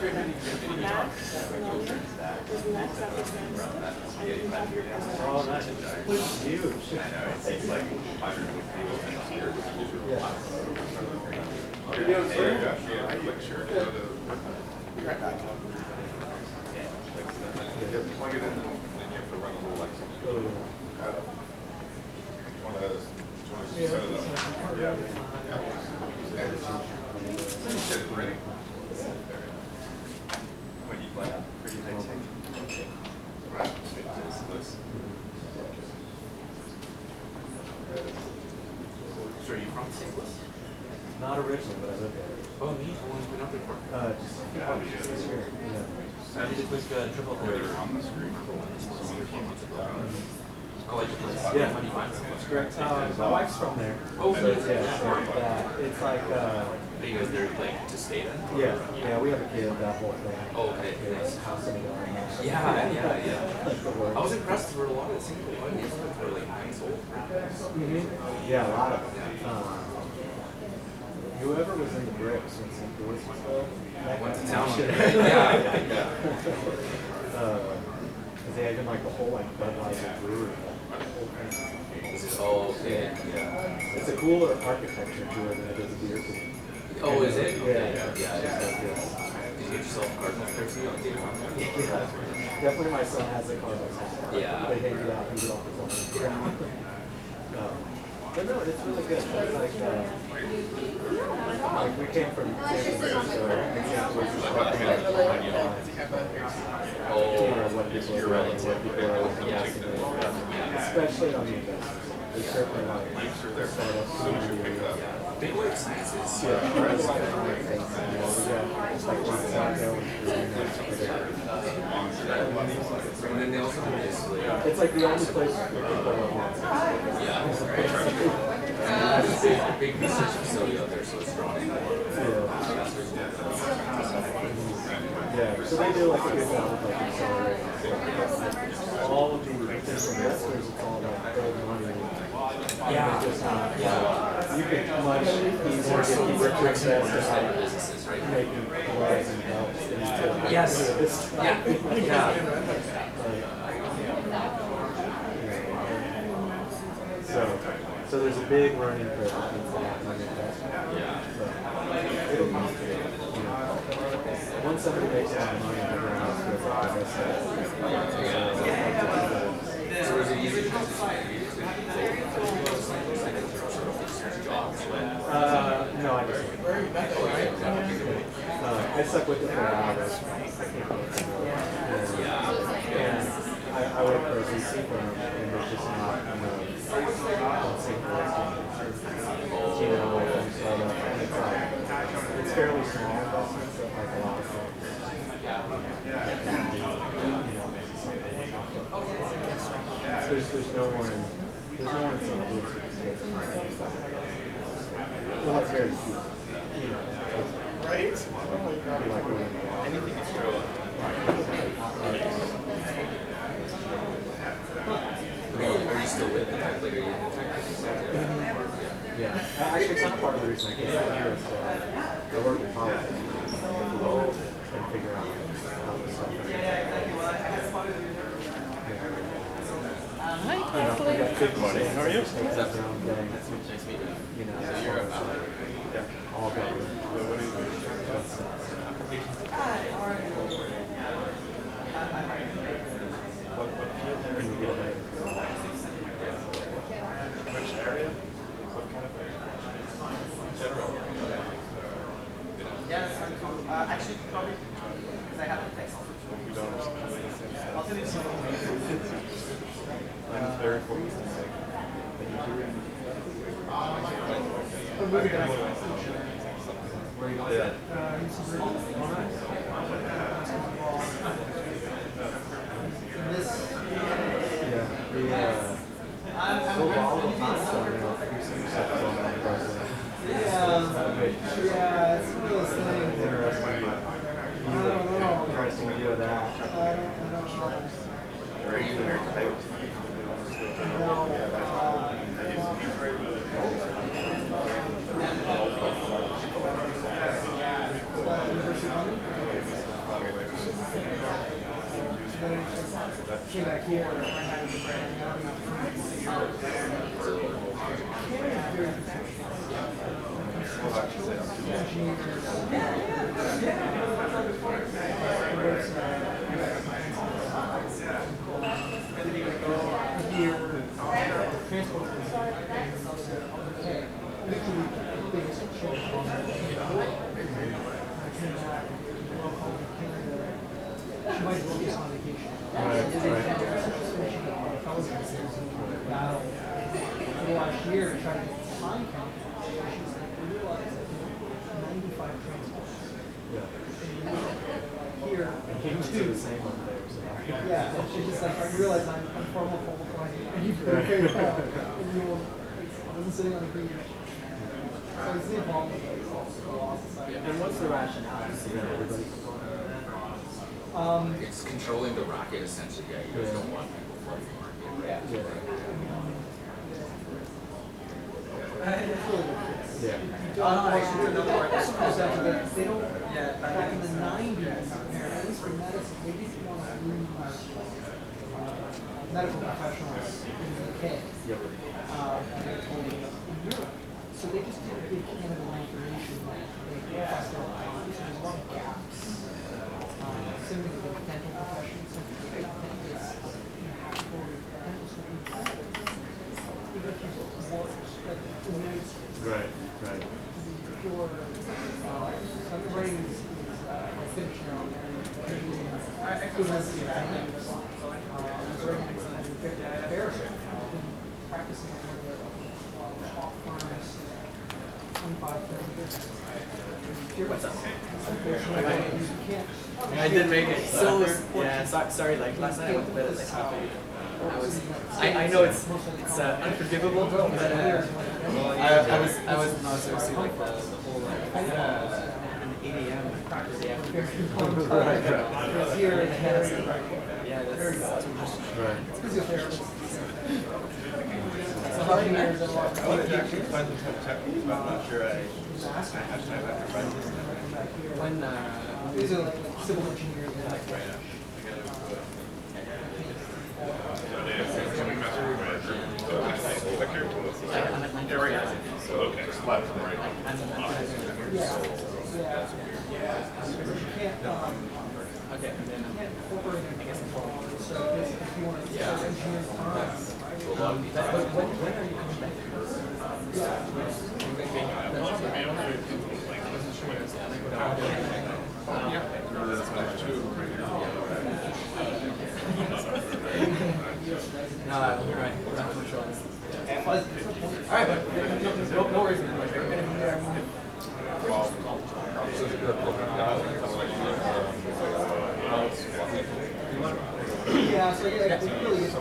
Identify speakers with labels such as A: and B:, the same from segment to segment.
A: Oh, nice. It's huge. I know, it takes like 100 people in a year. Yeah. You're doing great. Yeah, sure. Be right back. Plug it in, and then you have to run a little like one of those. Yeah. Get it ready. When you play pretty high tech. Right. So are you from St. Louis?
B: Not originally, but I live there.
A: Oh, neat. How long have you been up there for?
B: Just this year. Yeah.
A: I did a quick triple over on the street. I like the place.
B: Yeah.
A: How do you find it?
B: My wife's from there.
A: Oh,
B: so
A: yeah.
B: It's like
A: Are you guys there like to stay then?
B: yeah, we have a kid, that whole thing.
A: Oh, okay.
B: It's house in the garden.
A: Yeah. I was impressed for a lot of the single ones were like 9 years old.
B: Yeah, a lot of them. Whoever was in the bricks when St. Louis was there,
A: Went to town.
B: Yeah. Because they had been like the whole like Budweiser brewery.
A: Oh, okay. Yeah.
B: It's a cooler architecture to it than it is a beer can.
A: Oh, is it?
B: Yeah.
A: Did you get yourself a Cardinals jersey on day one?
B: Yeah. Definitely my son has a Cardinals hat.
A: Yeah.
B: They hang it out and get off his own. But no, it's really good. It's like we came from San Francisco, what people are looking at, especially on the investments. They certainly like startups.
A: Big Wave Sciences.
B: Yeah, it's like one Santo.
A: And then they also have this like...
B: It's like the only place where people are.
A: Yeah. There's a big research facility out there, so it's drawing more.
B: Yeah, so they do like a good job of like accelerating. All of the investors, it's all about building money.
A: Yeah.
B: Just not, you can much easier get people to invest in
A: businesses, right?
B: making gloves and belts.
A: Yes. Yeah.
B: So there's a big learning curve between that and investment.
A: Yeah.
B: So it'll come to it. Once somebody makes a lot of money, everyone else goes like I said.
A: So is it easy to
B: no, I just I stuck with it for a while. And I work for a VC firm, and there's just not it's fairly small investments, but like a lot of things. There's no one in St. Louis. Well, that's very few. Right? Anything is true.
A: Are you still with them? Like, are you in the tech?
B: Yeah. Actually, it's not part of the reason I came out here. I work in politics and figure out how this stuff
C: Hi,
B: good morning. How are you?
A: Nice to meet you.
B: You're all good.
A: Which area? What kind of area? General.
D: Yes, actually, probably because I have the text.
A: You don't understand.
D: I'll send it to you.
A: I'm very focused.
B: Where are you going?
A: Yeah.
B: So volatile times on yourself on that person.
D: Yeah, it's one of those things.
B: Interesting view of that.
A: Are you there?
C: Last year, trying to get time count, she's like, we realized that 95 transports. Here,
B: do the same on there. So.
C: yeah, so she's just like, I realize I'm far more qualified. And you feel very proud. And you will, I wasn't sitting on the green. So it's the involvement of the law society.
B: And what's the rationale? Everybody
E: It's controlling the rocket essentially. Yeah, you guys don't want people from the market.
C: Yeah.
B: Yeah.
C: Actually, another part that comes out to that they don't, back in the 90s, at least for medicine, they didn't want to lose medical professionals in the UK. And they told me in Europe. So they just didn't give Canada information like they passed out. So there's a lot of gaps. Similar to the dental profession, so the dentist for dental
B: Right, right.
C: Your brain is finished now. I feel that's the practicing at one of the top firms, 25, 30 years.
D: What's up?
C: Unfortunately, you can't.
D: I did make it. So yeah, sorry. Like last night I went to bed at like 3:30. I know it's unforgivable, but I was not seriously like the whole like 8 a.m. practice the afternoon.
C: Here in Canada.
D: Yeah, that's too much.
B: Right.
C: Physiotherapist. So how many years have
A: I wanted to actually find the techniques, but I'm not sure I have time after writing this.
D: When
C: these are like civil engineers.
A: Okay, slide from right.
C: Yeah.
D: okay, and then
C: Incorporate it, I guess, so if you want to engineer firms.
D: but when are you coming back? No, you're right. We're not too sure. Alright, but no worries, man. Like, we're gonna be there.
C: Yeah, so yeah, it really is.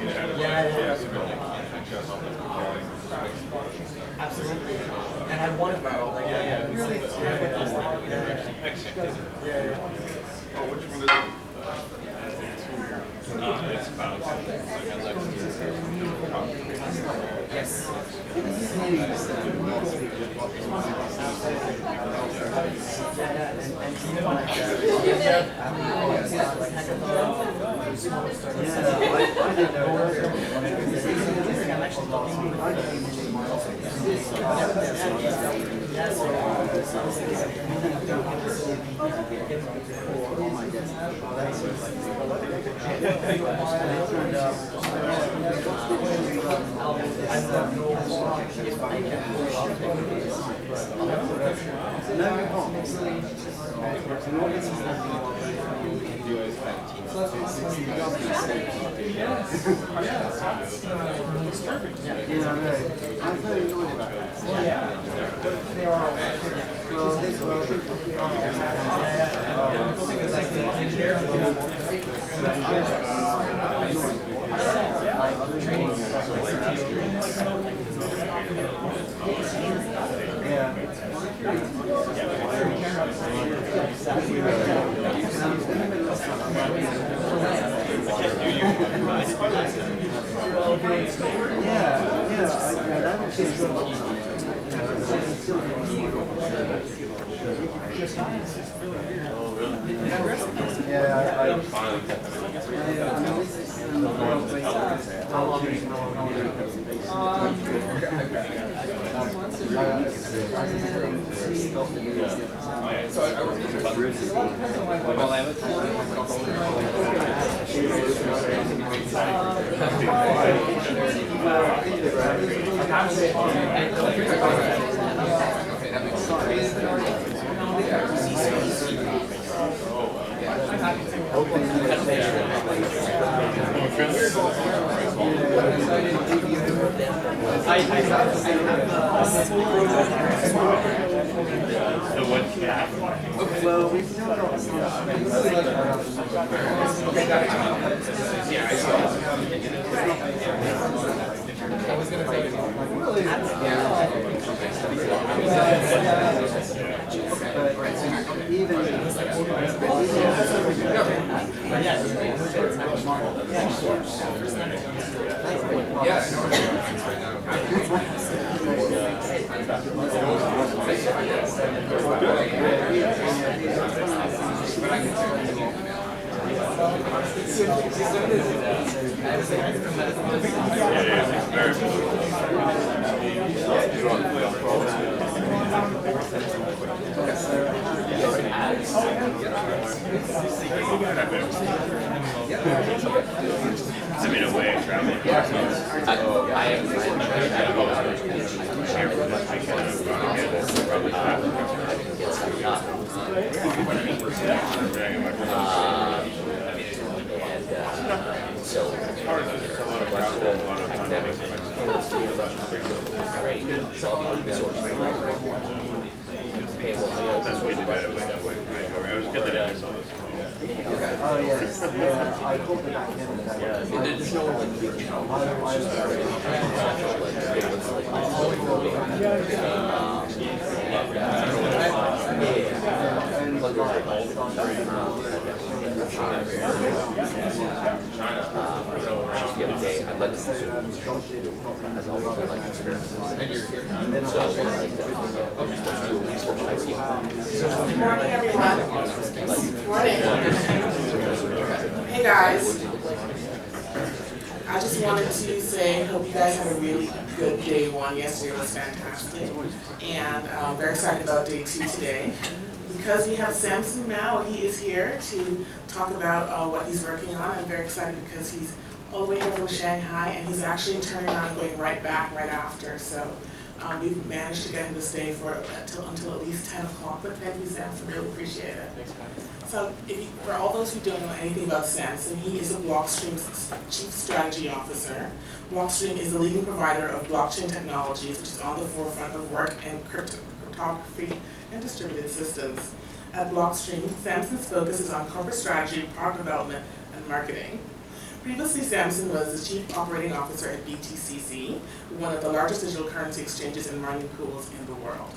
D: Absolutely. And I want to borrow. Like, really,
A: Oh, which one is it? It's about
D: yes.
B: How long are you
C: Well, we've known
A: I mean, away traveling.
B: Oh yes, yeah, I told the guy
E: The other day, I led this as always, I like experiences.
F: Good morning, everyone. Morning. Hey, guys. I just wanted to say, hope you guys had a really good day one. Yesterday was fantastic. And I'm very excited about day two today. Because we have Samson now, he is here to talk about what he's working on. I'm very excited because he's all the way here from Shanghai, and he's actually turning around and going right back right after. So we've managed to get him to stay for until at least 10 o'clock. But thank you, Samson, really appreciate it. Thanks, so for all those who don't know anything about Samson, he is a Blockstream's Chief Strategy Officer. Blockstream is a leading provider of blockchain technologies, which is on the forefront of work in cryptography and distributed systems. At Blockstream, Samson's focus is on corporate strategy, product development, and marketing. Previously, Samson was the Chief Operating Officer at BTCC, one of the largest digital currency exchanges and mining pools in the world.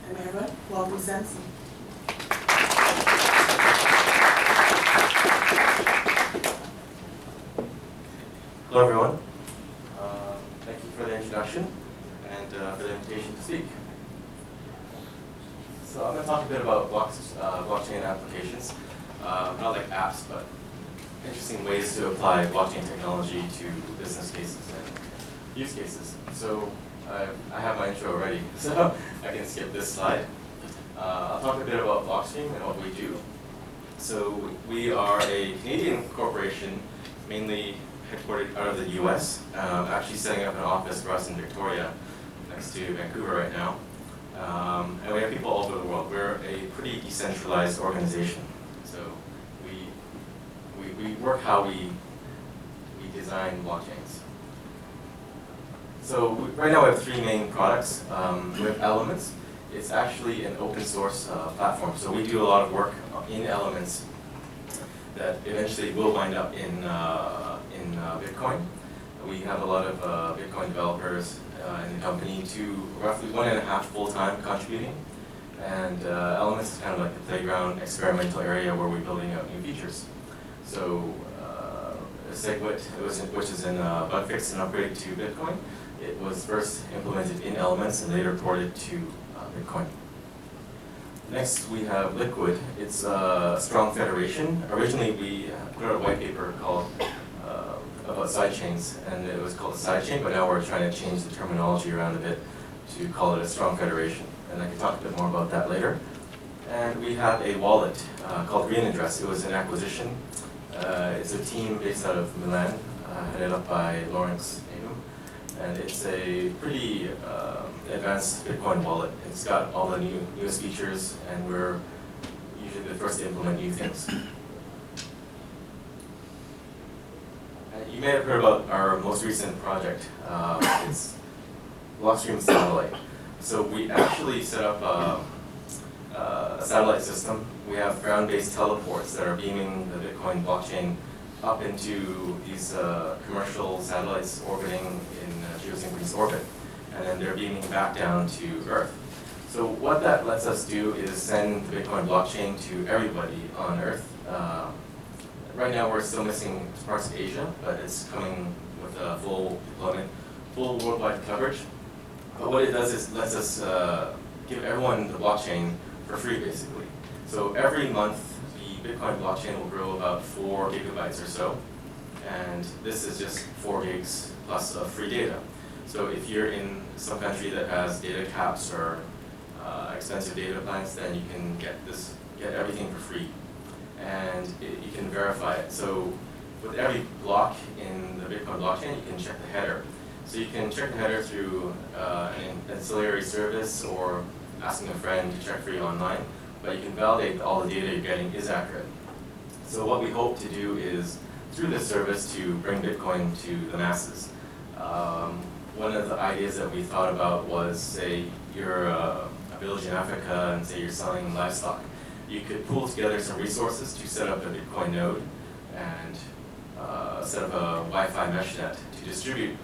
F: And everyone, welcome, Samson.
G: Hello, everyone. Thank you for the introduction and for the invitation to speak. So I'm going to talk a bit about blockchain applications, not like apps, but interesting ways to apply blockchain technology to business cases and use cases. So I have my intro already, so I can skip this slide. I'll talk a bit about Blockstream and what we do. So we are a Canadian corporation, mainly headquartered out of the US, actually setting up an office for us in Victoria, next to Vancouver right now. And we have people all over the world. We're a pretty decentralized organization. So we work how we design blockchains. So right now we have three main products. We have Elements. It's actually an open source platform. So we do a lot of work in Elements that eventually will wind up in Bitcoin. We have a lot of Bitcoin developers in the company, to roughly 1.5 full-time contributing. And Elements is kind of like the playground experimental area where we're building out new features. So SegWit, which is in bug fix and upgrade to Bitcoin, it was first implemented in Elements and later ported to Bitcoin. Next we have Liquid. It's a strong federation. Originally we put out a white paper called about sidechains, and it was called a sidechain, but now we're trying to change the terminology around a bit to call it a strong federation. And I can talk a bit more about that later. And we have a wallet called Andreas. It was an acquisition. It's a team based out of Milan, headed up by Lawrence Aidum. And it's a pretty advanced Bitcoin wallet. It's got all the newest features, and we're usually the first to implement new things. You may have heard about our most recent project. It's Blockstream Satellite. So we actually set up a satellite system. We have ground-based teleports that are beaming the Bitcoin blockchain up into these commercial satellites orbiting in geosynchronous orbit. And then they're beaming back down to Earth. So what that lets us do is send the Bitcoin blockchain to everybody on Earth. Right now we're still missing parts of Asia, but it's coming with a full deployment, full worldwide coverage. But what it does is lets us give everyone the blockchain for free, basically. So every month, the Bitcoin blockchain will grow about 4 gigabytes or so. And this is just 4 gigs plus of free data. So if you're in some country that has data caps or expensive data plans, then you can get everything for free. And you can verify it. So with every block in the Bitcoin blockchain, you can check the header. So you can check the header through an ancillary service or asking a friend to check for you online, but you can validate that all the data you're getting is accurate. So what we hope to do is, through this service, to bring Bitcoin to the masses. One of the ideas that we thought about was, say, you're a village in Africa and say you're selling livestock. You could pool together some resources to set up a Bitcoin node and set up a Wi-Fi mesh net to distribute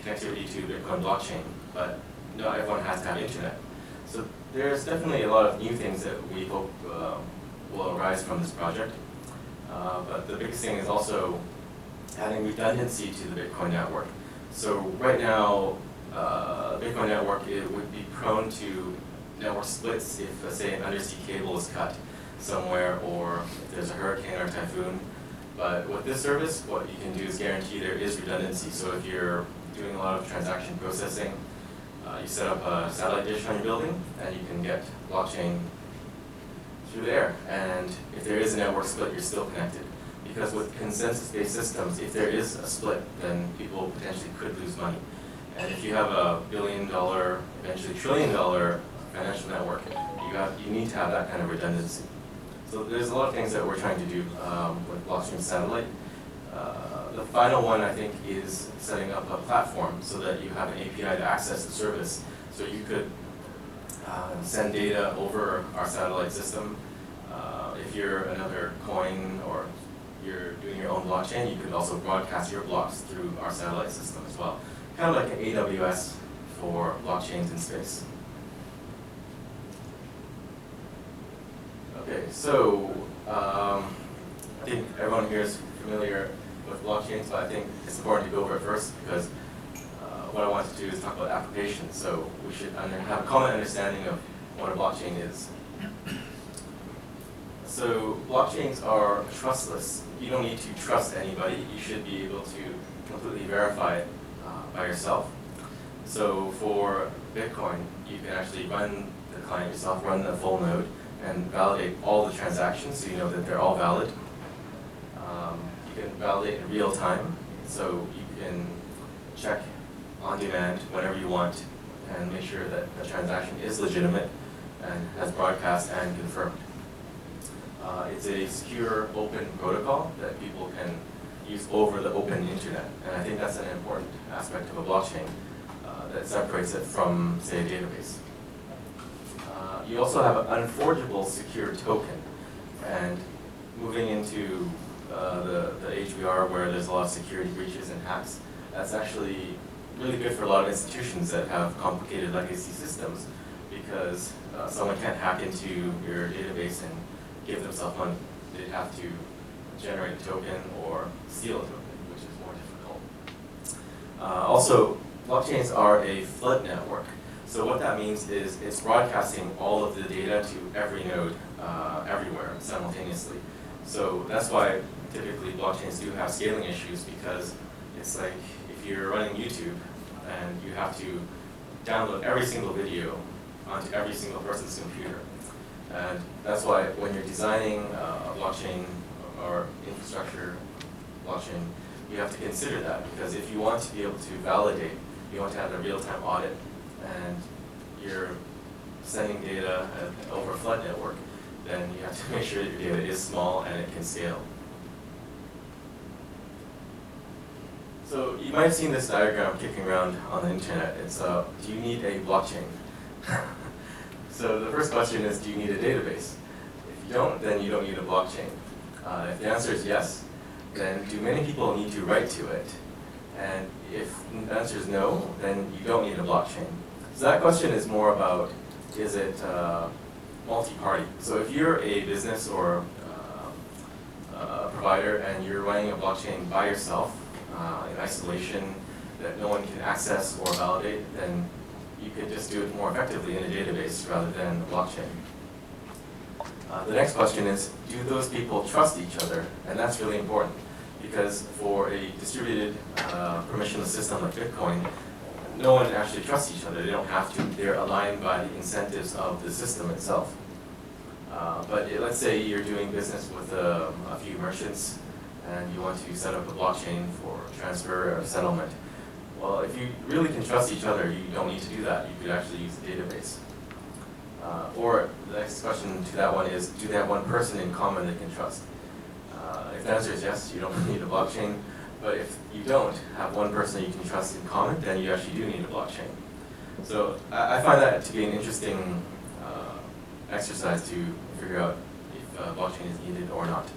G: connectivity to Bitcoin blockchain, but not everyone has to have internet. So there's definitely a lot of new things that we hope will arise from this project. But the biggest thing is also adding redundancy to the Bitcoin network. So right now, Bitcoin network, it would be prone to network splits if, say, an undersea cable is cut somewhere, or if there's a hurricane or a typhoon. But with this service, what you can do is guarantee there is redundancy. So if you're doing a lot of transaction processing, you set up a satellite dish on your building, and you can get blockchain through there. And if there is a network split, you're still connected. Because with consensus-based systems, if there is a split, then people potentially could lose money. And if you have a $1 billion, eventually $1 trillion financial network, you need to have that kind of redundancy. So there's a lot of things that we're trying to do with Blockstream Satellite. The final one, I think, is setting up a platform so that you have an API to access the service. So you could send data over our satellite system. If you're another coin or you're doing your own blockchain, you could also broadcast your blocks through our satellite system as well. Kind of like an AWS for blockchains in space. Okay, so I think everyone here is familiar with blockchains, but I think it's important to go over it first because what I want to do is talk about applications. So we should have a common understanding of what a blockchain is. So blockchains are trustless. You don't need to trust anybody. You should be able to completely verify it by yourself. So for Bitcoin, you can actually run the client yourself, run the full node, and validate all the transactions so you know that they're all valid. You can validate in real time, so you can check on demand whenever you want and make sure that the transaction is legitimate and has broadcast and confirmed. It's a secure, open protocol that people can use over the open internet, and I think that's an important aspect of a blockchain that separates it from, say, a database. You also have an unforgeable secure token, and moving into the age we are where there's a lot of security breaches and hacks, that's actually really good for a lot of institutions that have complicated legacy systems because someone can't hack into your database and give themselves money. They'd have to generate a token or steal a token, which is more difficult. Also, blockchains are a flood network. So what that means is it's broadcasting all of the data to every node everywhere simultaneously. So that's why typically blockchains do have scaling issues because it's like if you're running YouTube and you have to download every single video onto every single person's computer. And that's why when you're designing a blockchain or infrastructure blockchain, you have to consider that, because if you want to be able to validate, you want to have a real-time audit, and you're sending data over a flood network, then you have to make sure that your data is small and it can scale. So you might have seen this diagram kicking around on the internet. It's, do you need a blockchain? So the first question is, do you need a database? If you don't, then you don't need a blockchain. If the answer is yes, then do many people need to write to it? And if the answer is no, then you don't need a blockchain. So that question is more about, is it multi-party? So if you're a business or a provider and you're running a blockchain by yourself, in isolation, that no one can access or validate, then you could just do it more effectively in a database rather than a blockchain. The next question is, do those people trust each other? And that's really important, because for a distributed permissionless system like Bitcoin, no one actually trusts each other. They don't have to. They're aligned by the incentives of the system itself. But let's say you're doing business with a few merchants and you want to set up a blockchain for transfer or settlement. Well, if you really can trust each other, you don't need to do that. You could actually use a database. Or the next question to that one is, do they have one person in common they can trust? If the answer is yes, you don't need a blockchain. But if you don't have one person you can trust in common, then you actually do need a blockchain. So I find that to be an interesting exercise to figure out if a blockchain is needed or not.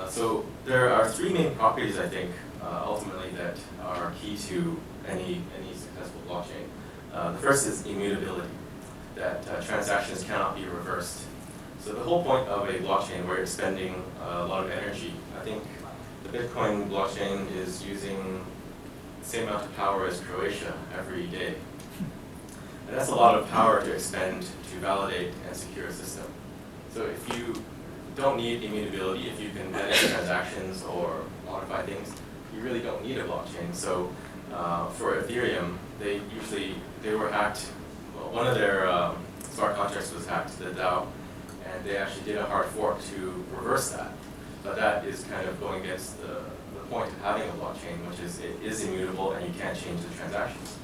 G: So there are three main properties, I think, ultimately that are key to any successful blockchain. The first is immutability, that transactions cannot be reversed. So the whole point of a blockchain where you're spending a lot of energy, I think the Bitcoin blockchain is using the same amount of power as Croatia every day. And that's a lot of power to expend to validate and secure a system. So if you don't need immutability, if you can manage transactions or modify things, you really don't need a blockchain. So for Ethereum, they were hacked. Well, one of their smart contracts was hacked, the DAO, and they actually did a hard fork to reverse that. But that is kind of going against the point of having a blockchain, which is it is immutable and you can't change the transactions.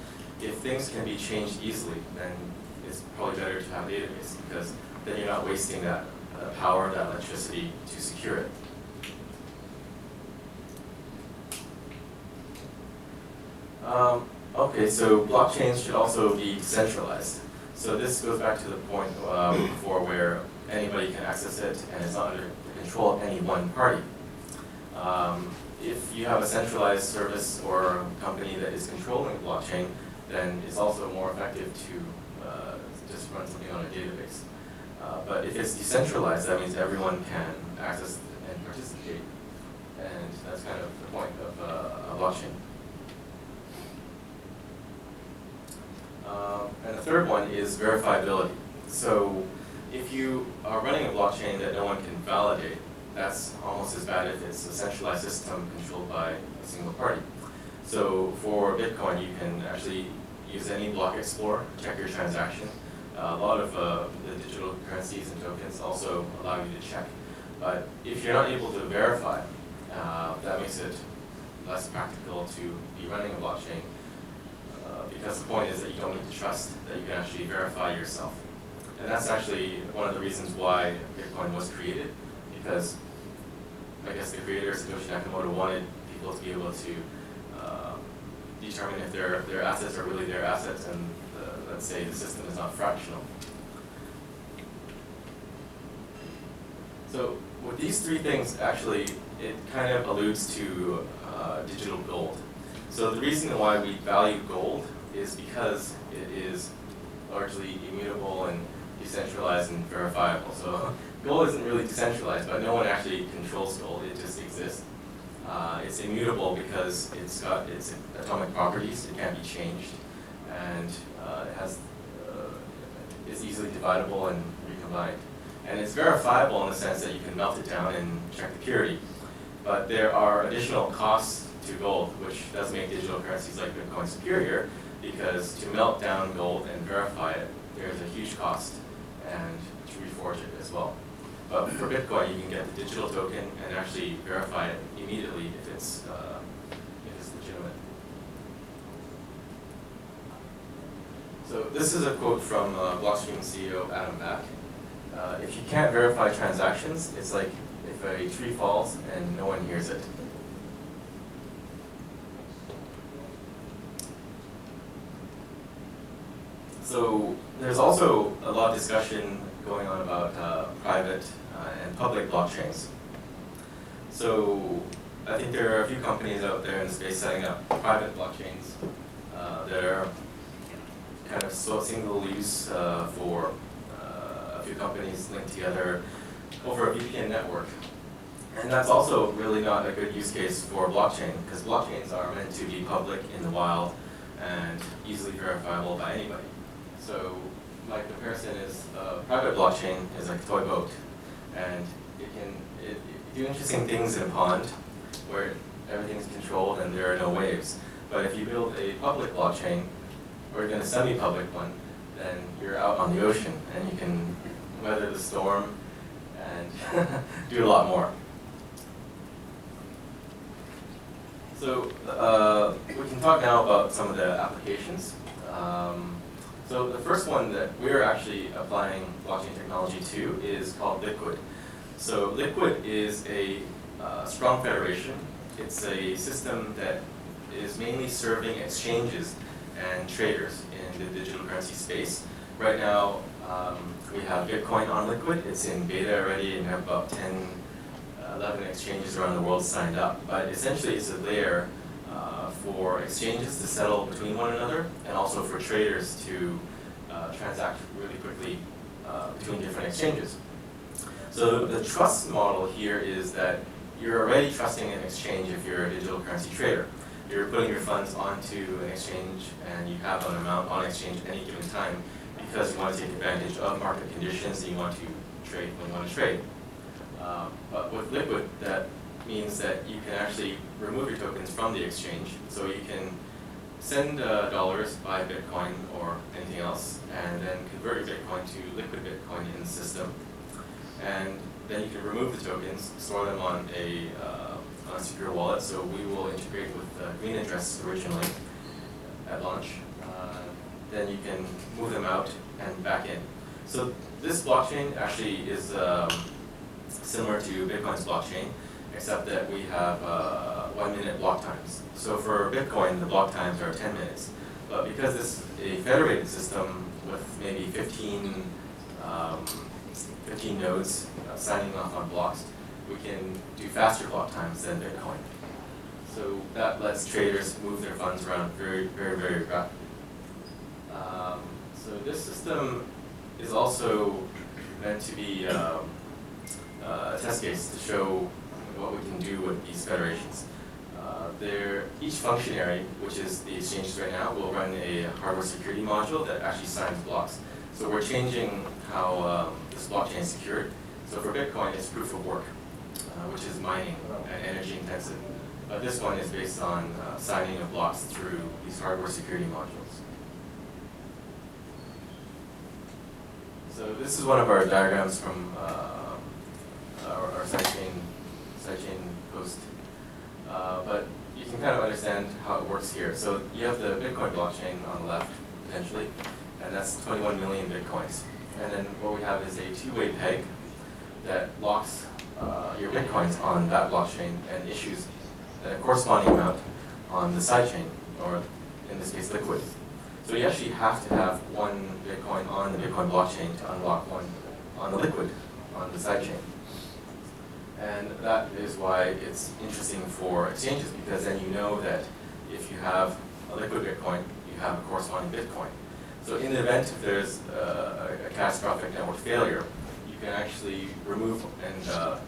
G: If things can be changed easily, then it's probably better to have a database, because then you're not wasting that power, that electricity to secure it. Okay, so blockchains should also be decentralized. So this goes back to the point before where anybody can access it and it's not under the control of any one party. If you have a centralized service or company that is controlling the blockchain, then it's also more effective to just run something on a database. But if it's decentralized, that means everyone can access and participate. And that's kind of the point of a blockchain. And the third one is verifiability. So if you are running a blockchain that no one can validate, that's almost as bad if it's a centralized system controlled by a single party. So for Bitcoin, you can actually use any block explorer, check your transaction. A lot of the digital currencies and tokens also allow you to check. But if you're not able to verify, that makes it less practical to be running a blockchain, because the point is that you don't need to trust that you can actually verify yourself. And that's actually one of the reasons why Bitcoin was created, because I guess the creator, Satoshi Nakamoto, wanted people to be able to determine if their assets are really their assets, and let's say the system is not fractional. So with these three things, actually, it kind of alludes to digital gold. So the reason why we value gold is because it is largely immutable and decentralized and verifiable. So gold isn't really decentralized, but no one actually controls gold. It just exists. It's immutable because it's got its atomic properties. It can't be changed, and it has it's easily dividable and recombined. And it's verifiable in the sense that you can melt it down and check the purity. But there are additional costs to gold, which does make digital currencies like Bitcoin superior, because to melt down gold and verify it, there's a huge cost, and to reforge it as well. But for Bitcoin, you can get the digital token and actually verify it immediately if it's legitimate. So this is a quote from Blockstream CEO Adam Back. If you can't verify transactions, it's like if a tree falls and no one hears it. So there's also a lot of discussion going on about private and public blockchains. So I think there are a few companies out there in the space setting up private blockchains that are kind of single use for a few companies linked together over a VPN network. And that's also really not a good use case for blockchain, because blockchains are meant to be public in the wild and easily verifiable by anybody. So my comparison is a private blockchain is like a toy boat, and it can do interesting things in a pond where everything's controlled and there are no waves. But if you build a public blockchain, or even a semi-public one, then you're out on the ocean and you can weather the storm and do a lot more. So we can talk now about some of the applications. So the first one that we're actually applying blockchain technology to is called Liquid. So Liquid is a strong federation. It's a system that is mainly serving exchanges and traders in the digital currency space. Right now, we have Bitcoin on Liquid. It's in beta already, and we have about 11 exchanges around the world signed up. But essentially, it's a layer for exchanges to settle between one another, and also for traders to transact really quickly between different exchanges. So the trust model here is that you're already trusting an exchange if you're a digital currency trader. You're putting your funds onto an exchange, and you have an amount on exchange at any given time because you want to take advantage of market conditions and you want to trade when you want to trade. But with Liquid, that means that you can actually remove your tokens from the exchange. So you can send dollars, buy Bitcoin or anything else, and then convert your Bitcoin to liquid Bitcoin in the system. And then you can remove the tokens, store them on a secure wallet. So we will integrate with Green Address originally at launch. Then you can move them out and back in. So this blockchain actually is similar to Bitcoin's blockchain, except that we have 1 minute block times. So for Bitcoin, the block times are 10 minutes. But because this is a federated system with maybe 15 nodes signing off on blocks, we can do faster block times than Bitcoin. So that lets traders move their funds around very, very, very rapidly. So this system is also meant to be a test case to show what we can do with these federations. Each functionary, which is the exchanges right now, will run a hardware security module that actually signs blocks. So we're changing how this blockchain is secured. So for Bitcoin, it's proof of work, which is mining and energy intensive. But this one is based on signing of blocks through these hardware security modules. So this is one of our diagrams from our sidechain post. But you can kind of understand how it works here. So you have the Bitcoin blockchain on the left, potentially, and that's 21 million Bitcoins. And then what we have is a two-way peg that locks your Bitcoins on that blockchain and issues a corresponding amount on the sidechain, or in this case, Liquid. So you actually have to have one Bitcoin on the Bitcoin blockchain to unlock one on the Liquid on the sidechain. And that is why it's interesting for exchanges, because then you know that if you have a Liquid Bitcoin, you have a corresponding Bitcoin. So in the event if there's a catastrophic network failure, you can actually remove and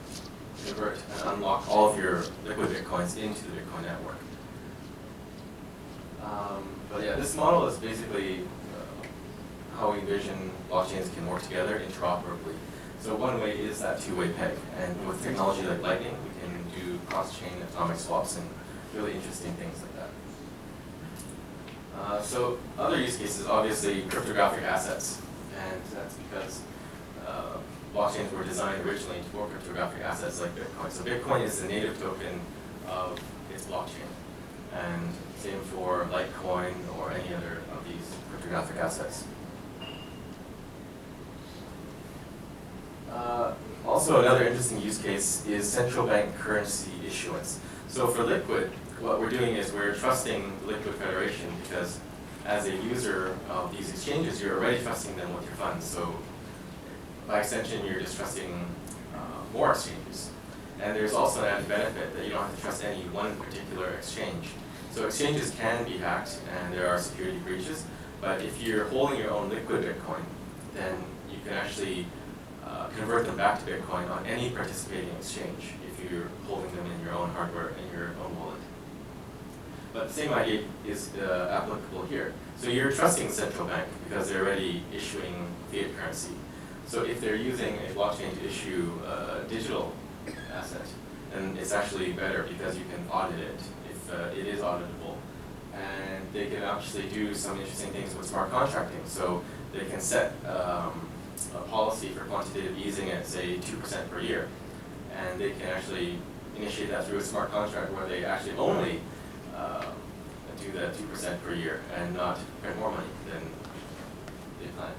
G: convert and unlock all of your Liquid Bitcoins into the Bitcoin network. But yeah, this model is basically how we envision blockchains can work together interoperably. So one way is that two-way peg, and with technology like Lightning, we can do cross-chain atomic swaps and really interesting things like that. So other use cases, obviously cryptographic assets, and that's because blockchains were designed originally for cryptographic assets like Bitcoin. So Bitcoin is the native token of its blockchain, and same for Litecoin or any other of these cryptographic assets. Also, another interesting use case is central bank currency issuance. So for Liquid, what we're doing is we're trusting Liquid Federation because as a user of these exchanges, you're already trusting them with your funds. So by extension, you're just trusting more exchanges. And there's also an added benefit that you don't have to trust any one particular exchange. So exchanges can be hacked and there are security breaches, but if you're holding your own Liquid Bitcoin, then you can actually convert them back to Bitcoin on any participating exchange if you're holding them in your own hardware, in your own wallet. But the same idea is applicable here. So you're trusting the central bank because they're already issuing fiat currency. So if they're using a blockchain to issue a digital asset, then it's actually better because you can audit it if it is auditable. And they can actually do some interesting things with smart contracting. So they can set a policy for quantitative easing at, say, 2% per year. And they can actually initiate that through a smart contract where they actually only do the 2% per year and not print more money than they planned.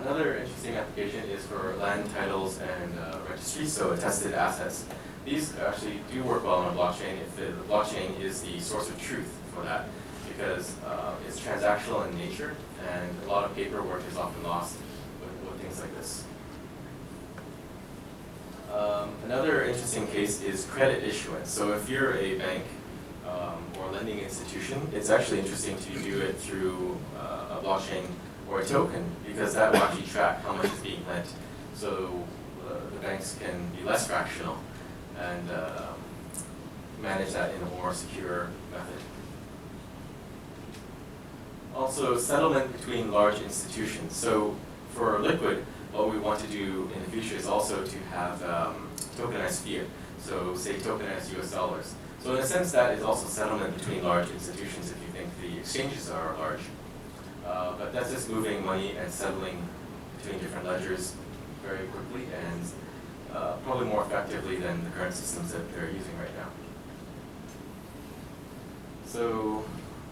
G: Another interesting application is for land titles and registries, so attested assets. These actually do work well on a blockchain if the blockchain is the source of truth for that, because it's transactional in nature and a lot of paperwork is often lost with things like this. Another interesting case is credit issuance. So if you're a bank or lending institution, it's actually interesting to do it through a blockchain or a token, because that will actually track how much is being lent. So the banks can be less fractional and manage that in a more secure method. Also, settlement between large institutions. So for Liquid, what we want to do in the future is also to have tokenized fiat. So say tokenized US dollars. So in a sense, that is also settlement between large institutions if you think the exchanges are large. But that's just moving money and settling between different ledgers very quickly and probably more effectively than the current systems that they're using right now. So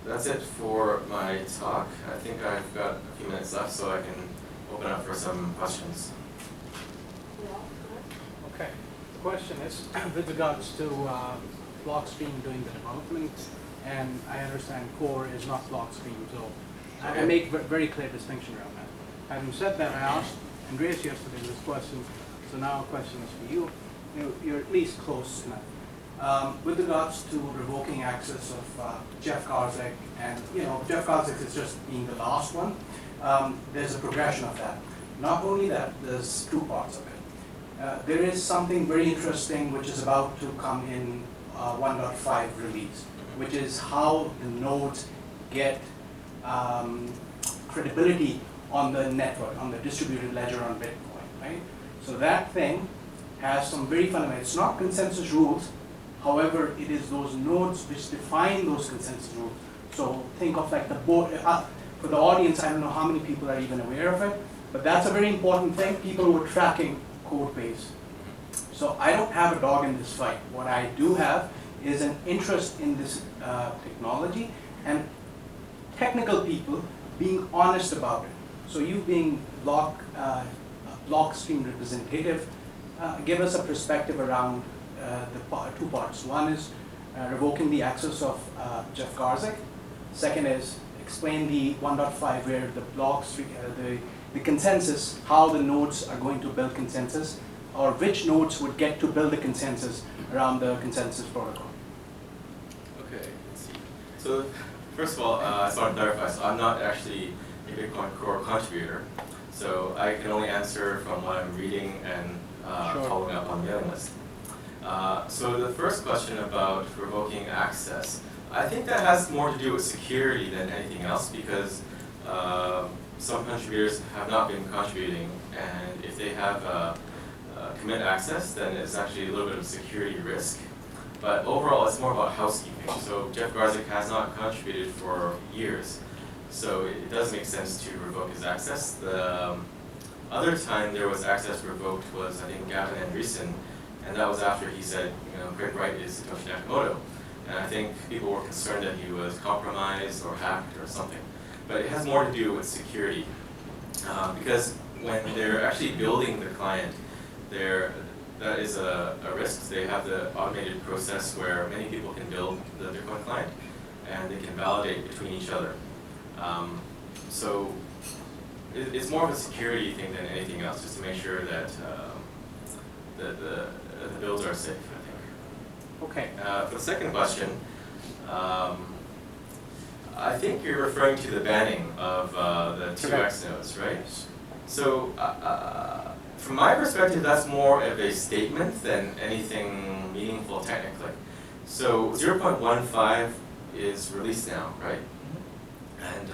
G: that's it for my talk. I think I've got a few minutes left, so I can open up for some questions.
H: Okay. The question is with regards to Blockstream doing the development, and I understand core is not Blockstream, so I make very clear distinction around that. Having said that, I asked Andreas yesterday this question, so now a question is for you. You're at least close enough. With regards to revoking access of Jeff Karzek, and Jeff Karzek is just being the last one, there's a progression of that. Not only that, there's two parts of it. There is something very interesting which is about to come in 1.5 release, which is how the nodes get credibility on the network, on the distributed ledger on Bitcoin, right? So that thing has some very fundamental, it's not consensus rules, however, it is those nodes which define those consensus rules. So think of like the board, for the audience, I don't know how many people are even aware of it, but that's a very important thing. People who are tracking code base. So I don't have a dog in this fight. What I do have is an interest in this technology and technical people being honest about it. So you being Blockstream representative, give us a perspective around the two parts. One is revoking the access of Jeff Karzek. Second is explain the 1.5 where the blocks, the consensus, how the nodes are going to build consensus, or which nodes would get to build the consensus around the consensus protocol.
G: Okay, let's see. So first of all, I just want to clarify, so I'm not actually a Bitcoin Core contributor, so I can only answer from what I'm reading and following up on the mailing list. So the first question about revoking access, I think that has more to do with security than anything else, because some contributors have not been contributing, and if they have commit access, then it's actually a little bit of security risk. But overall, it's more about housekeeping. So Jeff Garzik has not contributed for years, so it does make sense to revoke his access. The other time there was access revoked was, I think, Gavin Andreessen, and that was after he said, Greg Wright is Satoshi Nakamoto. And I think people were concerned that he was compromised or hacked or something. But it has more to do with security, because when they're actually building the client, that is a risk. They have the automated process where many people can build the Bitcoin client, and they can validate between each other. So it's more of a security thing than anything else, just to make sure that the builds are safe, I think.
H: Okay.
G: For the second question, I think you're referring to the banning of the 2x nodes, right? So from my perspective, that's more of a statement than anything meaningful technically. So 0.15 is released now, right? And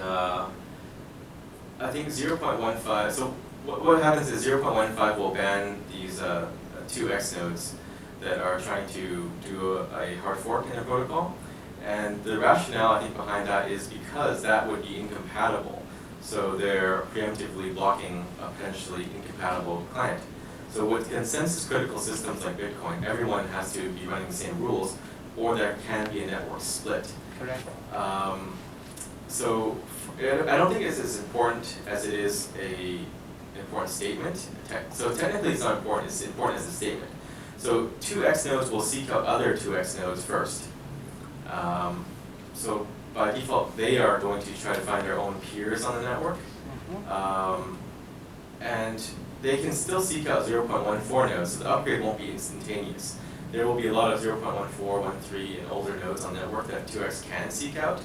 G: I think 0.15, so what happens is 0.15 will ban these 2x nodes that are trying to do a hard fork in a protocol. And the rationale, I think, behind that is because that would be incompatible. So they're preemptively blocking a potentially incompatible client. So with consensus critical systems like Bitcoin, everyone has to be running the same rules, or there can be a network split.
H: Correct.
G: So I don't think it's as important as it is a important statement. So technically it's not important, it's important as a statement. So 2x nodes will seek out other 2x nodes first. So by default, they are going to try to find their own peers on the network. And they can still seek out 0.14 nodes, so the upgrade won't be instantaneous. There will be a lot of 0.14, 13, and older nodes on the network that 2x can seek out,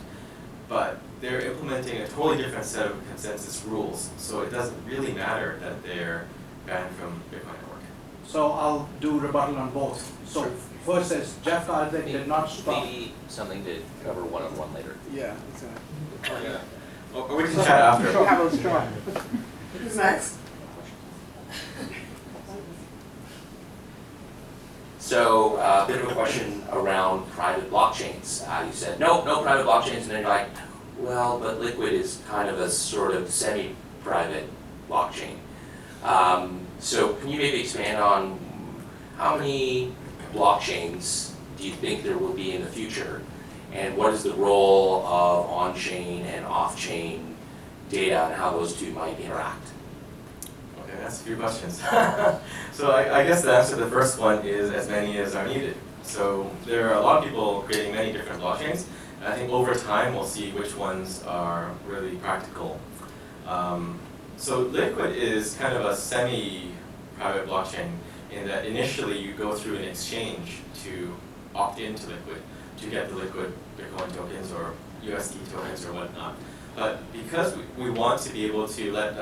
G: but they're implementing a totally different set of consensus rules, so it doesn't really matter that they're banned from Bitcoin network.
H: So I'll do rebuttal on both. So first is Jeff Garzik did not stop.
E: Maybe something to cover one-on-one later.
H: Yeah, exactly.
G: Or we can chat after.
H: Yeah, let's try.
F: Who's next?
E: So a bit of a question around private blockchains. You said, no private blockchains, and then you're like, well, but Liquid is kind of a sort of semi-private blockchain. So can you maybe expand on how many blockchains do you think there will be in the future? And what is the role of on-chain and off-chain data and how those two might interact?
G: Okay, that's a few questions. So I guess the answer to the first one is as many as are needed. So there are a lot of people creating many different blockchains. And I think over time we'll see which ones are really practical. So Liquid is kind of a semi-private blockchain in that initially you go through an exchange to opt into Liquid to get the Liquid Bitcoin tokens or USD tokens or whatnot. But because we want to be able to let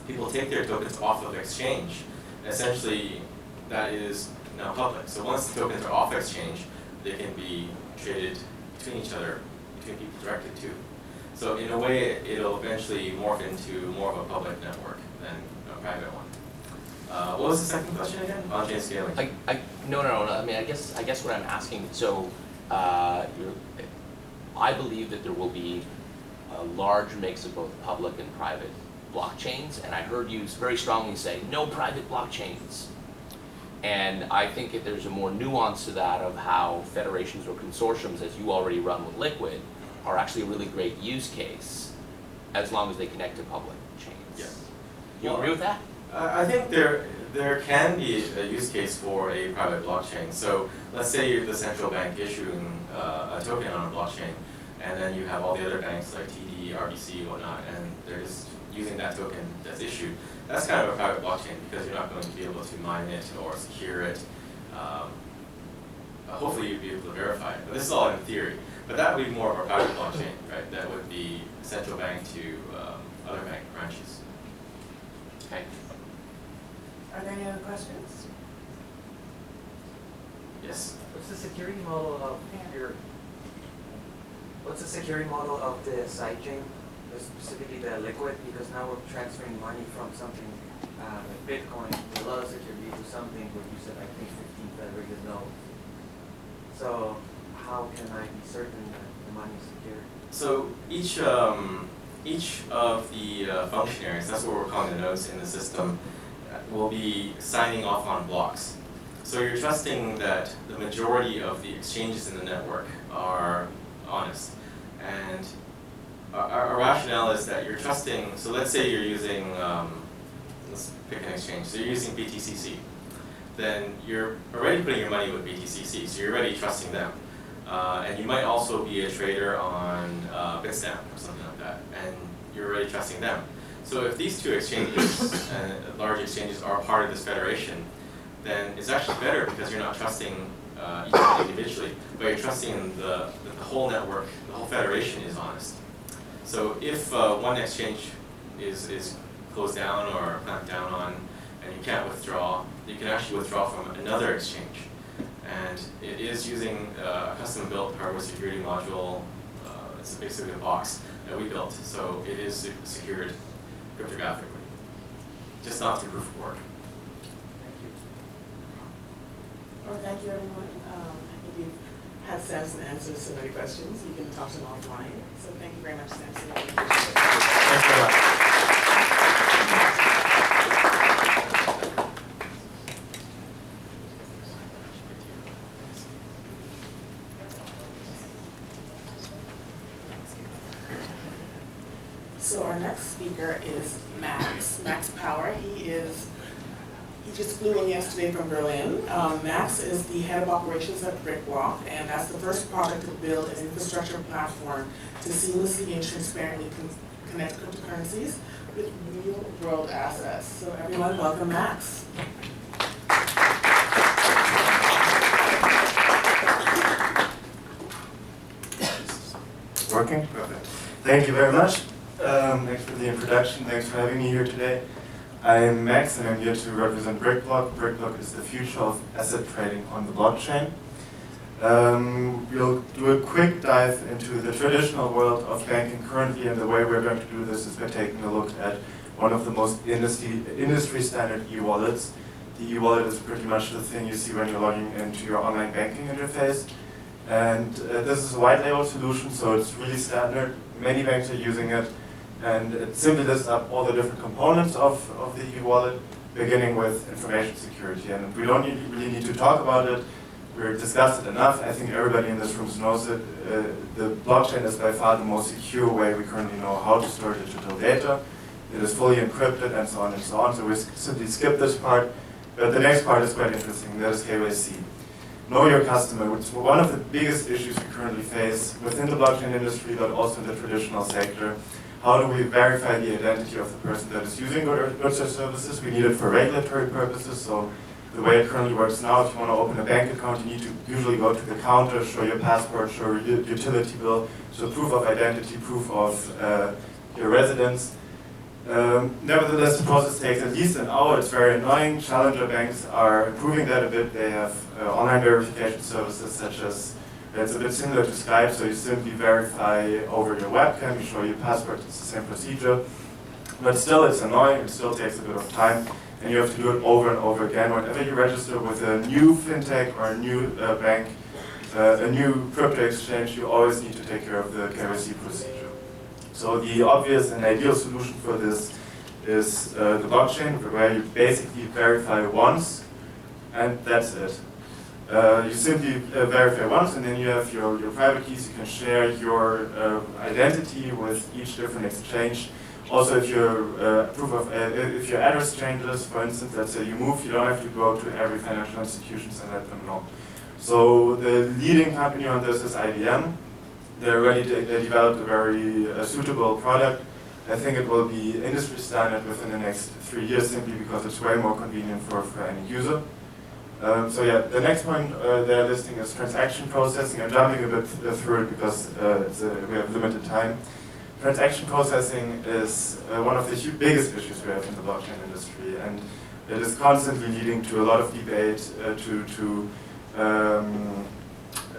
G: people take their tokens off of exchange, essentially that is now public. So once the tokens are off exchange, they can be traded between each other, between people directed to. So in a way, it'll eventually morph into more of a public network than a private one. What was the second question again? On-chain scaling.
E: No. I mean, I guess what I'm asking. So, I believe that there will be a large mix of both public and private blockchains, and I heard you very strongly say no private blockchains. And I think that there's a more nuance to that of how federations or consortiums, as you already run with Liquid, are actually a really great use case, as long as they connect to public chains.
G: Yes.
E: You agree with that?
G: I think there can be a use case for a private blockchain. So let's say you're the central bank issuing a token on a blockchain, and then you have all the other banks like TD, RBC, whatnot, and they're just using that token that's issued. That's kind of a private blockchain because you're not going to be able to mine it or secure it. Hopefully you'd be able to verify it, but this is all in theory. But that would be more of a private blockchain, right? That would be central bank to other bank branches.
E: Okay.
F: Are there any other questions?
G: Yes.
I: What's the security model of the sidechain? specifically the liquid, because now we're transferring money from something like Bitcoin, a lot of security, to something where you said, I think, 15 federated nodes. So how can I be certain that the money is secure?
G: So each of the functionaries, that's what we're calling the nodes in the system, will be signing off on blocks. So you're trusting that the majority of the exchanges in the network are honest. And our rationale is that you're trusting, so let's say you're using, let's pick an exchange, so you're using BTCC. Then you're already putting your money with BTCC, so you're already trusting them. And you might also be a trader on Bitstamp or something like that, and you're already trusting them. So if these two exchanges, large exchanges, are part of this federation, then it's actually better because you're not trusting each one individually, but you're trusting that the whole network, the whole federation is honest. So if one exchange is closed down or clamped down on, and you can't withdraw, you can actually withdraw from another exchange. And it is using a custom-built hardware security module. It's basically a box that we built, so it is secured cryptographically, just not through proof of work.
F: Well, thank you, everyone. I think you've had Samson answer so many questions. You can talk to him offline. So thank you very much, Samson.
G: Thanks very much.
F: So our next speaker is Max Power. He just flew in yesterday from Berlin. Max is the head of operations at BrickBlock, and that's the first project to build an infrastructure platform to seamlessly and transparently connect cryptocurrencies with real-world assets. So everyone, welcome Max.
J: Working? Perfect. Thank you very much. Thanks for the introduction. Thanks for having me here today. I'm Max and I'm here to represent BrickBlock. BrickBlock is the future of asset trading on the blockchain. We'll do a quick dive into the traditional world of banking currently, and the way we're going to do this is by taking a look at one of the most industry standard e-wallets. The e-wallet is pretty much the thing you see when you're logging into your online banking interface. And this is a white label solution, so it's really standard. Many banks are using it. And it simply lists up all the different components of the e-wallet, beginning with information security. And we don't really need to talk about it. We've discussed it enough. I think everybody in this room knows it. The blockchain is by far the most secure way we currently know how to store digital data. It is fully encrypted and so on and so on. So we simply skip this part. But the next part is quite interesting. That is KYC. Know your customer, which is one of the biggest issues we currently face within the blockchain industry, but also in the traditional sector. How do we verify the identity of the person that is using goods or services? We need it for regulatory purposes. So the way it currently works now, if you want to open a bank account, you need to usually go to the counter, show your passport, show your utility bill, so proof of identity, proof of your residence. Nevertheless, the process takes at least an hour. It's very annoying. Challenger banks are improving that a bit. They have online verification services such as, it's a bit similar to Skype, so you simply verify over your webcam, you show your passport, it's the same procedure. But still, it's annoying, it still takes a bit of time, and you have to do it over and over again. Whenever you register with a new fintech or a new bank, a new crypto exchange, you always need to take care of the KYC procedure. So the obvious and ideal solution for this is the blockchain, where you basically verify once, and that's it. You simply verify once, and then you have your private keys. You can share your identity with each different exchange. Also, if your if your address changes, for instance, let's say you move, you don't have to go to every financial institution and let them know. So the leading company on this is IBM. They developed a very suitable product. I think it will be industry standard within the next 3 years, simply because it's way more convenient for any user. So yeah, the next point they're listing is transaction processing. I'm jumping a bit through it because we have limited time. Transaction processing is one of the biggest issues we have in the blockchain industry, and it is constantly leading to a lot of debate,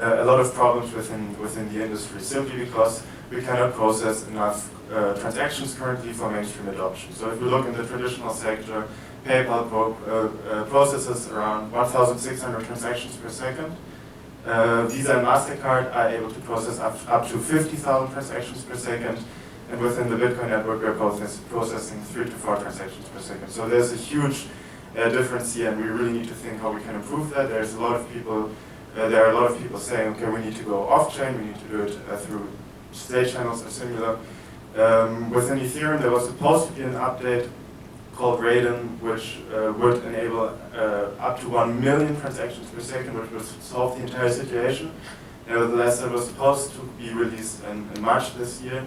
J: a lot of problems within the industry, simply because we cannot process enough transactions currently for mainstream adoption. So if we look in the traditional sector, PayPal processes around 1,600 transactions per second. Visa and MasterCard are able to process up to 50,000 transactions per second. And within the Bitcoin network, we're processing 3 to 4 transactions per second. So there's a huge difference here, and we really need to think how we can improve that. There are a lot of people saying, okay, we need to go off-chain, we need to do it through state channels or similar. Within Ethereum, there was supposed to be an update called Raiden, which would enable up to 1 million transactions per second, which would solve the entire situation. Nevertheless, it was supposed to be released in March this year,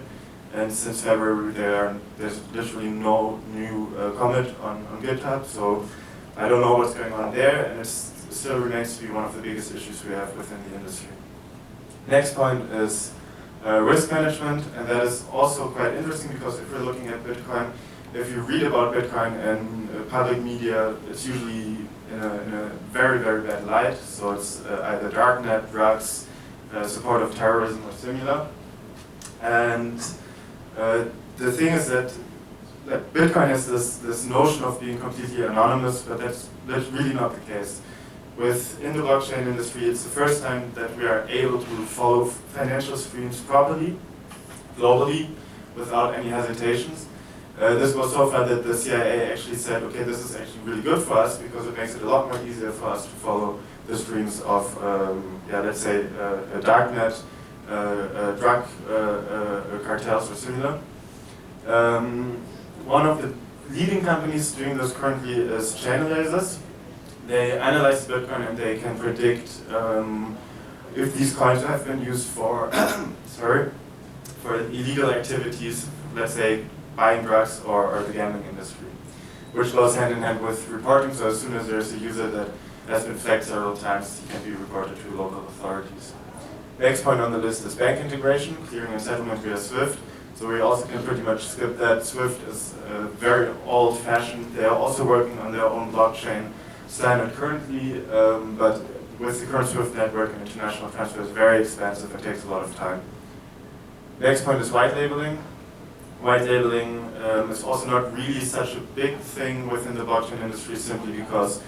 J: and since February there's literally no new commit on GitHub, so I don't know what's going on there, and it still remains to be one of the biggest issues we have within the industry. Next point is risk management, and that is also quite interesting because if we're looking at Bitcoin, if you read about Bitcoin in public media, it's usually in a very, very bad light. So it's either darknet, drugs, support of terrorism or similar. And the thing is that Bitcoin has this notion of being completely anonymous, but that's really not the case. Within the blockchain industry, it's the first time that we are able to follow financial streams properly, globally, without any hesitations. This was so far that the CIA actually said, okay, this is actually really good for us because it makes it a lot more easier for us to follow the streams of, let's say, a darknet, drug cartels or similar. One of the leading companies doing this currently is Chainalysis. They analyze Bitcoin and they can predict if these coins have been used for, for illegal activities, let's say buying drugs or the gambling industry, which goes hand in hand with reporting. So as soon as there's a user that has been flagged several times, he can be reported to local authorities. Next point on the list is bank integration, clearing and settlement via SWIFT. So we also can pretty much skip that. SWIFT is very old-fashioned. They are also working on their own blockchain standard currently, but with the current SWIFT network, international transfer is very expensive and takes a lot of time. Next point is white labeling. White labeling is also not really such a big thing within the blockchain industry simply because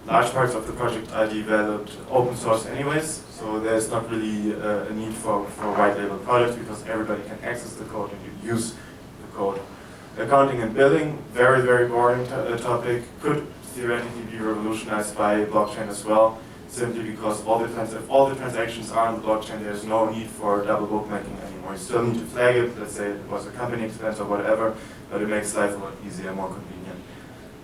J: large parts of the project are developed open source anyways, so there's not really a need for white label products because everybody can access the code and you use the code. Accounting and billing, very, very boring topic, could theoretically be revolutionized by blockchain as well, simply because if all the transactions are on the blockchain, there's no need for double bookmaking anymore. You still need to flag it, let's say it was a company expense or whatever, but it makes life a lot easier, more convenient.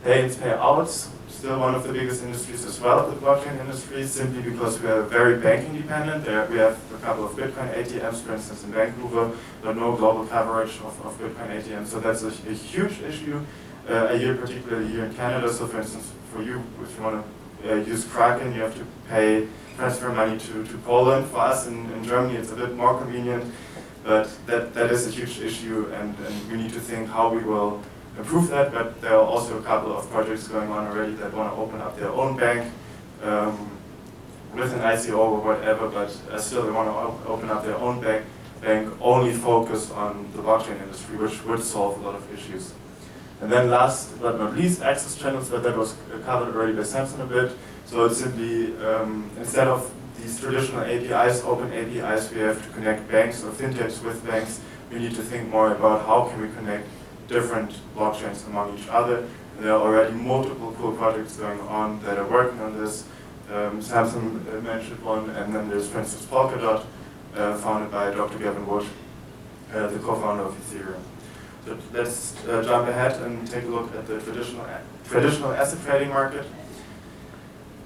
J: Pay-ins, pay-outs, still one of the biggest industries as well, the blockchain industry, simply because we are very banking dependent. We have a couple of Bitcoin ATMs, for instance, in Vancouver, but no global coverage of Bitcoin ATMs, so that's a huge issue, particularly here in Canada. So for instance, for you, if you want to use Kraken, you have to transfer money to Poland. For us in Germany, it's a bit more convenient, but that is a huge issue, and we need to think how we will improve that. But there are also a couple of projects going on already that want to open up their own bank with an ICO or whatever, but still they want to open up their own bank only focused on the blockchain industry, which would solve a lot of issues. And then last but not least, access channels, but that was covered already by Samson a bit. So it's simply, instead of these traditional APIs, open APIs, we have to connect banks or fintechs with banks. We need to think more about how can we connect different blockchains among each other. And there are already multiple cool projects going on that are working on this. Samson mentioned one, and then there's, for instance, Polkadot, founded by Dr. Gavin Wood, the co-founder of Ethereum. So let's jump ahead and take a look at the traditional asset trading market.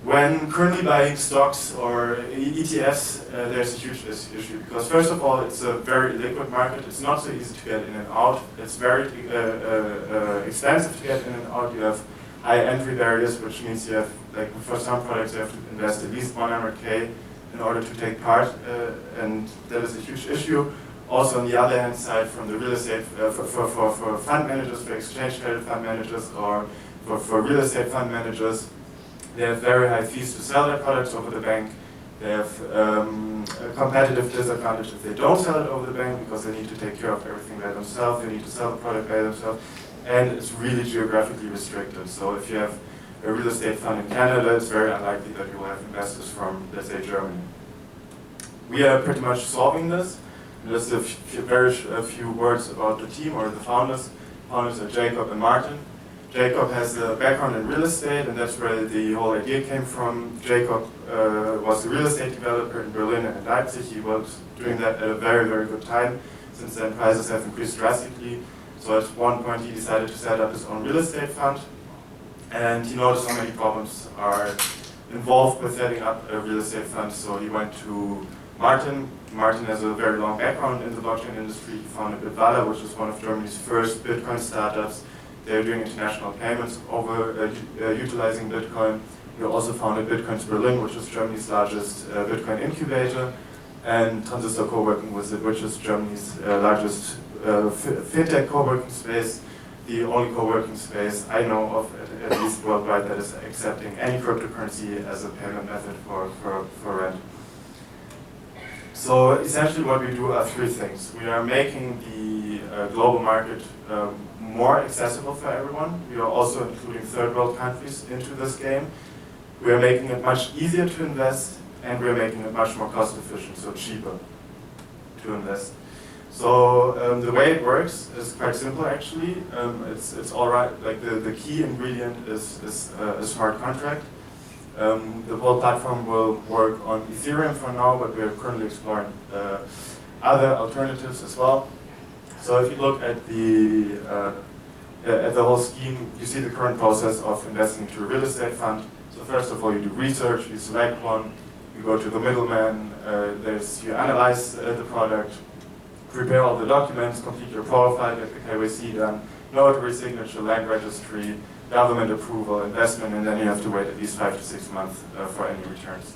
J: When currently buying stocks or ETFs, there's a huge issue because first of all, it's a very liquid market. It's not so easy to get in and out. It's very expensive to get in and out. You have high entry barriers, which means you have, like for some products, you have to invest at least 100K in order to take part, and that is a huge issue. Also, on the other hand side, from the real estate, for fund managers, for exchange traded fund managers, or for real estate fund managers, they have very high fees to sell their products over the bank. They have a competitive disadvantage if they don't sell it over the bank because they need to take care of everything by themselves, they need to sell the product by themselves, and it's really geographically restricted. So if you have a real estate fund in Canada, it's very unlikely that you will have investors from, let's say, Germany. We are pretty much solving this. Just a few words about the team or the founders. Founders are Jacob and Martin. Jacob has a background in real estate, and that's where the whole idea came from. Jacob was a real estate developer in Berlin and in Leipzig. He was doing that at a very, very good time. Since then, prices have increased drastically. So at one point, he decided to set up his own real estate fund. And he noticed how many problems are involved with setting up a real estate fund. So he went to Martin. Martin has a very long background in the blockchain industry. He founded Badour, which is one of Germany's first Bitcoin startups. They're doing international payments over utilizing Bitcoin. He also founded Bitcoins Berlin, which is Germany's largest Bitcoin incubator, and Transistor Coworking, which is Germany's largest fintech co-working space, the only co-working space I know of, at least worldwide, that is accepting any cryptocurrency as a payment method for rent. So essentially what we do are three things. We are making the global market more accessible for everyone. We are also including third world countries into this game. We are making it much easier to invest, and we are making it much more cost efficient, so cheaper to invest. So the way it works is quite simple actually. It's all right. Like the key ingredient is a smart contract. The whole platform will work on Ethereum for now, but we are currently exploring other alternatives as well. So if you look at the whole scheme, you see the current process of investing into a real estate fund. So first of all, you do research, you select one, you go to the middleman, you analyze the product, prepare all the documents, complete your profile, get the KYC done, notary signature, land registry, government approval, investment, and then you have to wait at least 5 to 6 months for any returns.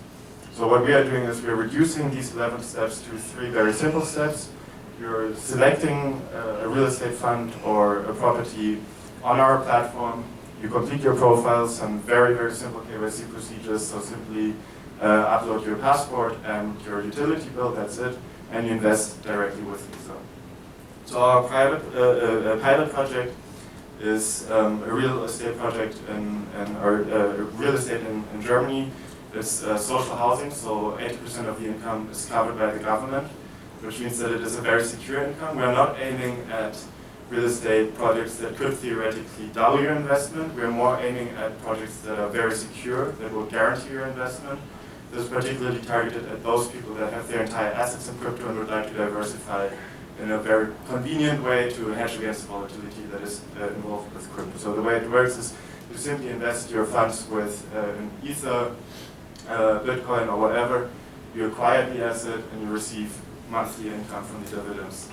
J: So what we are doing is we are reducing these 11 steps to 3 very simple steps. You're selecting a real estate fund or a property on our platform. You complete your profile, some very, very simple KYC procedures, so simply upload your passport and your utility bill, that's it, and you invest directly with Visa. So our pilot project is a real estate project real estate in Germany. It's social housing, so 80% of the income is covered by the government, which means that it is a very secure income. We are not aiming at real estate projects that could theoretically double your investment. We are more aiming at projects that are very secure, that will guarantee your investment. This is particularly targeted at those people that have their entire assets in crypto and would like to diversify in a very convenient way to hedge against the volatility that is involved with crypto. So the way it works is you simply invest your funds with an Ether, Bitcoin, or whatever. You acquire the asset and you receive monthly income from the dividends.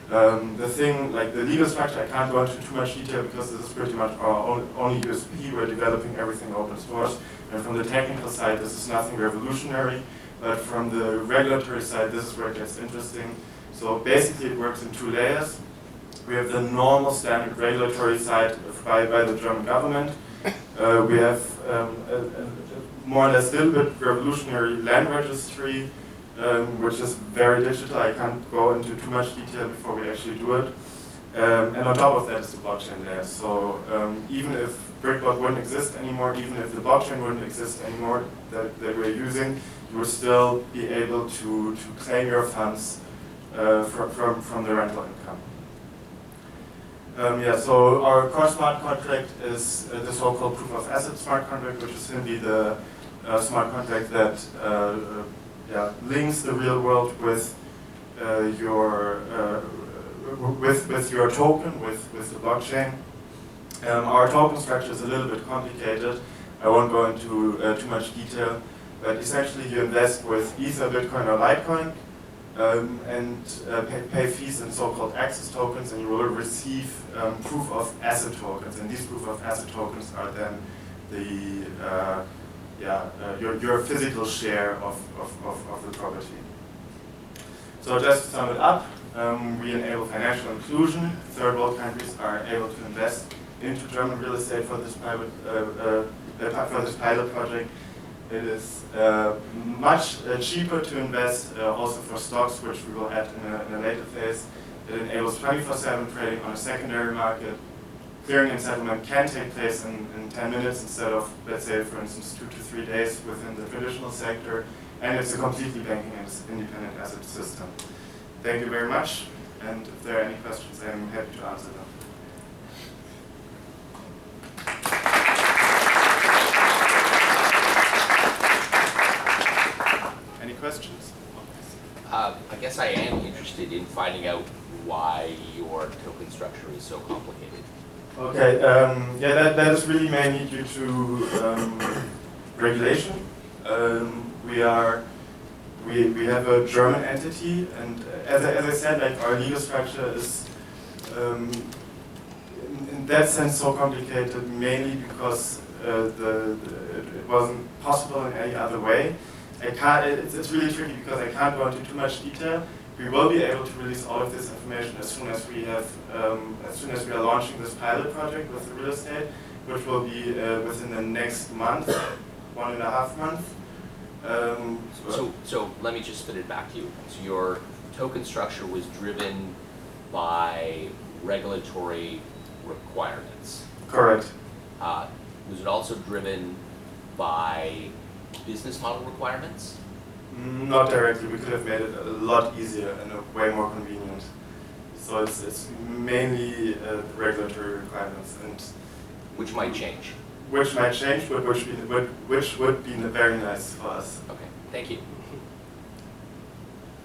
J: The thing, like the legal structure, I can't go into too much detail because this is pretty much our only USP. We're developing everything open source. And from the technical side, this is nothing revolutionary. But from the regulatory side, this is where it gets interesting. So basically it works in 2 layers. We have the normal standard regulatory side by the German government. We have a more or less a little bit revolutionary land registry, which is very digital. I can't go into too much detail before we actually do it. And on top of that is the blockchain layer. So even if Brickbot wouldn't exist anymore, even if the blockchain wouldn't exist anymore that we're using, you would still be able to claim your funds from the rental income. So our core smart contract is the so-called proof of asset smart contract, which is simply the smart contract that links the real world with your token, with the blockchain. Our token structure is a little bit complicated. I won't go into too much detail, but essentially you invest with Ether, Bitcoin, or Litecoin, and pay fees in so-called access tokens, and you will receive proof of asset tokens. And these proof of asset tokens are then your physical share of the property. So just to sum it up, we enable financial inclusion. Third world countries are able to invest into German real estate for this pilot project. It is much cheaper to invest also for stocks, which we will add in a later phase. It enables 24/7 trading on a secondary market. Clearing and settlement can take place in 10 minutes instead of, let's say, for instance, 2 to 3 days within the traditional sector. And it's a completely banking independent asset system. Thank you very much. And if there are any questions, I'm happy to answer them. Any questions?
E: I guess I am interested in finding out why your token structure is so complicated.
J: Okay, yeah, that is really mainly due to regulation. We have a German entity, and as I said, like our legal structure is in that sense so complicated, mainly because it wasn't possible in any other way. It's really tricky because I can't go into too much detail. We will be able to release all of this information as soon as we are launching this pilot project with the real estate, which will be within the next month, 1.5 months.
E: So let me just spit it back to you. So your token structure was driven by regulatory requirements.
J: Correct.
E: Was it also driven by business model requirements?
J: Not directly. We could have made it a lot easier and way more convenient. So it's mainly regulatory requirements, and
E: which might change.
J: Which might change, but which would be very nice for us.
E: Okay, thank you.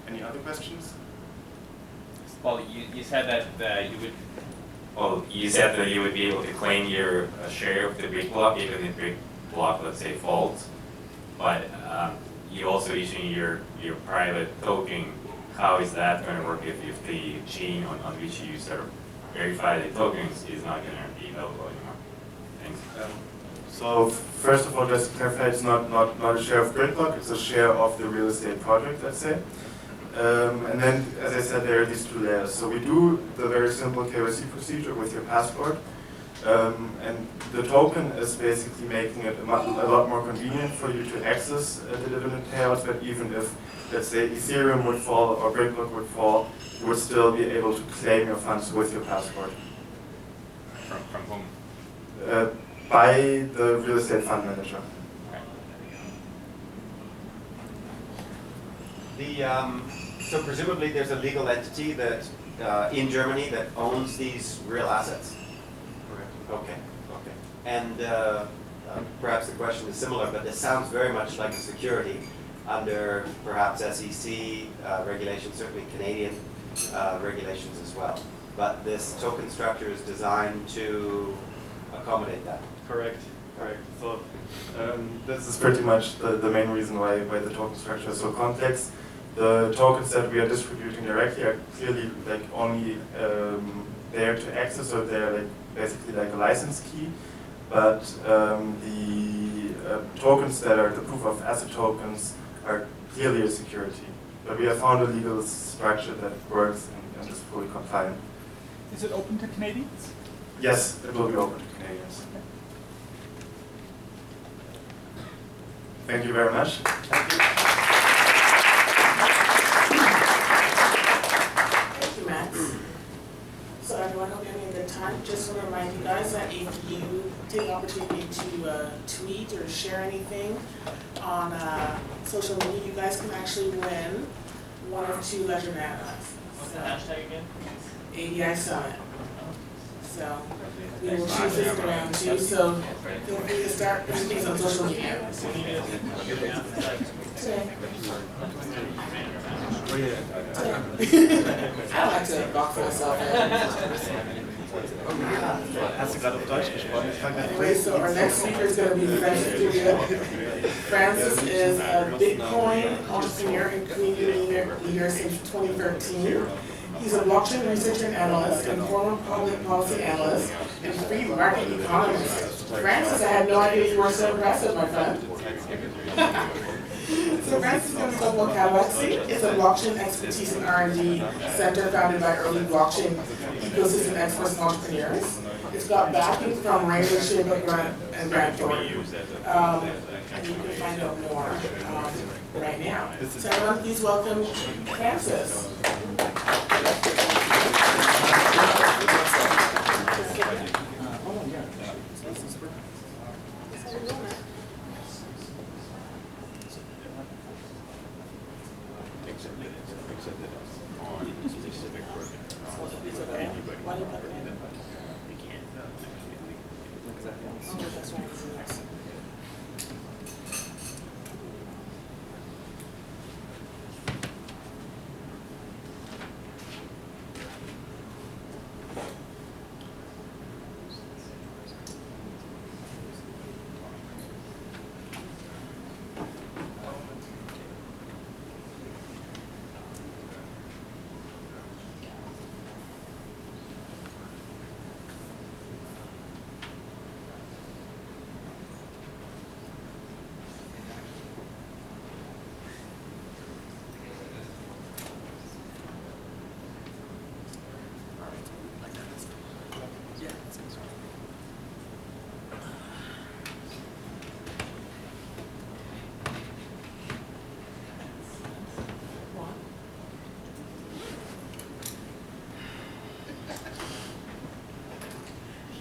J: Any other questions?
A: Well, you said that you would.
G: Well, you said that you would be able to claim your share of the big block, even if the big block, let's say, falls. But you also issuing your private token. How is that going to work if the chain on which you sort of verify the tokens is not going to be available anymore? Thanks.
J: So first of all, just to clarify, it's not a share of BritBlock, it's a share of the real estate project, let's say. And then, as I said, there are these 2 layers. So we do the very simple KYC procedure with your passport. And the token is basically making it a lot more convenient for you to access the dividend payouts, but even if, let's say, Ethereum would fall or BritBlock would fall, you would still be able to claim your funds with your passport.
A: From whom?
J: By the real estate fund manager.
K: So presumably there's a legal entity that in Germany that owns these real assets? Okay, okay. And perhaps the question is similar, but this sounds very much like a security under perhaps SEC regulations, certainly Canadian regulations as well. But this token structure is designed to accommodate that.
J: Correct, correct. So this is pretty much the main reason why the token structure is so complex. The tokens that we are distributing directly are clearly like only there to access, or they're like basically like a license key, but the tokens that are the proof of asset tokens are clearly a security. But we have found a legal structure that works and is fully compliant.
L: Is it open to Canadians?
J: Yes, it will be open to Canadians. Thank you very much.
F: Thank you, Max. So everyone, hope you're having a good time. Just want to remind you guys that if you take the opportunity to tweet or share anything on social media, you guys can actually win one of 2 Ledger Nanas.
L: What's the hashtag again?
F: ADI Summit. So we will choose this around too, so feel free to start putting things on social media. I like to box myself in.
B: Hast du gerade auf Deutsch gesprochen?
F: Anyway, so our next speaker is going to be Francis. Francis is a Bitcoin entrepreneur and community leader since 2013. He's a blockchain researcher and analyst and former public policy analyst and free market economist. Francis, I had no idea you were so impressive, my friend. So Francis comes from Galaxy. It's a blockchain expertise and R&D center founded by early blockchain ecosystem experts and entrepreneurs. It's got backing from Raymond Shibba Grant and Grant Thornton. And you can find out more right now. So everyone, please welcome Francis.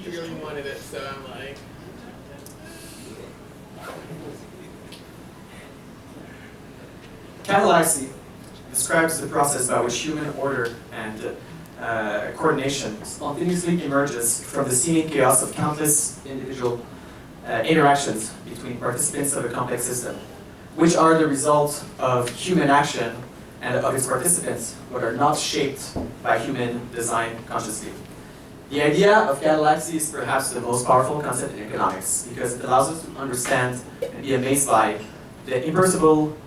F: He really wanted it, so I'm like.
M: Catallaxy describes the process by which human order and coordination spontaneously emerges from the seeming chaos of countless individual interactions between participants of a complex system, which are the result of human action and of its participants, but are not shaped by human design consciously. The idea of catallaxy is perhaps the most powerful concept in economics because it allows us to understand and be amazed by the imperceptible,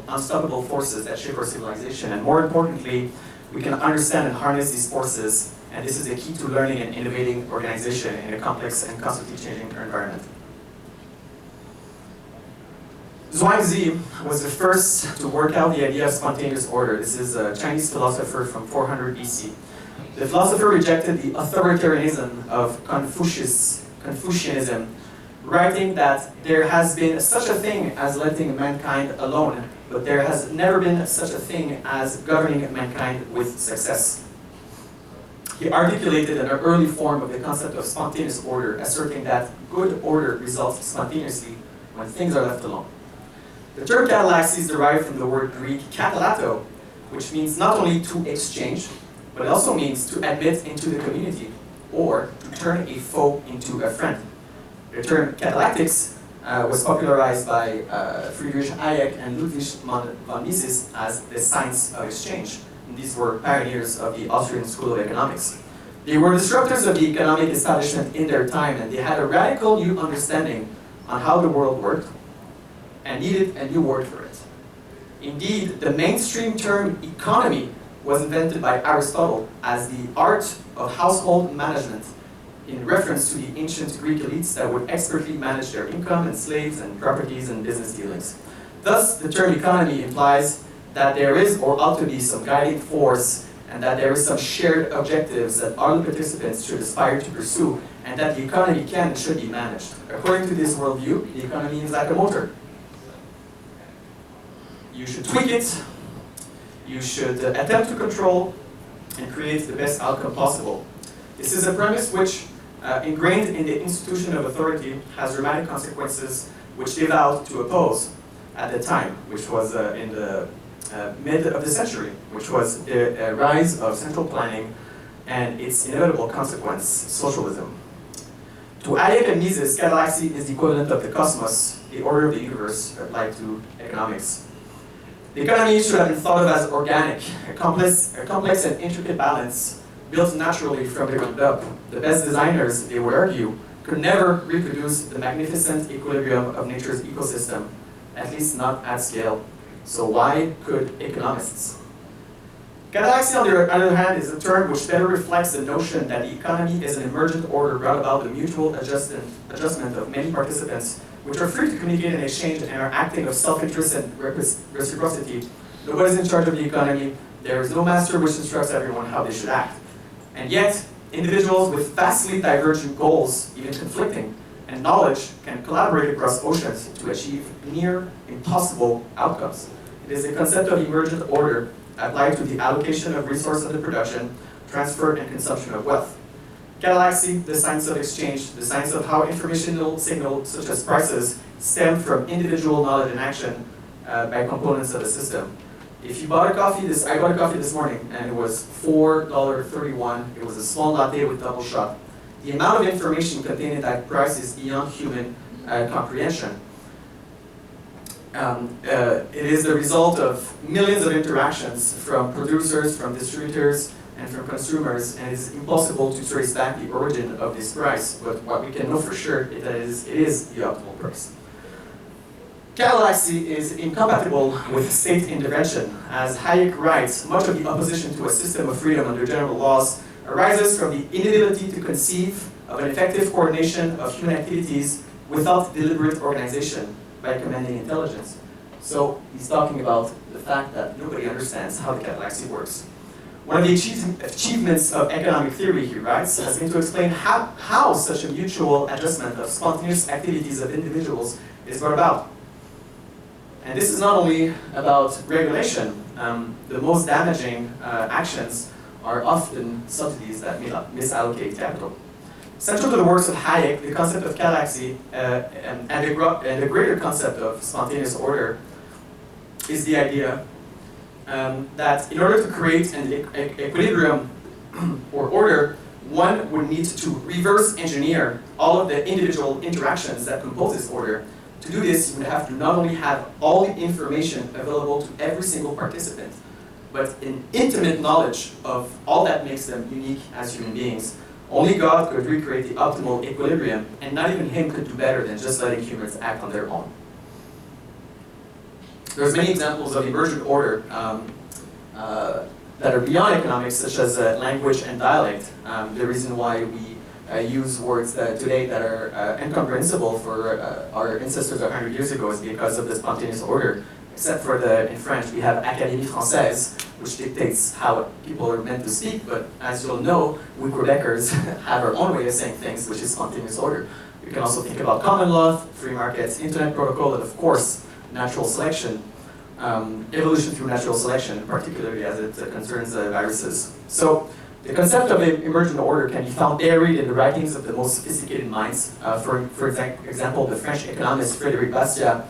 M: unstoppable forces that shape our civilization. And more importantly, we can understand and harness these forces, and this is the key to learning and innovating organization in a complex and constantly changing environment. Zhuangzi was the first to work out the idea of spontaneous order. This is a Chinese philosopher from 400 BC. The philosopher rejected the authoritarianism of Confucianism, writing that there has been such a thing as letting mankind alone, but there has never been such a thing as governing mankind with success. He articulated an early form of the concept of spontaneous order, asserting that good order results spontaneously when things are left alone. The term catallaxy is derived from the word Greek katallato, which means not only to exchange, but it also means to admit into the community, or to turn a foe into a friend. The term catallactics was popularized by Friedrich Hayek and Ludwig von Mises as the science of exchange. And these were pioneers of the Austrian School of Economics. They were disruptors of the economic establishment in their time, and they had a radical new understanding on how the world worked and needed a new word for it. Indeed, the mainstream term economy was invented by Aristotle as the art of household management in reference to the ancient Greek elites that would expertly manage their income and slaves and properties and business dealings. Thus, the term economy implies that there is or ought to be some guiding force and that there is some shared objectives that all the participants should aspire to pursue and that the economy can and should be managed. According to this worldview, the economy is like a motor. You should tweak it, you should attempt to control and create the best outcome possible. This is a premise which, ingrained in the institution of authority, has dramatic consequences which they vowed to oppose at the time, which was in the mid of the century, which was the rise of central planning and its inevitable consequence, socialism. To Hayek and Mises, catallaxy is the equivalent of the cosmos, the order of the universe applied to economics. The economy should have been thought of as organic, a complex and intricate balance built naturally from the ground up. The best designers, they would argue, could never reproduce the magnificent equilibrium of nature's ecosystem, at least not at scale. So why could economists? Catallaxy, on the other hand, is a term which better reflects the notion that the economy is an emergent order brought about the mutual adjustment of many participants, which are free to communicate and exchange and are acting of self-interest and reciprocity. Nobody's in charge of the economy. There is no master which instructs everyone how they should act. And yet, Individuals with vastly divergent goals, even conflicting, and knowledge can collaborate across oceans to achieve near impossible outcomes. It is the concept of emergent order applied to the allocation of resources and production, transfer, and consumption of wealth. Galaxy, the science of exchange, the science of how informational signals such as prices stem from individual knowledge and action by components of a system. If you bought a coffee, I bought a coffee this morning and it was $4.31. It was a small latte with double shot. The amount of information contained in that price is beyond human comprehension. It is the result of millions of interactions from producers, from distributors, and from consumers, and it's impossible to trace back the origin of this price, but what we can know for sure is that it is the optimal price. Galaxy is incompatible with state intervention. As Hayek writes, much of the opposition to a system of freedom under general laws arises from the inability to conceive of an effective coordination of human activities without deliberate organization by commanding intelligence. So he's talking about the fact that nobody understands how the galaxy works. One of the achievements of economic theory, he writes, has been to explain how such a mutual adjustment of spontaneous activities of individuals is brought about. And this is not only about regulation. The most damaging actions are often subsidies that misallocate capital. Central to the works of Hayek, the concept of galaxy and the greater concept of spontaneous order is the idea that in order to create an equilibrium or order, one would need to reverse engineer all of the individual interactions that compose this order. To do this, you would have to not only have all the information available to every single participant, but an intimate knowledge of all that makes them unique as human beings. Only God could recreate the optimal equilibrium, and not even Him could do better than just letting humans act on their own. There's many examples of emergent order that are beyond economics, such as language and dialect. The reason why we use words today that are incomprehensible for our ancestors 100 years ago is because of the spontaneous order. Except for in French, we have Académie Française, which dictates how people are meant to speak, but as you'll know, we Quebecers have our own way of saying things, which is spontaneous order. You can also think about common law, free markets, internet protocol, and of course, natural selection, evolution through natural selection, particularly as it concerns viruses. So, the concept of emergent order can be found buried in the writings of the most sophisticated minds. For example, the French economist Frédéric Bastiat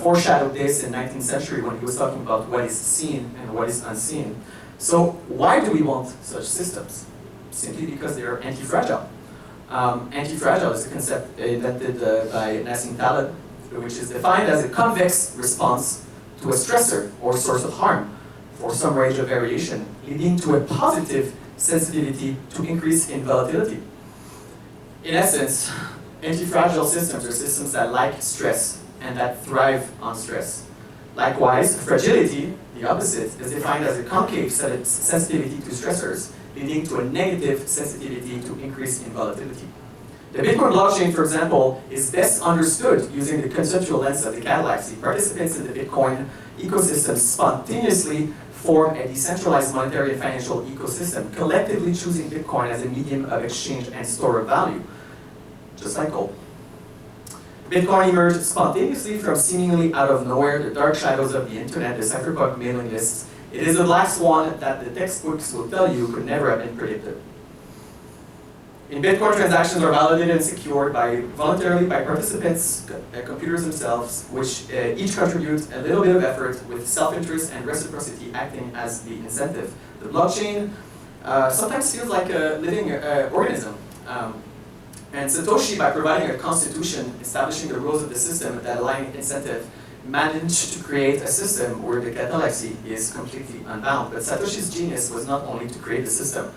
M: foreshadowed this in the 19th century when he was talking about what is seen and what is unseen. So why do we want such systems? Simply because they are anti-fragile. Anti-fragile is a concept invented by Nassim Taleb, which is defined as a convex response to a stressor or source of harm for some range of variation, leading to a positive sensitivity to increase in volatility. In essence, anti-fragile systems are systems that like stress and that thrive on stress. Likewise, fragility, the opposite, is defined as a concave sensitivity to stressors, leading to a negative sensitivity to increase in volatility. The Bitcoin blockchain, for example, is best understood using the conceptual lens of the galaxy. Participants in the Bitcoin ecosystem spontaneously form a decentralized monetary and financial ecosystem, collectively choosing Bitcoin as a medium of exchange and store of value, just like gold. Bitcoin emerged spontaneously from seemingly out of nowhere, the dark shadows of the internet, the cypherpunk mailing lists. It is a black swan that the textbooks will tell you could never have been predicted. In Bitcoin, transactions are validated and secured voluntarily by participants, computers themselves, which each contribute a little bit of effort with self-interest and reciprocity acting as the incentive. The blockchain sometimes feels like a living organism. And Satoshi, by providing a constitution establishing the rules of the system that align incentive, managed to create a system where the galaxy is completely unbound. But Satoshi's genius was not only to create the system,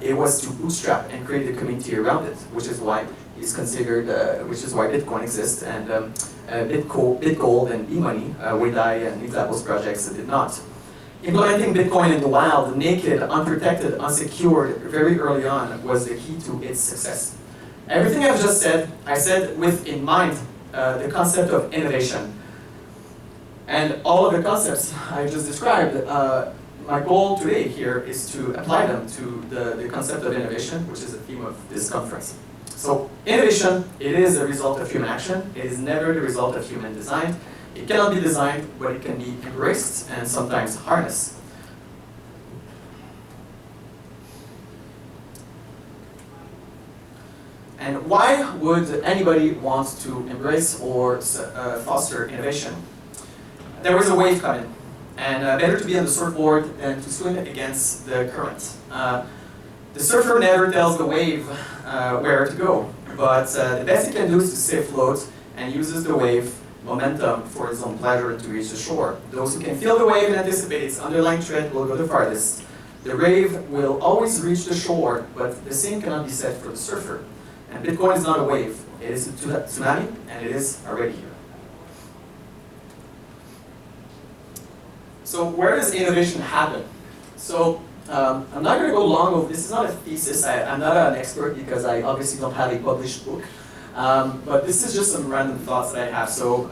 M: it was to bootstrap and create a community around it, which is why he's considered, which is why Bitcoin exists, and Bitgold and e-money, Wedai and Nitlabos projects did not. Implementing Bitcoin in the wild, naked, unprotected, unsecured, very early on was the key to its success. Everything I've just said, I said with in mind the concept of innovation. And all of the concepts I just described my goal today here is to apply them to the concept of innovation, which is the theme of this conference. So innovation, it is a result of human action. It is never the result of human design. It cannot be designed, but it can be embraced and sometimes harnessed. And why would anybody want to embrace or foster innovation? There is a wave coming, and better to be on the surfboard than to swim against the current. The surfer never tells the wave where to go, but the best he can do is to stay afloat and uses the wave momentum for his own pleasure to reach the shore. Those who can feel the wave and anticipate its underlying trend will go the farthest. The wave will always reach the shore, but the same cannot be said for the surfer. And Bitcoin is not a wave, it is a tsunami, and it is already here. So where does innovation happen? So I'm not going to go long over, this is not a thesis, I'm not an expert because I obviously don't have a published book, but this is just some random thoughts that I have. So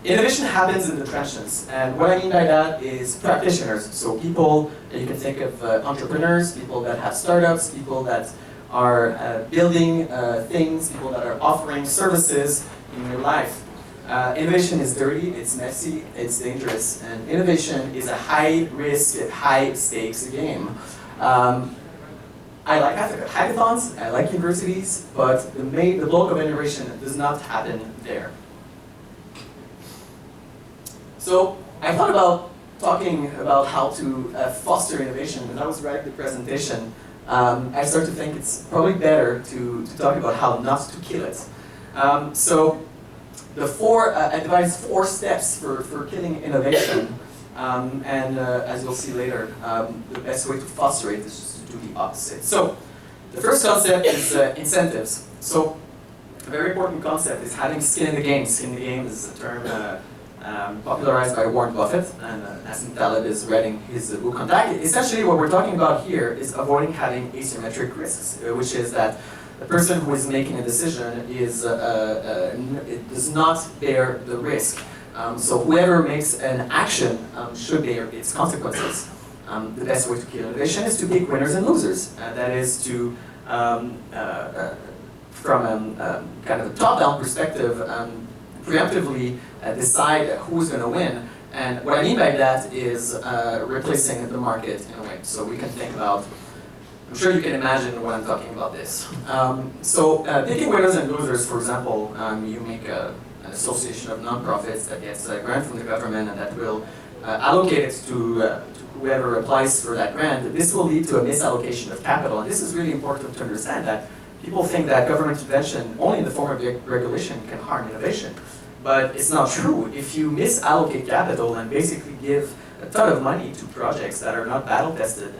M: innovation happens in the trenches, and what I mean by that is practitioners, so people that you can think of entrepreneurs, people that have startups, people that are building things, people that are offering services in your life. Innovation is dirty, it's messy, it's dangerous, and innovation is a high-risk, high-stakes game. I like hackathons, I like universities, but the bulk of innovation does not happen there. So I thought about talking about how to foster innovation, and I was writing the presentation. I started to think it's probably better to talk about how not to kill it. So I devised 4 steps for killing innovation, and as you'll see later, the best way to foster it is just to do the opposite. So the first concept is incentives. So a very important concept is having skin in the game. Skin in the game is a term popularized by Warren Buffett, and Nassim Taleb is writing his book on that. Essentially what we're talking about here is avoiding having asymmetric risks, which is that the person who is making a decision is, does not bear the risk. So whoever makes an action should bear its consequences. The best way to kill innovation is to pick winners and losers. That is to, from kind of a top-down perspective, preemptively decide who's going to win. And what I mean by that is replacing the market in a way. So we can think about, I'm sure you can imagine when I'm talking about this. Picking winners and losers, for example, you make an association of nonprofits that gets a grant from the government and that will allocate it to whoever applies for that grant. This will lead to a misallocation of capital. And this is really important to understand, that people think that government intervention, only in the form of regulation, can harm innovation. But it's not true. If you misallocate capital and basically give a ton of money to projects that are not battle tested,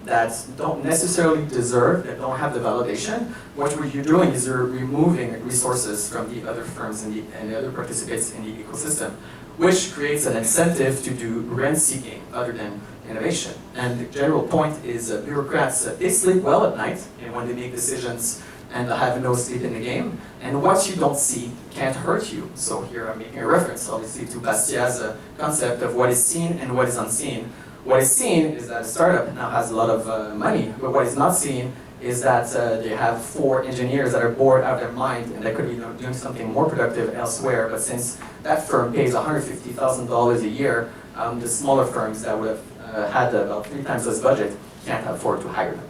M: that don't necessarily deserve, that don't have the validation, what you're doing is you're removing resources from the other firms and the other participants in the ecosystem, which creates an incentive to do rent seeking other than innovation. And the general point is bureaucrats, they sleep well at night and when they make decisions and have no sleep in the game. And what you don't see can't hurt you. So here I'm making a reference, obviously, to Bastiat's concept of what is seen and what is unseen. What is seen is that a startup now has a lot of money, but what is not seen is that they have 4 engineers that are bored out of their mind and they could be doing something more productive elsewhere. But since that firm pays $150,000 a year, the smaller firms that would have had about 3 times this budget can't afford to hire them.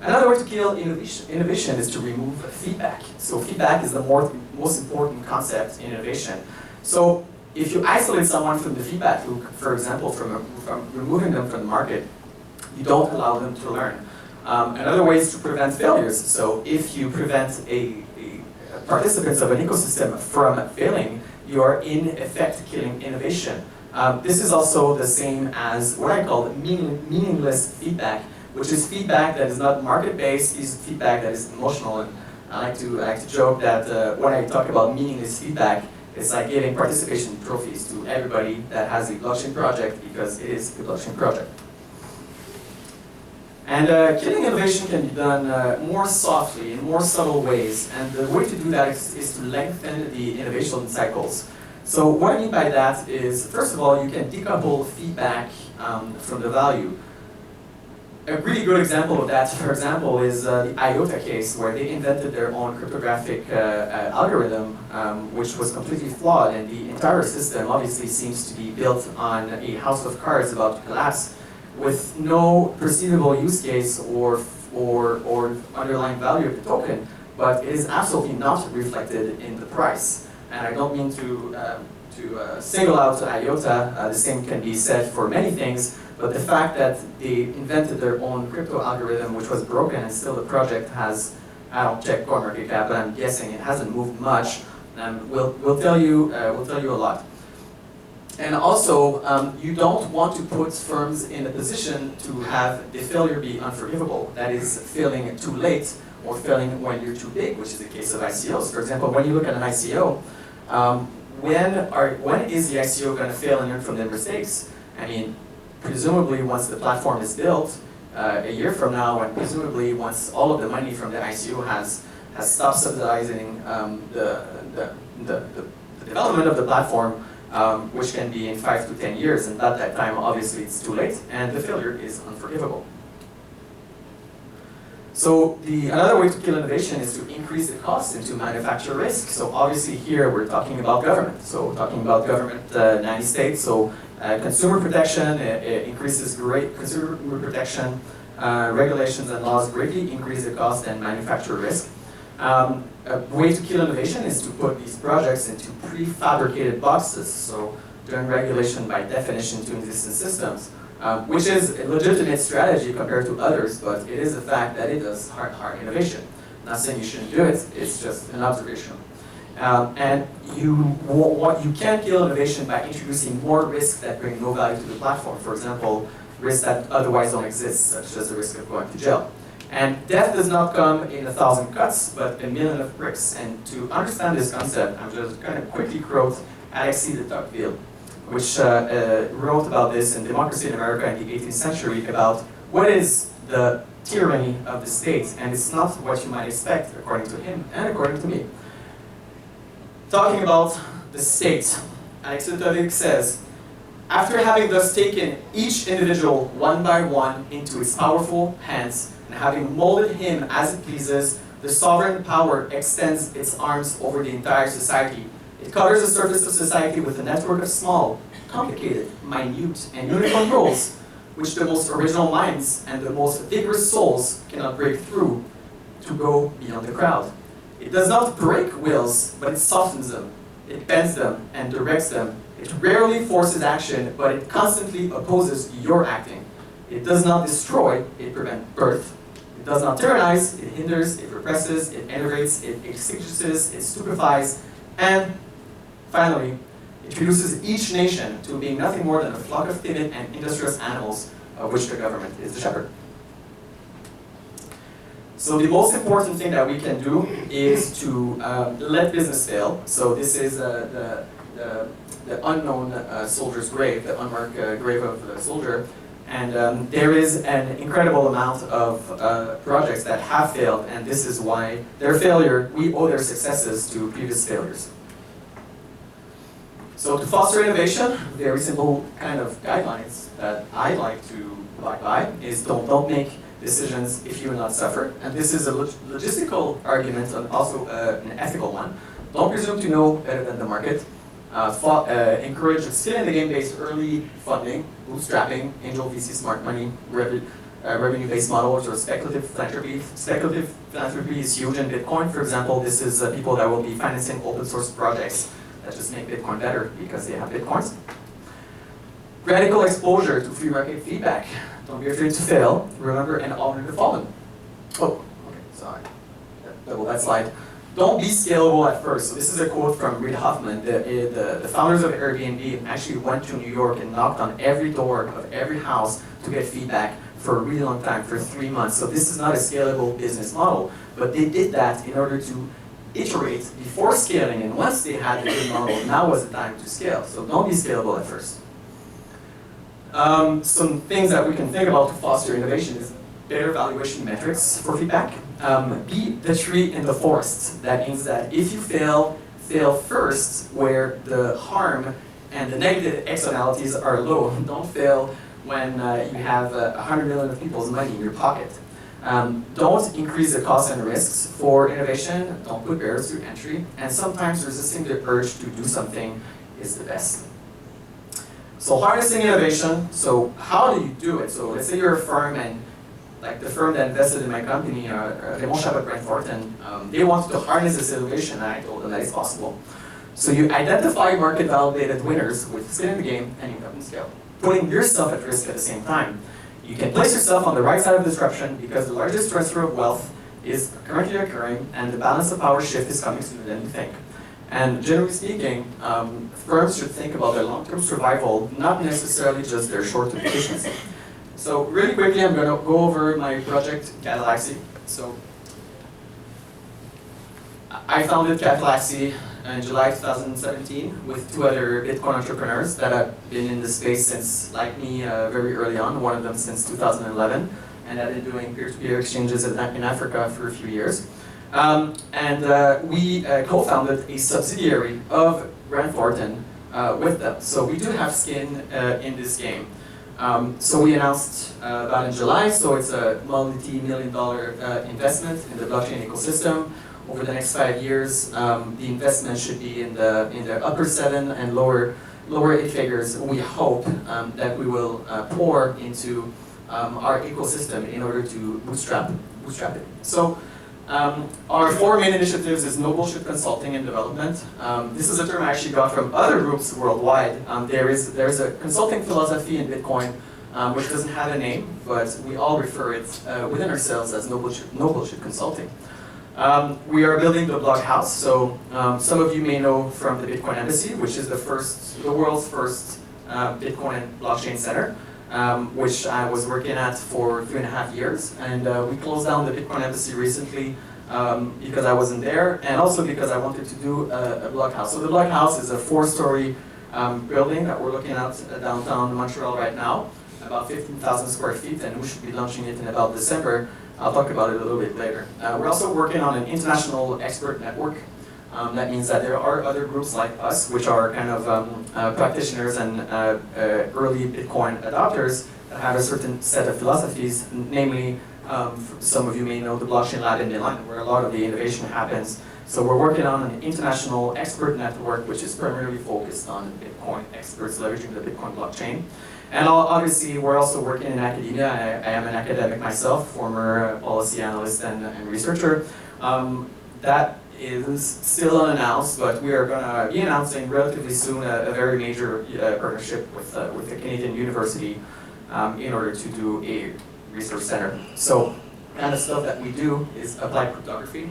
M: Another way to kill innovation is to remove feedback. So feedback is the most important concept in innovation. So if you isolate someone from the feedback loop, for example, from removing them from the market, you don't allow them to learn. Another way is to prevent failures. So if you prevent participants of an ecosystem from failing, you are in effect killing innovation. This is also the same as what I call meaningless feedback, which is feedback that is not market-based, is feedback that is emotional. And I like to joke that when I talk about meaningless feedback, it's like giving participation trophies to everybody that has a blockchain project because it is a blockchain project. And killing innovation can be done more softly, in more subtle ways. And the way to do that is to lengthen the innovation cycles. So what I mean by that is, first of all, you can decouple feedback from the value. A really good example of that, for example, is the IOTA case, where they invented their own cryptographic algorithm, which was completely flawed, and the entire system obviously seems to be built on a house of cards about to collapse, with no perceivable use case or underlying value of the token, but it is absolutely not reflected in the price. And I don't mean to single out IOTA, the same can be said for many things, but the fact that they invented their own crypto algorithm, which was broken, and still the project has, I don't check CoinMarketCap, but I'm guessing it hasn't moved much, will tell you a lot. And also, you don't want to put firms in a position to have the failure be unforgivable. That is, failing too late or failing when you're too big, which is the case of ICOs. For example, when you look at an ICO, when is the ICO going to fail and learn from their mistakes? I mean, presumably once the platform is built, a year from now, and presumably once all of the money from the ICO has stopped subsidizing the development of the platform, which can be in 5 to 10 years, and at that time, obviously, it's too late, and the failure is unforgivable. So another way to kill innovation is to increase the cost and to manufacture risk. So obviously here we're talking about government. So talking about government 90 states. So consumer protection increases consumer protection, regulations and laws greatly increase the cost and manufacture risk. A way to kill innovation is to put these projects into prefabricated boxes. So doing regulation by definition to existing systems. Which is a legitimate strategy compared to others, but it is a fact that it does hard innovation. I'm not saying you shouldn't do it, it's just an observation. And you can't kill innovation by introducing more risks that bring no value to the platform. For example, risks that otherwise don't exist, such as the risk of going to jail. And death does not come in 1,000 cuts, but a million of bricks. And to understand this concept, I'm just going to quickly quote Alexis de Tocqueville, which wrote about this in Democracy in America in the 18th century about what is the tyranny of the state, and it's not what you might expect, according to him and according to me. Talking about the state, Alexis de Tocqueville says, after having thus taken each individual one by one into its powerful hands, and having molded him as it pleases, the sovereign power extends its arms over the entire society. It covers the surface of society with a network of small, complicated, minute, and uniform rules, which the most original minds and the most vigorous souls cannot break through to go beyond the crowd. It does not break wills, but it softens them. It bends them and directs them. It rarely forces action, but it constantly opposes your acting. It does not destroy, it prevents birth. It does not tyrannize, it hinders, it represses, it enervates, it extinguishes, it stupefies, and finally, it reduces each nation to being nothing more than a flock of timid and industrious animals, of which the government is the shepherd. So the most important thing that we can do is to let business fail. So this is the unknown soldier's grave, the unmarked grave of the soldier. And there is an incredible amount of projects that have failed, and this is why their failure, we owe their successes to previous failures. So to foster innovation, very simple kind of guidelines that I like to abide by is don't make decisions if you will not suffer. And this is a logistical argument and also an ethical one. Don't presume to know better than the market. Encourage skin in the game based early funding, bootstrapping, angel VC smart money, revenue-based models, or speculative philanthropy. Speculative philanthropy is huge in Bitcoin. For example, this is people that will be financing open source projects that just make Bitcoin better because they have Bitcoins. Radical exposure to free market feedback. Don't be afraid to fail. Remember and honor the fallen. Oh, okay, sorry. Double that slide. Don't be scalable at first. So this is a quote from Reid Hoffman. The founders of Airbnb actually went to New York and knocked on every door of every house to get feedback for a really long time, for 3 months. So this is not a scalable business model, but they did that in order to iterate before scaling, and once they had the good model, now was the time to scale. So don't be scalable at first. Some things that we can think about to foster innovation is better valuation metrics for feedback. Be the tree in the forest. That means that if you fail fail first where the harm and the negative externalities are low. Don't fail when you have 100 million of people's money in your pocket. Don't increase the costs and risks for innovation. Don't put barriers to entry. And sometimes resisting the urge to do something is the best. So harnessing innovation. So how do you do it? So let's say you're a firm, and like the firm that invested in my company, Raymond Chabot Grant Thornton, they wanted to harness this innovation, and I told them that it's possible. So you identify market-validated winners with skin in the game and income and scale, putting yourself at risk at the same time. You can place yourself on the right side of disruption because the largest transfer of wealth is currently occurring, and the balance of power shift is coming sooner than you think. And generally speaking, firms should think about their long-term survival, not necessarily just their short-term efficiency. So really quickly, I'm going to go over my project, Galaxy. So I founded Galaxy in July 2017 with 2 other Bitcoin entrepreneurs that have been in the space since, like me, very early on, one of them since 2011, and I've been doing peer-to-peer exchanges in Africa for a few years. We co-founded a subsidiary of Grant Thornton with them. So we do have skin in this game. So we announced about in July, so it's a multi-million-dollar investment in the blockchain ecosystem. Over the next 5 years, the investment should be in the upper 7 and lower 8 figures. We hope that we will pour into our ecosystem in order to bootstrap it. So our 4 main initiatives is no bullshit consulting and development. This is a term I actually got from other groups worldwide. There's a consulting philosophy in Bitcoin which doesn't have a name, but we all refer it within ourselves as no bullshit consulting. We are building the Block House, so some of you may know from the Bitcoin Embassy, which is the world's first Bitcoin blockchain center, which I was working at for 3.5 years, and we closed down the Bitcoin Embassy recently because I wasn't there, and also because I wanted to do a Block House. So the Block House is a 4-story building that we're looking at downtown Montreal right now, about 15,000 square feet, and we should be launching it in about December. I'll talk about it a little bit later. We're also working on an international expert network. That means that there are other groups like us, which are kind of practitioners and early Bitcoin adopters that have a certain set of philosophies, namely, some of you may know the Blockchain Lab in Milan, where a lot of the innovation happens. So we're working on an international expert network, which is primarily focused on Bitcoin experts leveraging the Bitcoin blockchain. And obviously, we're also working in academia. I am an academic myself, former policy analyst and researcher. That is still unannounced, but we are going to be announcing relatively soon a very major partnership with a Canadian university in order to do a research center. So, kind of stuff that we do is applied cryptography,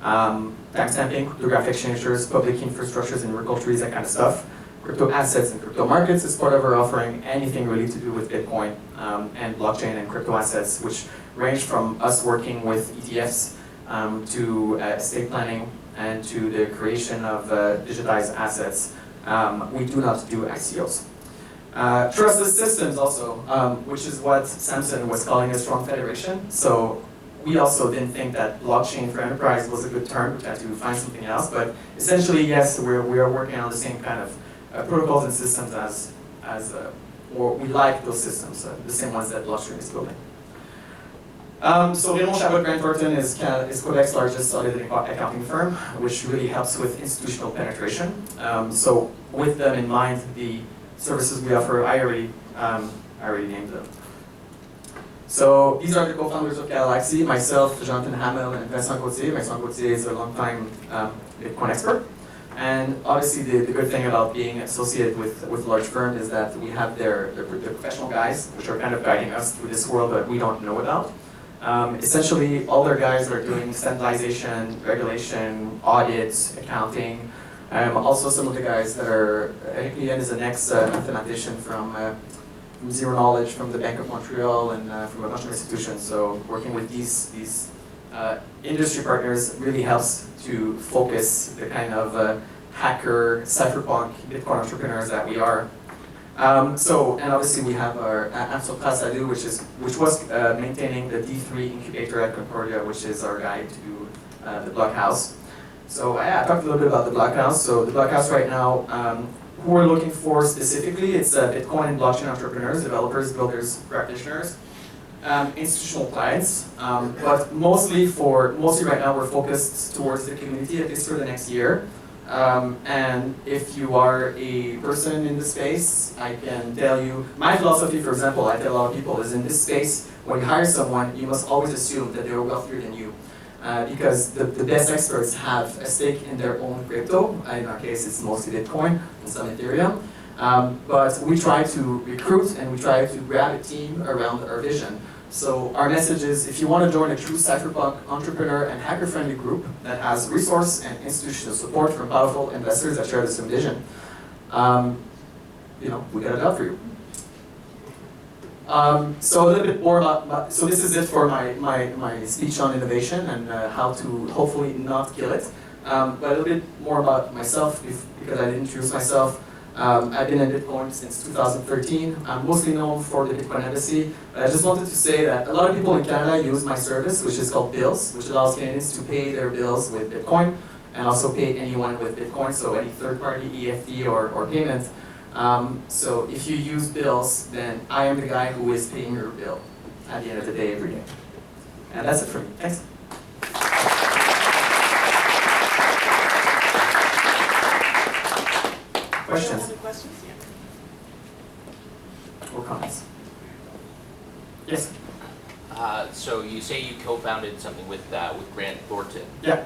M: timestamping, cryptographic signatures, public infrastructures and registries, that kind of stuff. Crypto assets and crypto markets is part of our offering. Anything really to do with Bitcoin and blockchain and crypto assets, which range from us working with ETFs to estate planning and to the creation of digitized assets. We do not do ICOs. Trustless systems also, which is what Samson was calling a strong federation. So we also didn't think that blockchain for enterprise was a good term. We had to find something else. But essentially, yes, we are working on the same kind of protocols and systems or we like those systems, the same ones that blockchain is building. So Raymond Chabot Grant Thornton is Quebec's largest audited accounting firm, which really helps with institutional penetration. So with them in mind, the services we offer, I already named them. So these are the co-founders of Galaxy, myself, Jonathan Hamel, and Vincent Gauthier. Vincent Gauthier is a long-time Bitcoin expert. And obviously the good thing about being associated with a large firm is that we have their professional guys, which are kind of guiding us through this world that we don't know about. Essentially, all their guys are doing standardization, regulation, audits, accounting. Also some of the guys that are, Ian is the next mathematician from Zero Knowledge, from the Bank of Montreal, and from a bunch of institutions. So working with these industry partners really helps to focus the kind of hacker, cypherpunk, Bitcoin entrepreneurs that we are. And obviously we have our Antonopoulos, which was maintaining the D3 incubator at Concordia, which is our guide to the Block House. So I talked a little bit about the Blockhouse. So the Blockhouse right now, who we're looking for specifically, it's Bitcoin and blockchain entrepreneurs, developers, builders, practitioners, institutional clients. But mostly right now we're focused towards the community, at least for the next year. And if you are a person in the space, I can tell you, my philosophy, for example, I tell a lot of people, is in this space, when you hire someone, you must always assume that they are wealthier than you. Because the best experts have a stake in their own crypto. In our case, it's mostly Bitcoin and some Ethereum. But we try to recruit and we try to grab a team around our vision. So our message is, if you want to join a true cypherpunk entrepreneur and hacker-friendly group that has resource and institutional support from powerful investors that share the same vision, we got a job for you. So a little bit more about, so this is it for my speech on innovation and how to hopefully not kill it. But a little bit more about myself, because I didn't introduce myself. I've been in Bitcoin since 2013. I'm mostly known for the Bitcoin Embassy. But I just wanted to say that a lot of people in Canada use my service, which is called Bills, which allows Canadians to pay their bills with Bitcoin and also pay anyone with Bitcoin, so any third-party EFT or payment. So if you use Bills, then I am the guy who is paying your bill at the end of the day every day. And that's it for me. Thanks. Questions? Or comments? Yes?
E: So you say you co-founded something with Grant Thornton.
M: Yeah.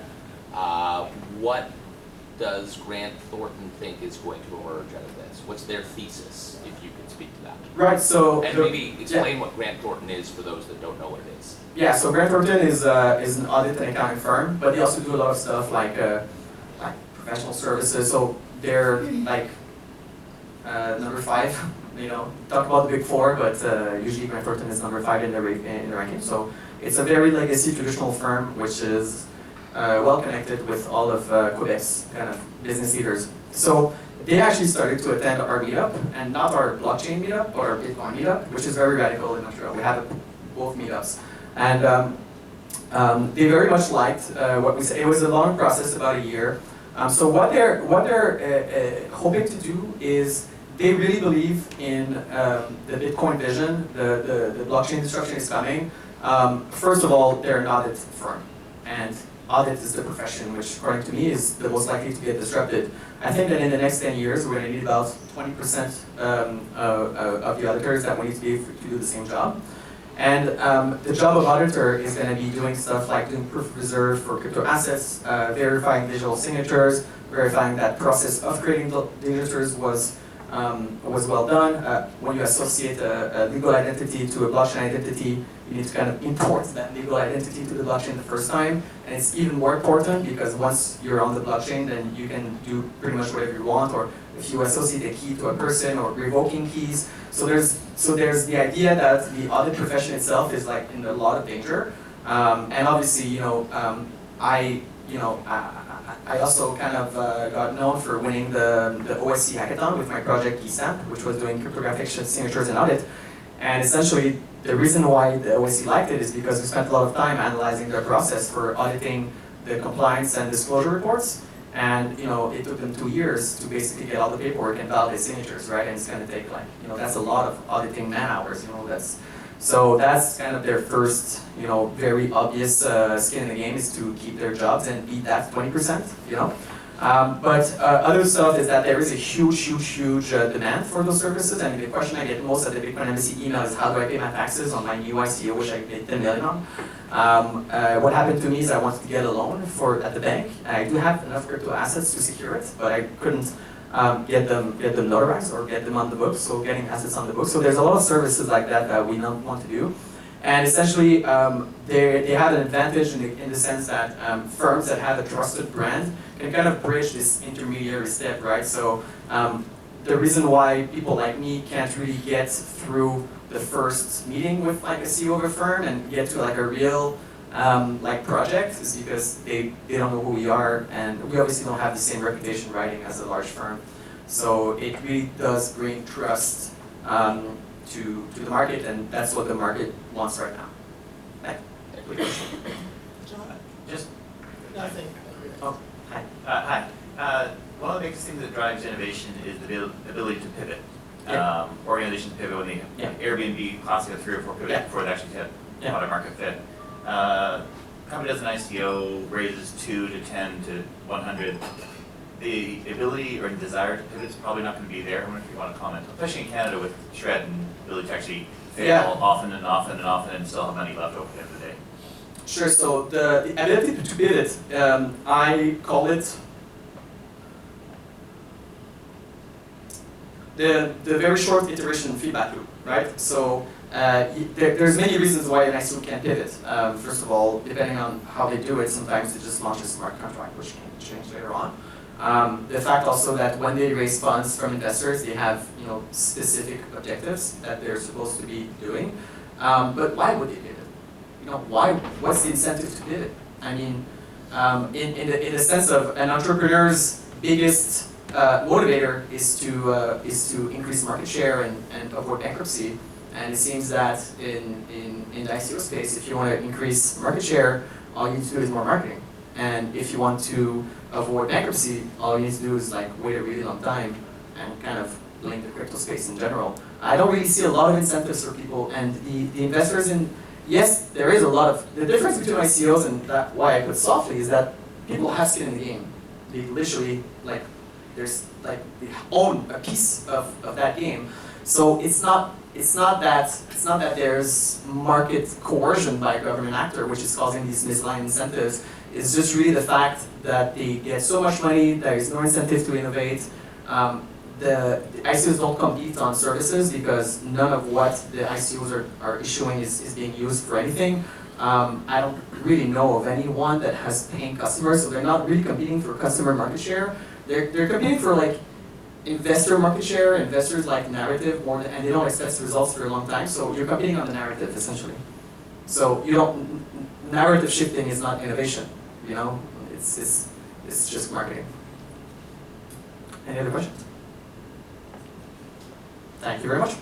E: What does Grant Thornton think is going to emerge out of this? What's their thesis, if you could speak to that?
M: Right, so...
E: And maybe explain what Grant Thornton is for those that don't know what it is.
M: Yeah, so Grant Thornton is an audit and accounting firm, but they also do a lot of stuff like professional services. So they're like number 5, talk about the big 4, but usually Grant Thornton is number 5 in the ranking. So it's a very legacy traditional firm, which is well connected with all of Quebec's kind of business leaders. So they actually started to attend our meetup, and not our blockchain meetup, but our Bitcoin meetup, which is very radical in Montreal. We have both meetups. And they very much liked what we said. It was a long process, about a year. So what they're hoping to do is they really believe in the Bitcoin vision, the blockchain disruption is coming. First of all, they're an audit firm, and audit is the profession which, according to me, is the most likely to get disrupted. I think that in the next 10 years, we're going to need about 20% of the auditors that we need to be able to do the same job. And the job of auditor is going to be doing stuff like doing proof of reserve for crypto assets, verifying digital signatures, verifying that process of creating the signatures was well done. When you associate a legal identity to a blockchain identity, you need to kind of import that legal identity to the blockchain the first time. And it's even more important because once you're on the blockchain, then you can do pretty much whatever you want, or if you associate a key to a person or revoking keys. So there's the idea that the audit profession itself is like in a lot of danger. And obviously, I also kind of got known for winning the OSC hackathon with my project eStamp, which was doing cryptographic signatures and audit. And essentially, the reason why the OSC liked it is because we spent a lot of time analyzing their process for auditing the compliance and disclosure reports. And it took them 2 years to basically get all the paperwork and validate signatures, right? And it's going to take that's a lot of auditing man hours. So that's kind of their first, very obvious skin in the game is to keep their jobs and beat that 20%, But other stuff is that there is a huge demand for those services. I mean, the question I get most at the Bitcoin Embassy email is, how do I pay my taxes on my new ICO, which I paid 10 million on? What happened to me is I wanted to get a loan at the bank. I do have enough crypto assets to secure it, but I couldn't get them notarized or get them on the books, so getting assets on the books. So there's a lot of services like that that we don't want to do. And essentially, they have an advantage in the sense that firms that have a trusted brand can kind of bridge this intermediary step, right? So the reason why people like me can't really get through the first meeting with like a CEO of a firm and get to like a real project is because they don't know who we are, and we obviously don't have the same reputation writing as a large firm. So it really does bring trust to the market, and that's what the market wants right now. Thank you.
F: John?
M: Just
F: Nothing.
M: oh, Hi.
N: Hi. One of the biggest things that drives innovation is the ability to pivot.
M: Yeah.
N: Organizations pivot when they Airbnb classic 3 or 4 pivot before they actually hit product market fit. Company does an ICO, raises 2 to 10 to 100. The ability or desire to pivot is probably not going to be there. I wonder if you want to comment, especially in Canada with Shred and the ability to actually fail often and often and often and still have money left over at the end of the day.
M: Sure, so the ability to pivot, I call it the very short iteration feedback loop, right? So there's many reasons why an ICO can pivot. First of all, depending on how they do it, sometimes they just launch a smart contract, which can change later on. The fact also that when they raise funds from investors, they have specific objectives that they're supposed to be doing. But why would they pivot? What's the incentive to pivot? I mean, in the sense of an entrepreneur's biggest motivator is to increase market share and avoid bankruptcy. And it seems that in the ICO space, if you want to increase market share, all you need to do is more marketing. And if you want to avoid bankruptcy, all you need to do is wait a really long time and kind of blame the crypto space in general. I don't really see a lot of incentives for people, and the investors in. Yes, there is a lot of, the difference between ICOs and why I put softly is that people have skin in the game. They literally, they own a piece of that game. So it's not that there's market coercion by a government actor, which is causing these misaligned incentives. It's just really the fact that they get so much money, there is no incentive to innovate. The ICOs don't compete on services because none of what the ICOs are issuing is being used for anything. I don't really know of anyone that has paying customers, so they're not really competing for customer market share. They're competing for investor market share, investors like narrative, and they don't expect results for a long time, so you're competing on the narrative essentially. So narrative shifting is not innovation, it's just marketing. Any other questions? Thank you very much.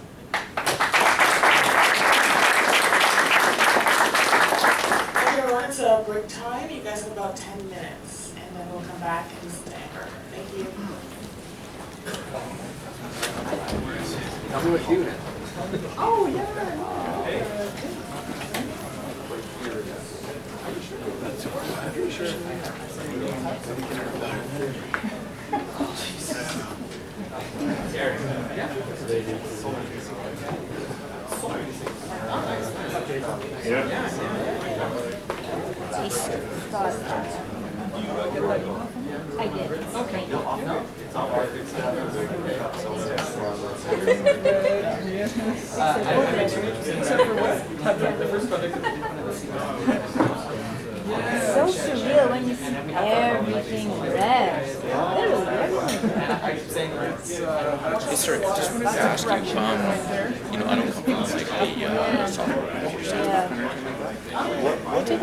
F: Everyone, it's a break time. You guys have about 10 minutes, and then we'll come back and listen to Amber. Thank you.
D: Tell me what you do now.
F: Oh, yeah.
O: I did. Okay. So surreal when you see everything red.
P: Hey, sir, I just wanted to ask you, I don't come from a software package or anything like that. What did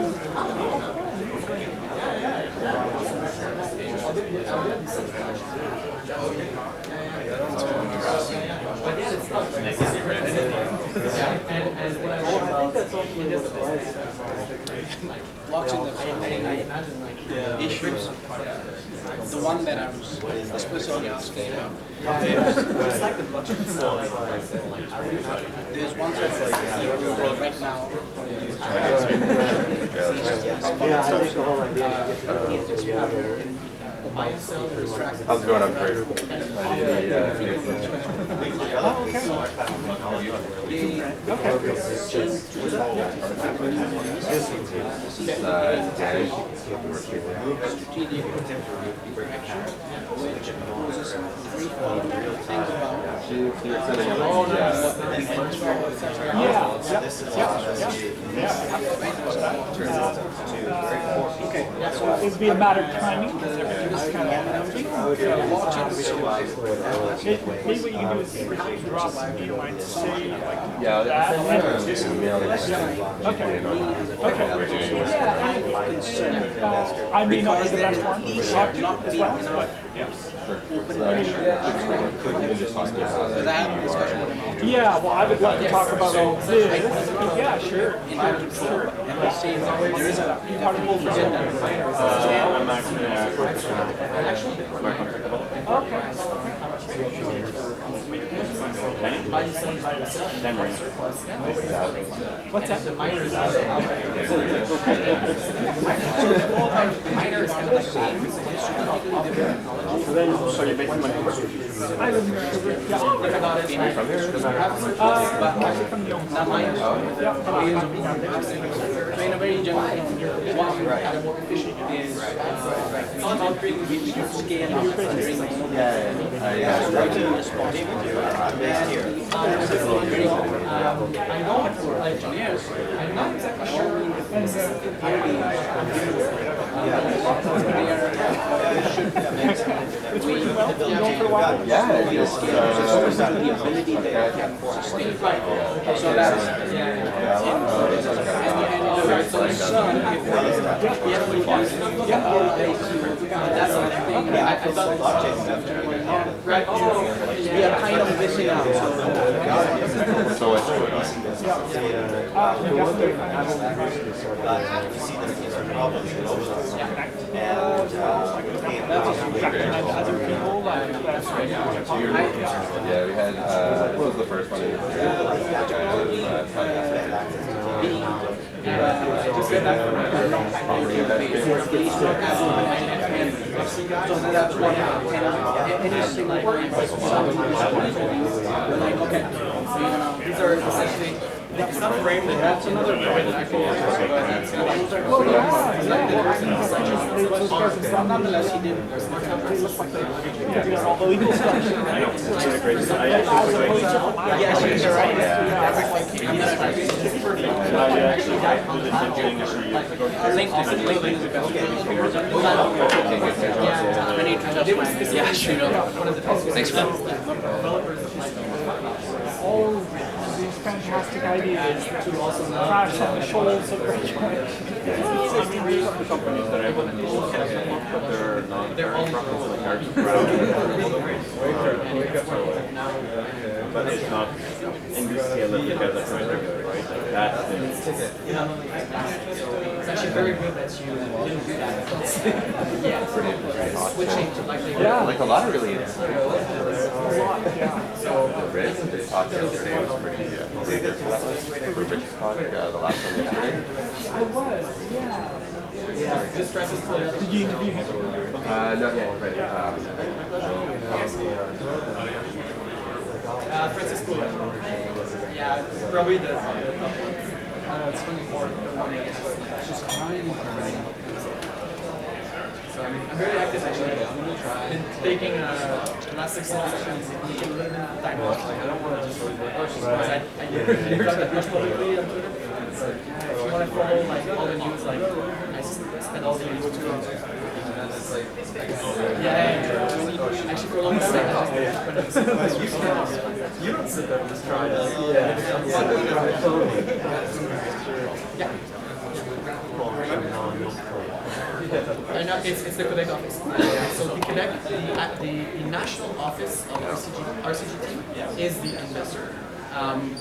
H: issues. The one that I was especially asking about. There's one that right now.
A: How's it going? I'm great.
L: Okay, so it would be a matter of timing. Maybe what you can do is perhaps drop a video and say that. Okay. I may not be the best one to talk to as well, but yeah. Yeah, well, I would love to talk about all this. Yeah, sure. Sure.
H: There is a particle forget that
A: I'm actually
L: What's that?
A: So you're making money.
L: I live in Vancouver. Actually from the
H: in a very general one more efficient is it's all about creating scale and I know engineers, I'm not exactly sure if this is we are kind of missing out.
A: So it's good.
Q: Yeah, we had, what was the first one?
D: These are essentially, it's not framed, that's another point that I can nonetheless, he did. Yes, you're right. Yeah, sure. Thanks for that.
L: All these fantastic ideas to crash on the shoulders of rich companies that are able to but they're not very profitable, like ours. But it's not in the scale that together, right? Like that's the...
D: It's actually very good that you didn't do that. Yeah, switching to like
Q: like a lot of really is.
L: A lot, yeah.
Q: So the Rich, they talked yesterday was pretty big. For Rich talk, the last one yesterday.
L: I was, yeah.
D: Just Francis Cool.
L: Did you interview him?
Q: Not yet, but
D: Francis Cool. Yeah, probably the top one. It's 24. It's just crying. So I mean, I'm very active actually. I've been taking the last 6 months and taking a little bit of time off. Like I don't want to just because I never done that much publicly on Twitter. So if you want to follow like all the news, like I spend all the news too. Yeah, actually for a long time. You don't sit there and just try to. Yeah. I know it's the Quebec office. So the Quebec, the national office of RCGT is the investor.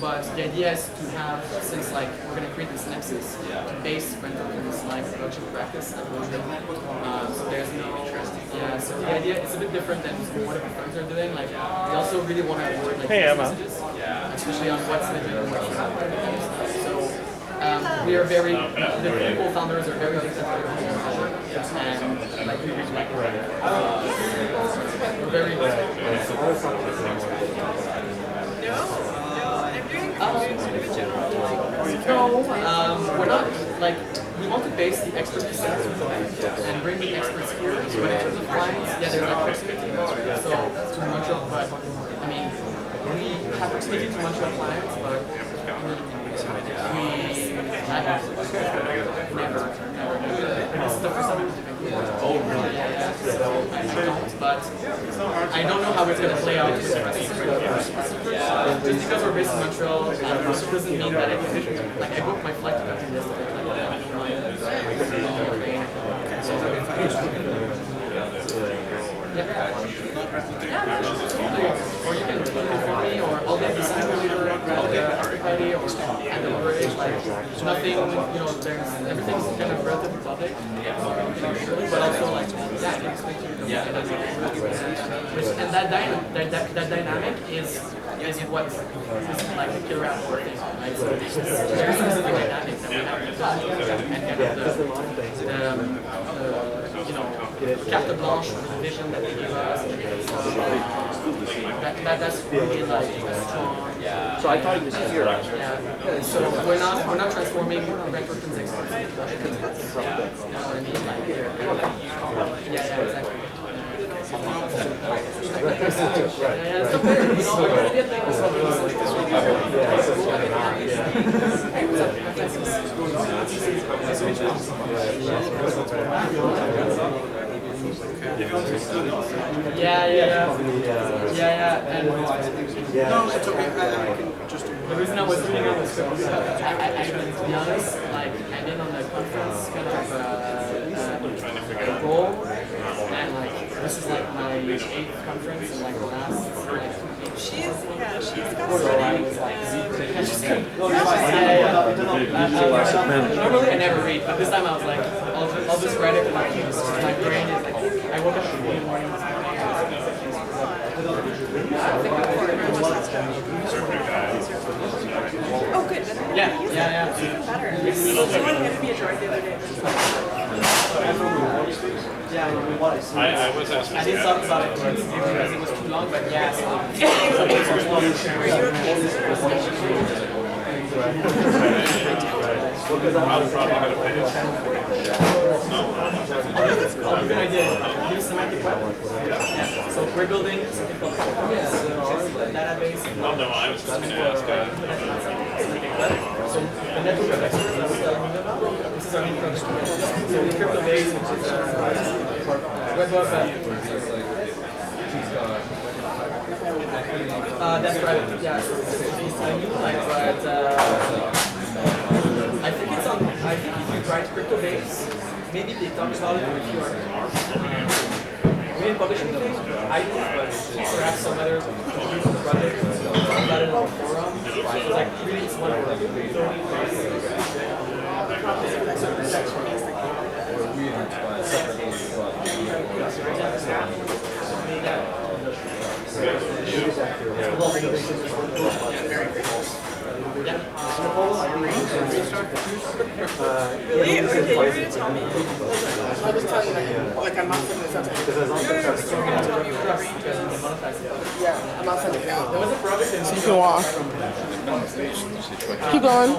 D: But the idea is to have, since like we're going to create this nexus to base rental in this live production practice at Badour. So there's no, so the idea is a bit different than what our friends are doing. Like they also really want to avoid like messages, especially on what's living and what's not. So we are very, the people founders are very different and like we're very we're not, like, we want to base the expertise and bring the experts here. So in terms of clients, yeah, they're like proximity so to Montreal, but I mean, we have proximity to Montreal clients, but we have never. It's the first time but I don't know how it's going to play out with the rest of the just because we're based in Montreal, it doesn't mean that I can, like, I booked my flight to come to yesterday. Or you can do it for me, or I'll get the same deliver at everybody, or at the bridge, like nothing, there's everything's kind of relatively public, but also like, yeah, I can explain to you. And that dynamic is what is like the killer app for things, right? So there's a specific dynamic that we have to touch, and kind of carte blanche for the vision that they give us. That's really like a strong.
B: So I thought it was here.
D: Yeah. So we're not transforming vector physics. You know what I mean? Like, yeah, exactly. Yeah. And no, it's okay. I can just. The reason I was doing it was because to be honest, like I've been on the conference kind of goal, and like this is like my 8th conference and like the last. She's got normally I never read, but this time I was like, I'll just write it. My brain is like, I woke up in the morning.
R: Oh, good.
D: Yeah.
R: Even better. Someone handed me a drug the other day.
D: I didn't talk about it because it was too long, but yeah. Good idea. Use semantic web. Yeah. So we're building something called database.
A: No, I was just going to ask.
D: So the network of experts that we're telling you about, this is our main product. So the crypto base, which is web of that's private. Yeah. But I think it's on. I think if you try to crypto base, maybe they talk about it with your. We didn't publish anything. I did, but perhaps some other project talk about it on the forum. So like really, it's one of the
F: Really? Okay, you're going to tell me. I'll just tell you, like I'm not sending this out to you. You're going to tell me whatever you do. Yeah, I'm not sending it out. So you can walk. Keep going.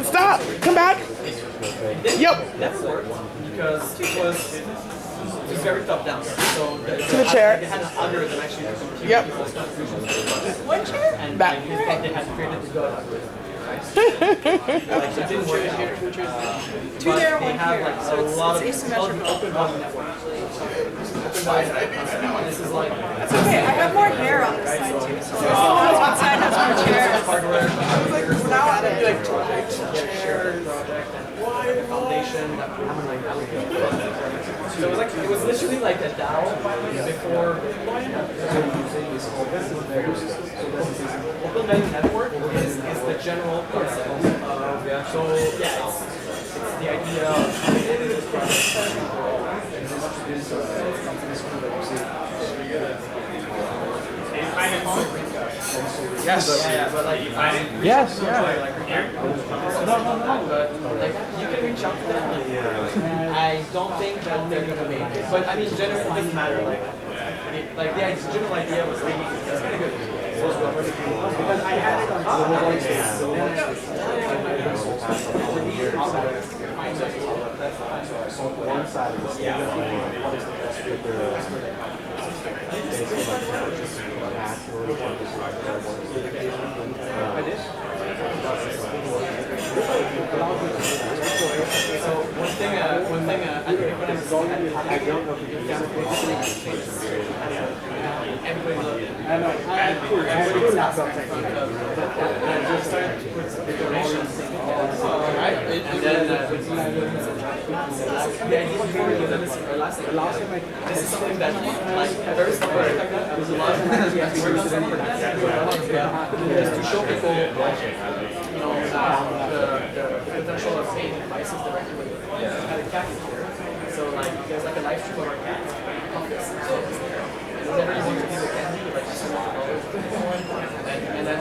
F: Stop! Come back! Yep!
D: Never worked because it was very top down. So
F: to the chair.
D: They had an algorithm actually to compute people's contributions.
F: One chair?
D: And
F: Back.
D: they had created the Go algorithm. Like, it didn't work out.
R: Two there, one
D: have,
R: here.
D: Like,
R: So it's asymmetrical.
D: open body network. This is like.
R: That's okay. I have more hair on this side too. So one side has more chairs.
D: Hardware.
R: Now I'm
D: like chairs, foundation. So it was literally like a DAO before Bitcoin. Open Meta Network is the general concept of, so yeah, it's the idea of yes, yeah, but like
B: yes, yeah.
D: No, but like you can reach out to them. I don't think that they're gonna make it, but I mean, generally it doesn't matter. Like the general idea was really it's pretty good. Because I had it on
B: one side of the state, what is the best fit
D: So one thing
B: I don't know if you can
D: everybody
H: I know.
D: everybody stops at the front of and just started to put decorations right? And then the idea before we give them is this is something that like very simple there's a lot of work on some just to show people you know the potential of paying prices directly with the cat here. So like there's like a live stream of our cat office. So whenever you want to give a candy, like just and then and then,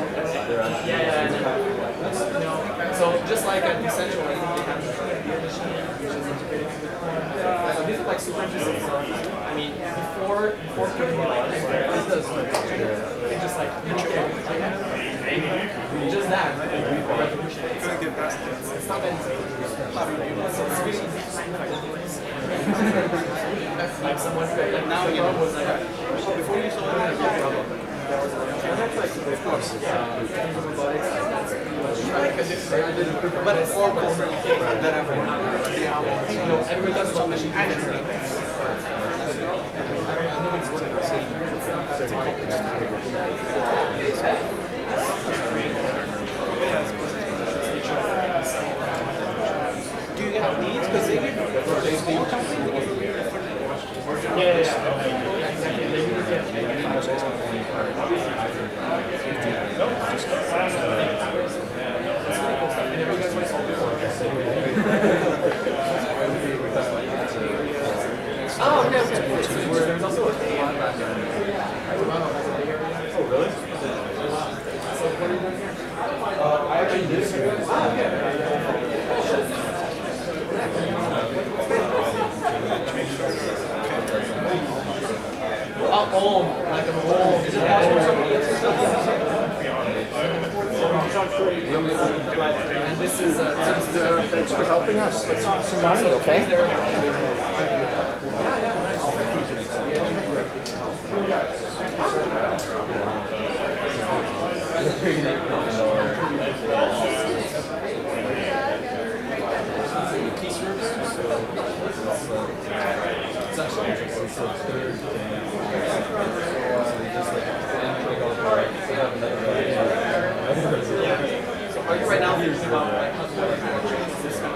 D: you know, so just like at Essential, I think they have a beer machine which is integrated with so these are like super interesting stuff. I mean, before putting it like this, they just like just that recognition. It's not that like someone like now you know was like before you saw it. Of course, but it's all that everyone does about machine learning.
H: Do you have needs? Because they give
D: Oh, okay, okay. There's also a oh, really? So what are you doing here? I actually did it here. Ah, like a home. Is it and this is thanks for helping us. It's some money, okay? So are you right now thinking about like how to this kind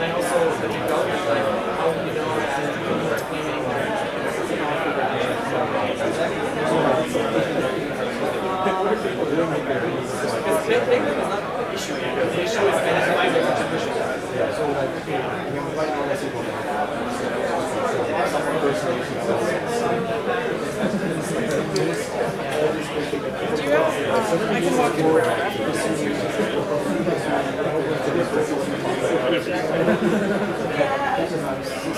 D: and also the development, like how you know because big data is not the issue. The issue is identifying the contribution. So like
R: do you have, I can walk you
A: I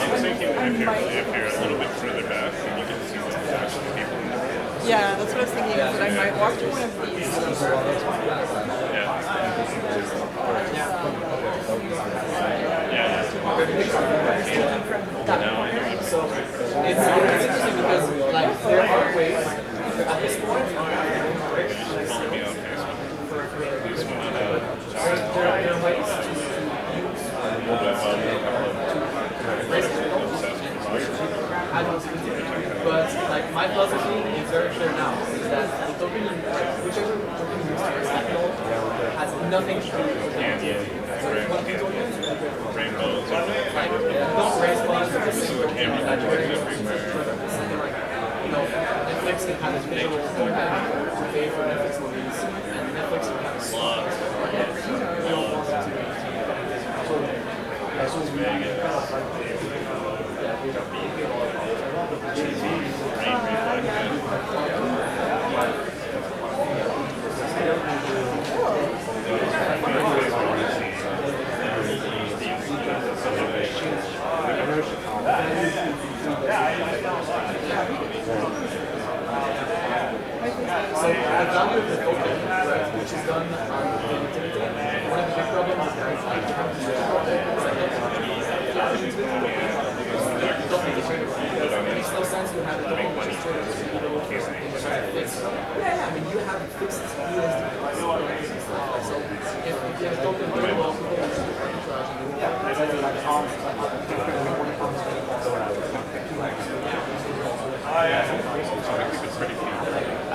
A: was thinking if you're a little bit further back, then you can see what's actually people in there.
R: Yeah, that's what I was thinking, is that I might walk through one of these.
D: So it's interesting because like there are ways at this point there are ways to use but like my philosophy is very clear now is that the token whichever token you use has nothing to do with
A: Rainbows.
D: don't raise funds to Netflix can have its visual to pay for Netflix movies, and Netflix can have a slot. done on connectivity. One of the big problems is guys like it makes no sense to have a double interest rate of 3 or something that's trying to fix. I mean, you have fixed USD prices and stuff. So if you have a double interest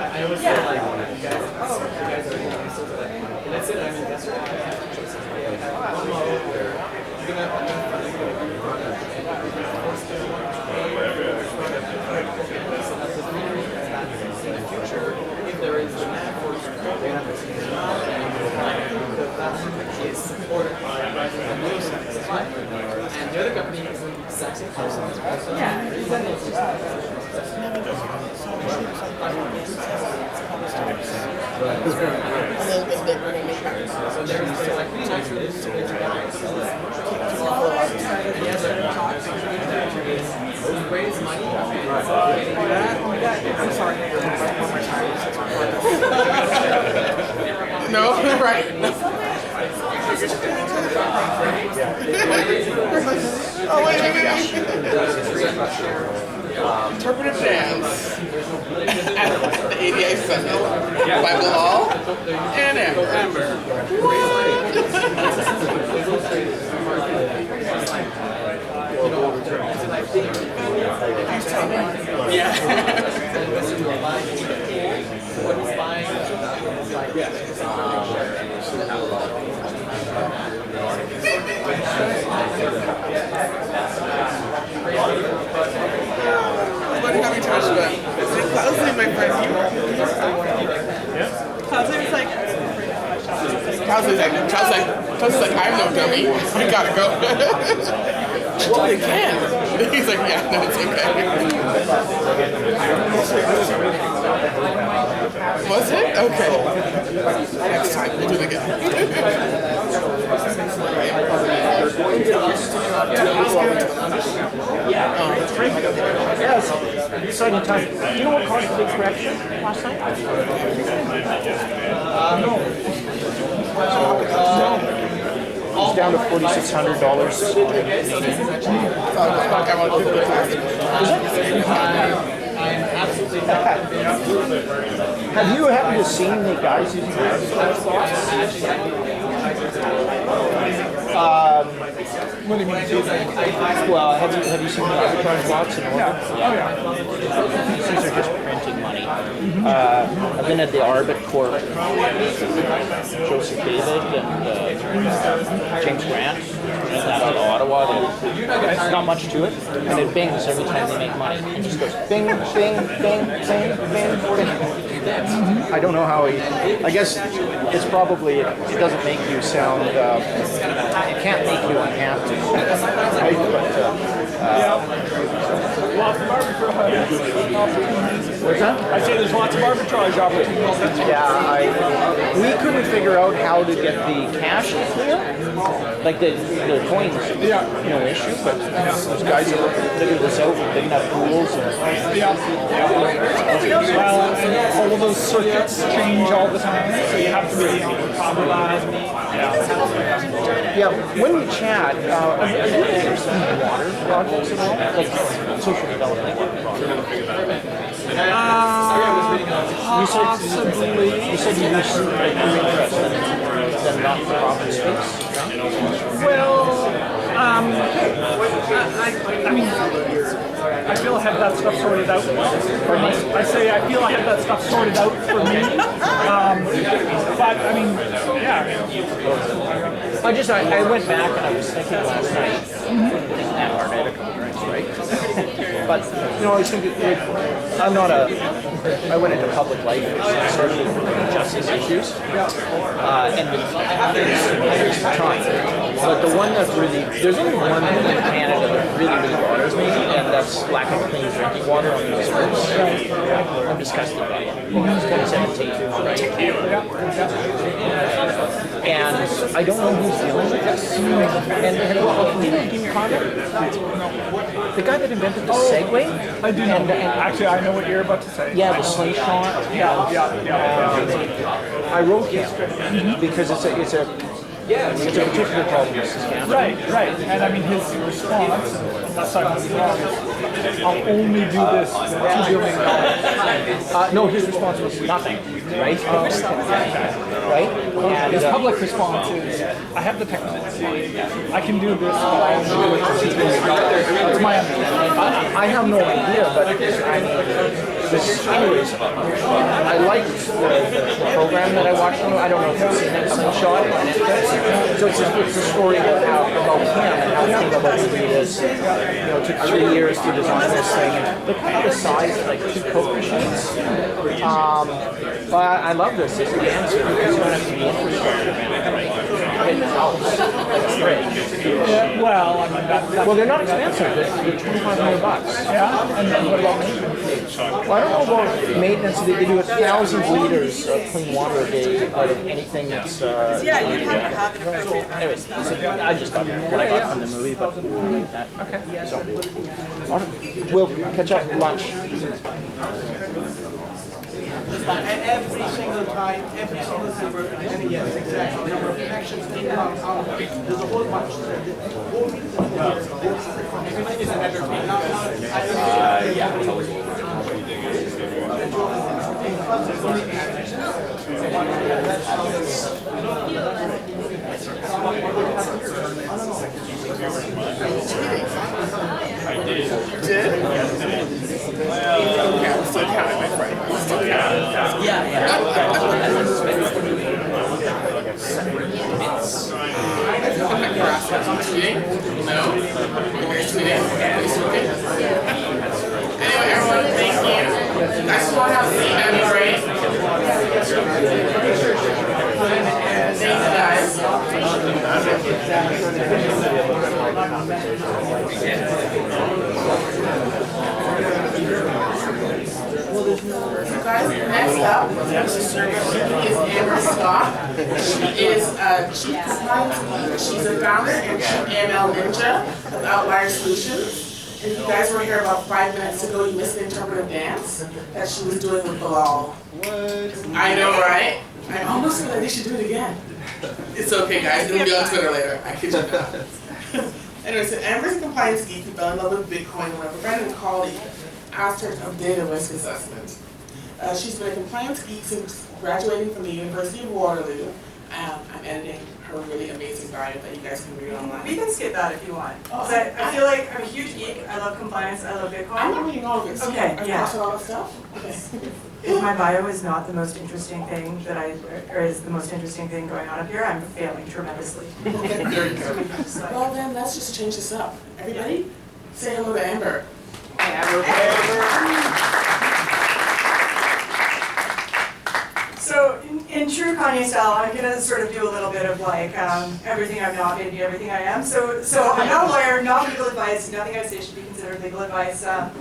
D: I always feel like you guys are so that let's say that I'm an investor, I have two choices. I have one model where you're gonna in the future, if there is demand for is supported by and the other company is going to be the exact same person. Yeah, then it's just so there's like really nice ways to get together. He has a talk to raise money. I'm sorry.
F: No, right. Oh, wait. Interpretive dance at the ADI Summit by Bilal and Amber. What have you touched about? Cloudsley, my friend, Cloudsley's like, I'm no dummy. I gotta go. Oh, you can. He's like, yeah, no, it's okay. Was it? Okay. Next time, we'll do it again.
S: Yes, exciting time. Do you know what caused the big correction last night? It's down to $4,600. Have you happened to seen the guys using what do you mean? Well, have you seen the arbitrage lots in order? Yeah. These are just printing money. I've been at the Arbit Corp, Joseph David and James Grant, and that out of Ottawa. There's not much to it, and it bings every time they make money. It just goes bing, bing, bing, bing, bing, bing. I don't know how I guess it's probably, it doesn't make you sound, it can't make you unhappy, right? Lots of arbitrage. What's that? I say there's lots of arbitrage opportunities.
M: Yeah,
S: we couldn't figure out how to get the cash clear, like the coins, no issue, but those guys are figuring this out with big enough pools. Well, all of those circuits change all the time, so you have to be on top of that. Yeah, when we chat, are you interested in water projects at all? Like social development projects? You said you were interested in not-for-profit space? Well, I mean, I feel I have that stuff sorted out for me. I say I feel I have that stuff sorted out for me. But I mean, yeah. I went back and I was thinking last night. And our night a couple drinks, right? But I was thinking, I went into public life and started looking at justice issues. And there's a ton. But the one that really, there's only one thing in Canada that really bothers me, and that's lack of clean drinking water on these roads. I'm disgusted by it. It's 2017, right? And I don't know who's dealing with this. And you know Dean Condon? The guy that invented the Segway?
T: I do know. Actually, I know what you're about to say.
S: Yeah, the slingshot. I wrote him because it's a particular problem in Saskatchewan.
T: Right. And I mean, his response, unless I'm wrong, I'll only do this for $2 billion.
S: No, his response was nothing, right? Right? And
T: his public response is, I have the technology, I can do this, but I only do it for $2 billion. That's my understanding.
S: I have no idea, but anyways, I liked the program that I watched. I don't know if you've seen it, Slingshot. So it's a story about him and how he came about to do this. You know, it took 3 years to design this thing. Look at the size of like 2 Coke machines. But I love this. It's the answer because you don't have to be infrastructure manager, right? In the house, like fridge.
T: Yeah, well, I mean,
S: well, they're not expensive. They're $2,500.
T: Yeah, and then what about maintenance?
S: Well, I don't know about maintenance. They do 1,000 liters of clean water a day out of anything that's.
R: Yeah, you'd have to have it.
S: Anyways, so I just got what I got from the movie, but that. Okay. So, we'll catch up at lunch.
C: And every single time, every single number, and yes, exactly, number of connections, there's a whole bunch.
F: Anyway, everyone, thank you. I just want to have a seat, that'd be great. Thank you, guys. Guys, next up is Amber Scott. She is Chief Compliance Lead. She's a founder and Chief AML Ninja of Outlier Solutions. And if you guys were here about 5 minutes ago, you missed the interpretive dance that she was doing with Bilal. I know, right? I almost feel like they should do it again. It's okay, guys. It'll be on Twitter later. I kid you not. Anyway, so Amber's a compliance geek who fell in love with Bitcoin when a friend and colleague asked her to data risk assessment. She's been a compliance geek since graduating from the University of Waterloo. I'm editing her really amazing bio that you guys can read online.
R: We can skip that if you want.
F: Oh,
R: I feel like I'm a huge geek. I love compliance. I love Bitcoin.
F: I'm not reading all of it.
R: Okay, yeah.
F: Across all the stuff? Okay.
R: If my bio is not the most interesting thing or is the most interesting thing going on up here, I'm failing tremendously.
F: Okay, very good. Well then, let's just change this up. Everybody, say hello to Amber.
R: Amber. So in true Kanye style, I'm gonna sort of do a little bit of like everything I'm not, maybe everything I am. So I'm not a lawyer, not legal advice. Nothing I say should be considered legal advice. I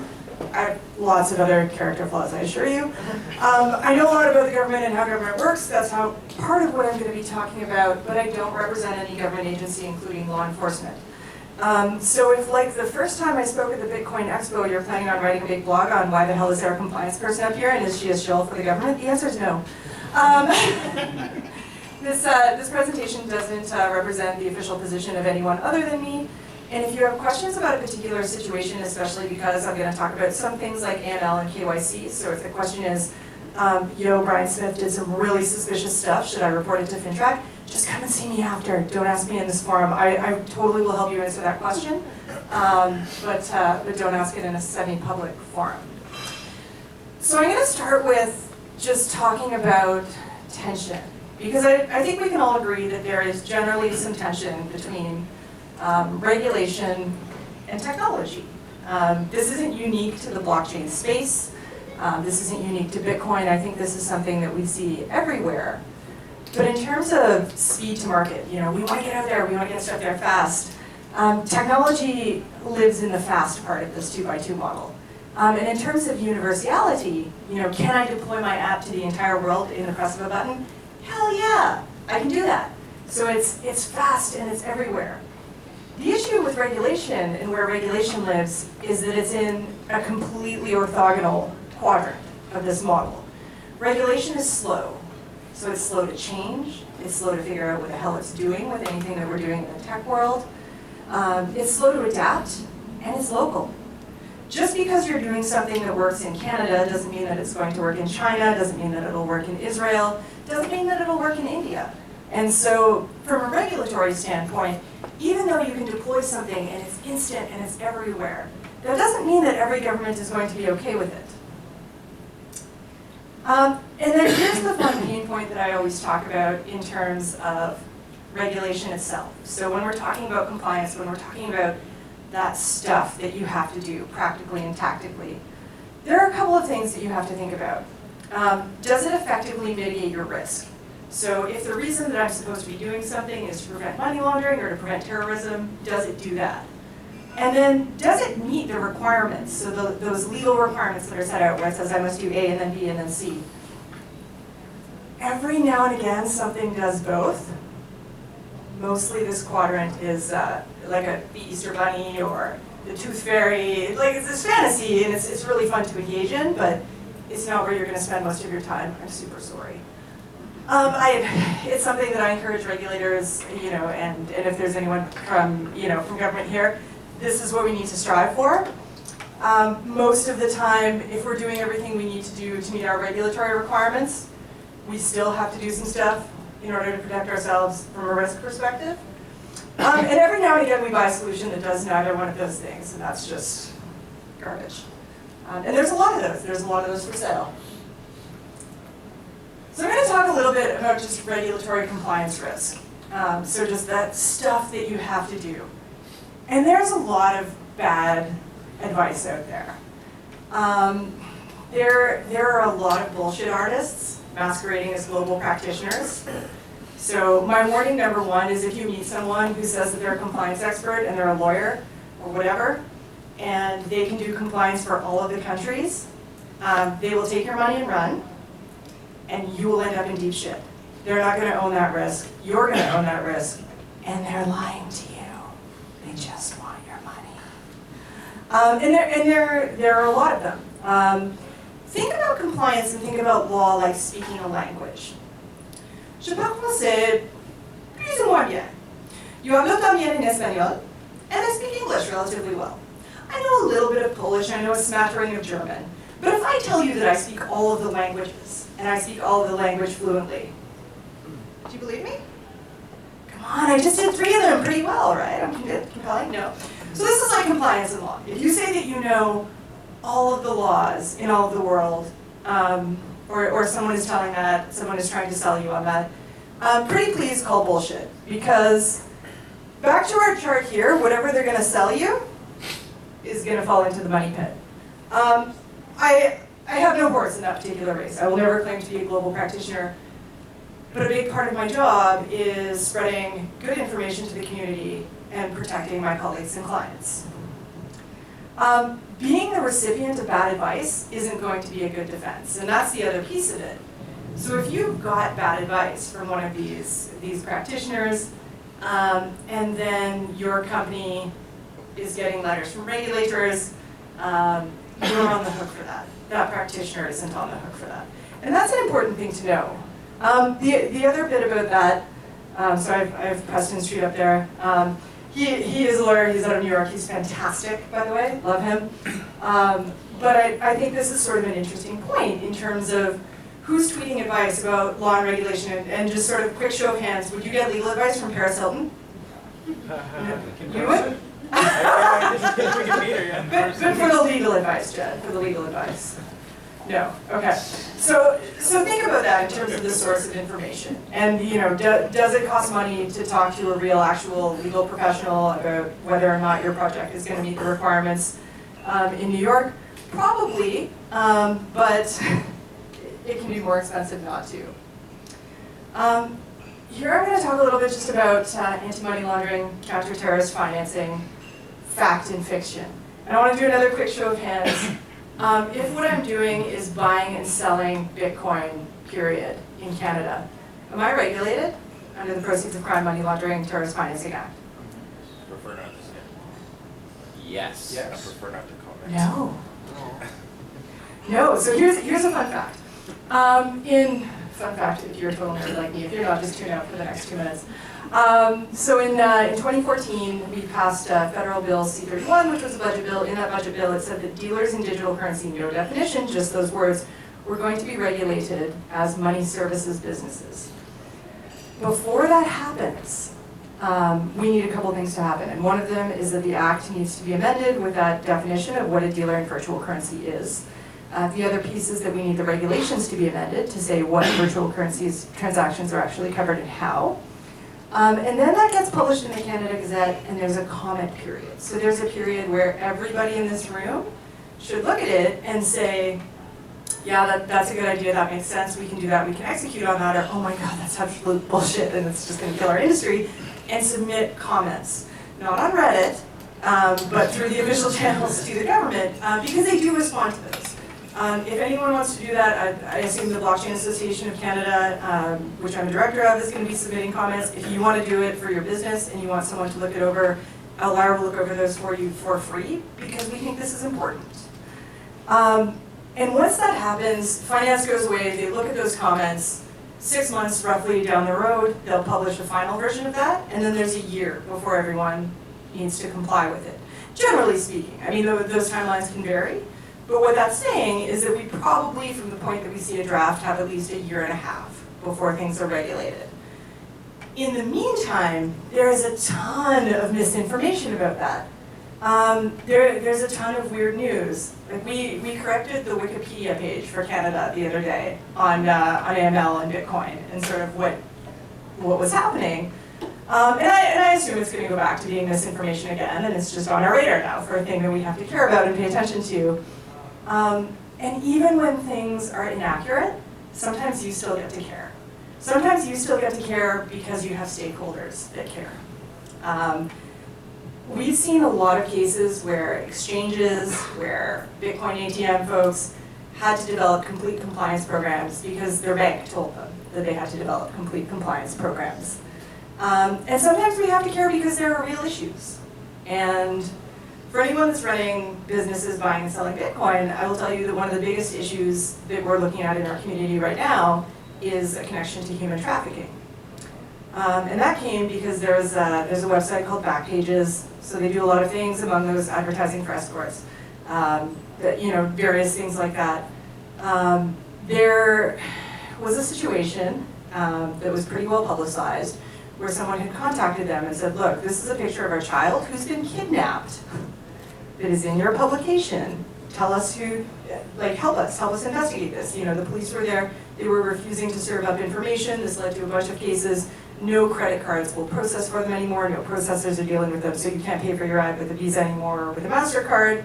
R: have lots of other character flaws, I assure you. I know a lot about the government and how government works. That's how part of what I'm going to be talking about, but I don't represent any government agency, including law enforcement. So if, like, the first time I spoke at the Bitcoin Expo, you're planning on writing a big blog on why the hell is there a compliance person up here and is she a shill for the government, the answer is no. This presentation doesn't represent the official position of anyone other than me. And if you have questions about a particular situation, especially because I'm going to talk about some things like AML and KYC, so if the question is, yo, Brian Smith did some really suspicious stuff, should I report it to FinTrack? Just come and see me after. Don't ask me in this forum. I totally will help you answer that question, but don't ask it in a semi-public forum. So I'm going to start with just talking about tension, because I think we can all agree that there is generally some tension between regulation and technology. This isn't unique to the blockchain space. This isn't unique to Bitcoin. I think this is something that we see everywhere. But in terms of speed to market, we want to get out there, we want to get stuff there fast. Technology lives in the fast part of this 2x2 model. And in terms of universality, can I deploy my app to the entire world in the press of a button? Hell yeah, I can do that. So it's fast and it's everywhere. The issue with regulation and where regulation lives is that it's in a completely orthogonal quadrant of this model. Regulation is slow. So it's slow to change. It's slow to figure out what the hell it's doing with anything that we're doing in the tech world. It's slow to adapt, and it's local. Just because you're doing something that works in Canada doesn't mean that it's going to work in China, doesn't mean that it'll work in Israel, doesn't mean that it'll work in India. And so from a regulatory standpoint, even though you can deploy something and it's instant and it's everywhere, that doesn't mean that every government is going to be okay with it. And then here's the fun pain point that I always talk about in terms of regulation itself. So when we're talking about compliance, when we're talking about that stuff that you have to do practically and tactically, there are a couple of things that you have to think about. Does it effectively mitigate your risk? So if the reason that I'm supposed to be doing something is to prevent money laundering or to prevent terrorism, does it do that? And then does it meet the requirements, so those legal requirements that are set out where it says I must do A and then B and then C? Every now and again something does both. Mostly this quadrant is like the Easter Bunny or the Tooth Fairy. Like it's fantasy and it's really fun to engage in, but it's not where you're going to spend most of your time. I'm super sorry. It's something that I encourage regulators, and if there's anyone from government here, this is what we need to strive for. Most of the time, if we're doing everything we need to do to meet our regulatory requirements, we still have to do some stuff in order to protect ourselves from a risk perspective. And every now and again, we buy a solution that does neither one of those things, and that's just garbage. And there's a lot of those. There's a lot of those for sale. So I'm going to talk a little bit about just regulatory compliance risk. So just that stuff that you have to do. And there's a lot of bad advice out there. There are a lot of bullshit artists masquerading as global practitioners. So my warning number one is if you meet someone who says that they're a compliance expert and they're a lawyer or whatever, and they can do compliance for all of the countries, they will take your money and run, and you will end up in deep shit. They're not going to own that risk. You're going to own that risk, and they're lying to you. They just want your money. And there are a lot of them. Think about compliance and think about law like speaking a language. Je parle français plus ou moins bien. You hablo también en español, and I speak English relatively well. I know a little bit of Polish, I know a smattering of German. But if I tell you that I speak all of the languages, and I speak all of the language fluently, do you believe me? Come on, I just did 3 of them pretty well, right? I'm compelling? No. So this is like compliance in law. If you say that you know all of the laws in all of the world, or someone is telling that, someone is trying to sell you on that, pretty please call bullshit. Because back to our chart here, whatever they're going to sell you is going to fall into the money pit. I have no horse in that particular race. I will never claim to be a global practitioner. But a big part of my job is spreading good information to the community and protecting my colleagues and clients. Being the recipient of bad advice isn't going to be a good defense, and that's the other piece of it. So if you've got bad advice from one of these practitioners, and then your company is getting letters from regulators, you're on the hook for that. That practitioner isn't on the hook for that. And that's an important thing to know. The other bit about that, so I have Preston Street up there. He is a lawyer, he's out of New York, he's fantastic, by the way, love him. But I think this is sort of an interesting point in terms of who's tweeting advice about law and regulation, and just sort of quick show of hands, would you get legal advice from Paris Hilton? You would? But for the legal advice, Jed, for the legal advice. No, okay. So think about that in terms of the source of information. And does it cost money to talk to a real, actual legal professional about whether or not your project is going to meet the requirements in New York? Probably, but it can be more expensive not to. Here I'm going to talk a little bit just about anti-money laundering, counter-terrorist financing, fact and fiction. And I want to do another quick show of hands. If what I'm doing is buying and selling Bitcoin, period, in Canada, am I regulated? under the Proceeds of Crime, Money Laundering, Terrorist Financing Act?
A: Prefer not to say.
N: Yes.
A: I prefer not to comment.
R: No. No, so here's a fun fact. Fun fact, if you're a total nerd like me, if you're not, just tune out for the next 2 minutes. So in 2014, we passed Federal Bill C-31, which was a budget bill. In that budget bill, it said that dealers in digital currency, no definition, just those words, were going to be regulated as money services businesses. Before that happens, we need a couple things to happen. And one of them is that the Act needs to be amended with that definition of what a dealer in virtual currency is. The other piece is that we need the regulations to be amended to say what virtual currencies transactions are actually covered and how. And then that gets published in the Canada Gazette, and there's a comment period. So there's a period where everybody in this room should look at it and say, yeah, that's a good idea, that makes sense, we can do that, we can execute on that, or oh my god, that's absolute bullshit and it's just going to kill our industry, and submit comments. Not on Reddit, but through the official channels to the government, because they do respond to those. If anyone wants to do that, I assume the Blockchain Association of Canada, which I'm a director of, is going to be submitting comments. If you want to do it for your business and you want someone to look it over, Lara will look over those for you for free, because we think this is important. And once that happens, finance goes away, they look at those comments, 6 months roughly down the road, they'll publish a final version of that, and then there's a year before everyone needs to comply with it. Generally speaking, I mean, those timelines can vary, but what that's saying is that we probably, from the point that we see a draft, have at least 1.5 years before things are regulated. In the meantime, there is a ton of misinformation about that. There's a ton of weird news. Like we corrected the Wikipedia page for Canada the other day on AML and Bitcoin and sort of what was happening. And I assume it's going to go back to being misinformation again, and it's just on our radar now for a thing that we have to care about and pay attention to. And even when things are inaccurate, sometimes you still get to care. Sometimes you still get to care because you have stakeholders that care. We've seen a lot of cases where exchanges, where Bitcoin ATM folks had to develop complete compliance programs because their bank told them that they had to develop complete compliance programs. And sometimes we have to care because there are real issues. And for anyone that's running businesses buying and selling Bitcoin, I will tell you that one of the biggest issues that we're looking at in our community right now is a connection to human trafficking. And that came because there's a website called Backpages. So they do a lot of things, among those advertising for escorts, various things like that. There was a situation that was pretty well publicized where someone had contacted them and said, look, this is a picture of our child who's been kidnapped that is in your publication. Tell us who, help us investigate this. The police were there, they were refusing to serve up information. This led to a bunch of cases. No credit cards will process for them anymore, no processors are dealing with them, so you can't pay for your ride with a Visa anymore or with a MasterCard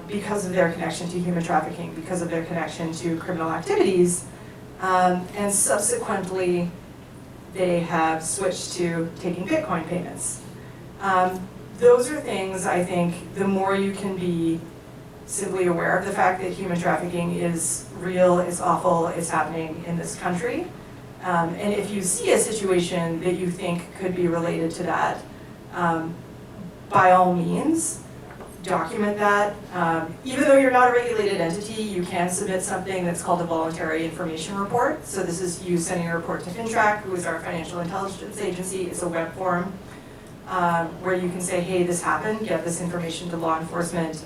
R: because of their connection to human trafficking, because of their connection to criminal activities. And subsequently, they have switched to taking Bitcoin payments. Those are things, I think, the more you can be simply aware of the fact that human trafficking is real, it's awful, it's happening in this country. And if you see a situation that you think could be related to that, by all means, document that. Even though you're not a regulated entity, you can submit something that's called a voluntary information report. So this is you sending a report to FinTrack, who is our financial intelligence agency. It's a web form where you can say, hey, this happened, get this information to law enforcement.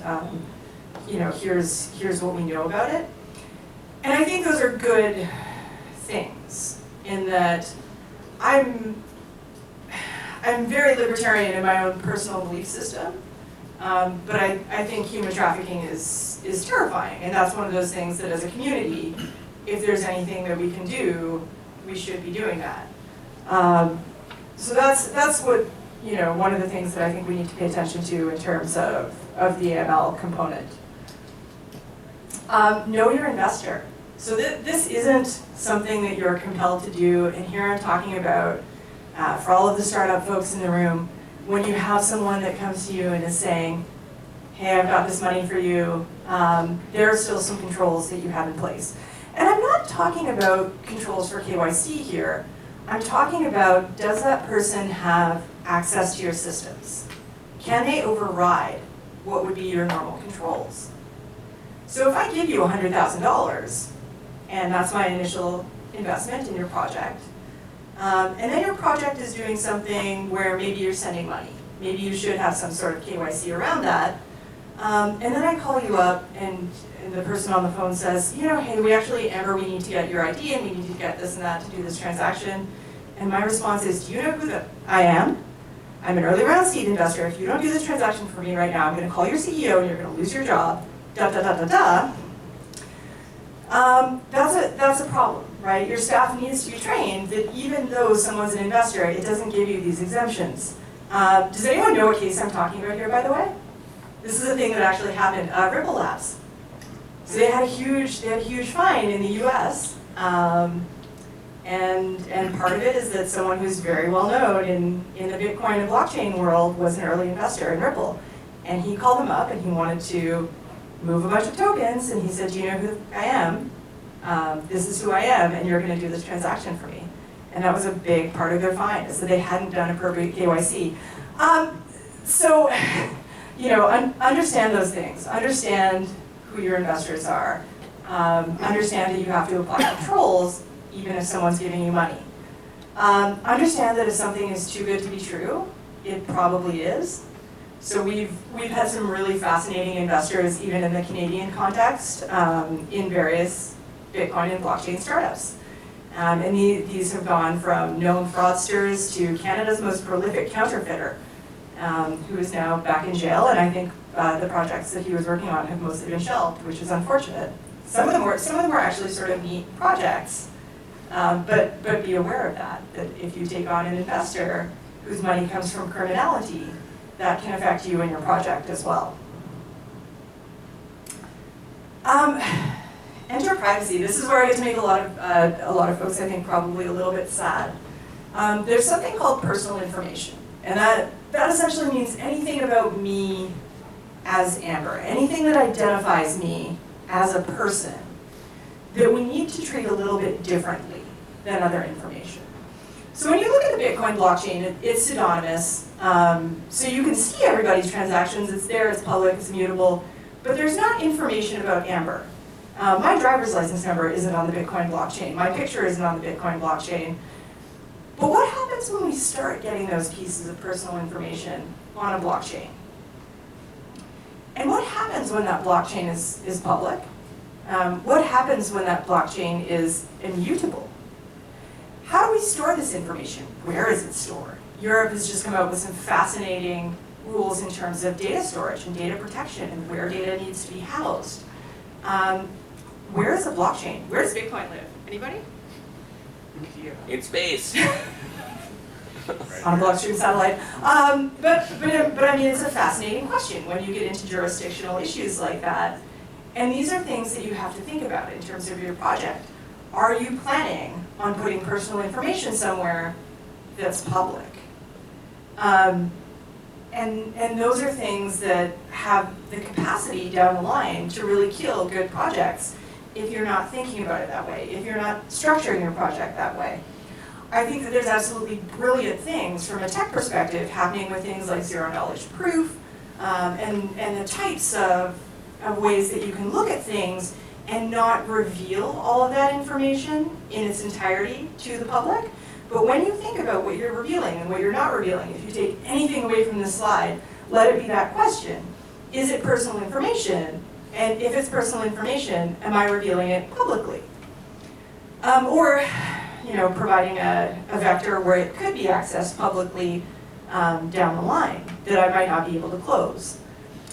R: Here's what we know about it. And I think those are good things in that I'm very libertarian in my own personal belief system. But I think human trafficking is terrifying, and that's one of those things that as a community, if there's anything that we can do, we should be doing that. So that's what, one of the things that I think we need to pay attention to in terms of the AML component. Know your investor. So this isn't something that you're compelled to do, and here I'm talking about, for all of the startup folks in the room, when you have someone that comes to you and is saying, hey, I've got this money for you, there are still some controls that you have in place. And I'm not talking about controls for KYC here. I'm talking about, does that person have access to your systems? Can they override what would be your normal controls? So if I give you $100,000, and that's my initial investment in your project, and then your project is doing something where maybe you're sending money, maybe you should have some sort of KYC around that, and then I call you up and the person on the phone says, you know, hey, Amber, we need to get your ID and we need to get this and that to do this transaction. And my response is, do you know who I am? I'm an early round seed investor. If you don't do this transaction for me right now, I'm going to call your CEO and you're going to lose your job. Da da da da da. That's a problem, right? Your staff needs to be trained that even though someone's an investor, it doesn't give you these exemptions. Does anyone know what case I'm talking about here, by the way? This is a thing that actually happened. Ripple Labs. So they had a huge fine in the U.S. And part of it is that someone who's very well known in the Bitcoin and blockchain world was an early investor in Ripple. And he called them up and he wanted to move a bunch of tokens and he said, do you know who I am? This is who I am and you're going to do this transaction for me. And that was a big part of their fine, is that they hadn't done appropriate KYC. So, you know, understand those things. Understand who your investors are. Understand that you have to apply controls even if someone's giving you money. Understand that if something is too good to be true, it probably is. So we've had some really fascinating investors, even in the Canadian context, in various Bitcoin and blockchain startups. And these have gone from known fraudsters to Canada's most prolific counterfeiter, who is now back in jail, and I think the projects that he was working on have mostly been shelved, which is unfortunate. Some of them were actually sort of neat projects, but be aware of that if you take on an investor whose money comes from criminality, that can affect you and your project as well. Enter privacy. This is where I get to make a lot of folks, I think, probably a little bit sad. There's something called personal information, and that essentially means anything about me as Amber, anything that identifies me as a person that we need to treat a little bit differently than other information. So when you look at the Bitcoin blockchain, it's pseudonymous. So you can see everybody's transactions. It's there, it's public, it's immutable. But there's not information about Amber. My driver's license number isn't on the Bitcoin blockchain. My picture isn't on the Bitcoin blockchain. But what happens when we start getting those pieces of personal information on a blockchain? And what happens when that blockchain is public? What happens when that blockchain is immutable? How do we store this information? Where is it stored? Europe has just come out with some fascinating rules in terms of data storage and data protection and where data needs to be housed. Where is a blockchain? Where does Bitcoin live? Anybody?
E: In space.
R: On a blockchain satellite. But I mean, it's a fascinating question when you get into jurisdictional issues like that. And these are things that you have to think about in terms of your project. Are you planning on putting personal information somewhere that's public? And those are things that have the capacity down the line to really kill good projects if you're not thinking about it that way, if you're not structuring your project that way. I think that there's absolutely brilliant things from a tech perspective happening with things like zero-knowledge proof and the types of ways that you can look at things and not reveal all of that information in its entirety to the public. But when you think about what you're revealing and what you're not revealing, if you take anything away from this slide, let it be that question. Is it personal information? And if it's personal information, am I revealing it publicly? Or, you know, providing a vector where it could be accessed publicly down the line that I might not be able to close.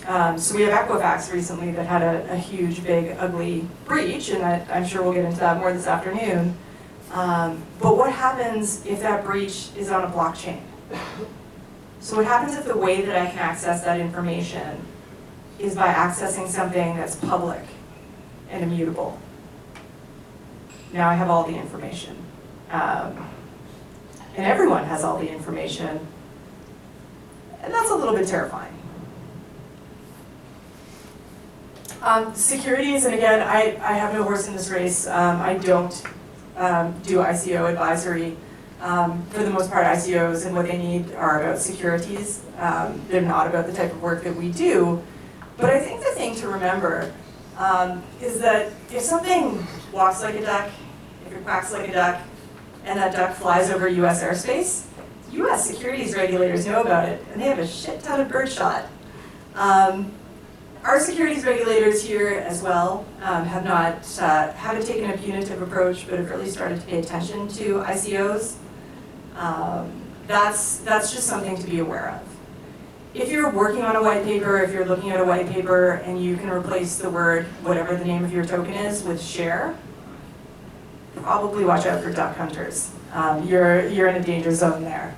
R: So we have Equifax recently that had a huge, big, ugly breach, and I'm sure we'll get into that more this afternoon. But what happens if that breach is on a blockchain? So what happens if the way that I can access that information is by accessing something that's public and immutable? Now I have all the information. And everyone has all the information. And that's a little bit terrifying. Securities, and again, I have no horse in this race. I don't do ICO advisory. For the most part, ICOs and what they need are about securities. They're not about the type of work that we do. But I think the thing to remember is that if something walks like a duck, if it quacks like a duck, and that duck flies over US airspace, US securities regulators know about it, and they have a shit ton of birdshot. Our securities regulators here as well haven't taken a punitive approach, but have really started to pay attention to ICOs. That's just something to be aware of. If you're working on a white paper, if you're looking at a white paper and you can replace the word, whatever the name of your token is, with share, probably watch out for duck hunters. You're in a danger zone there.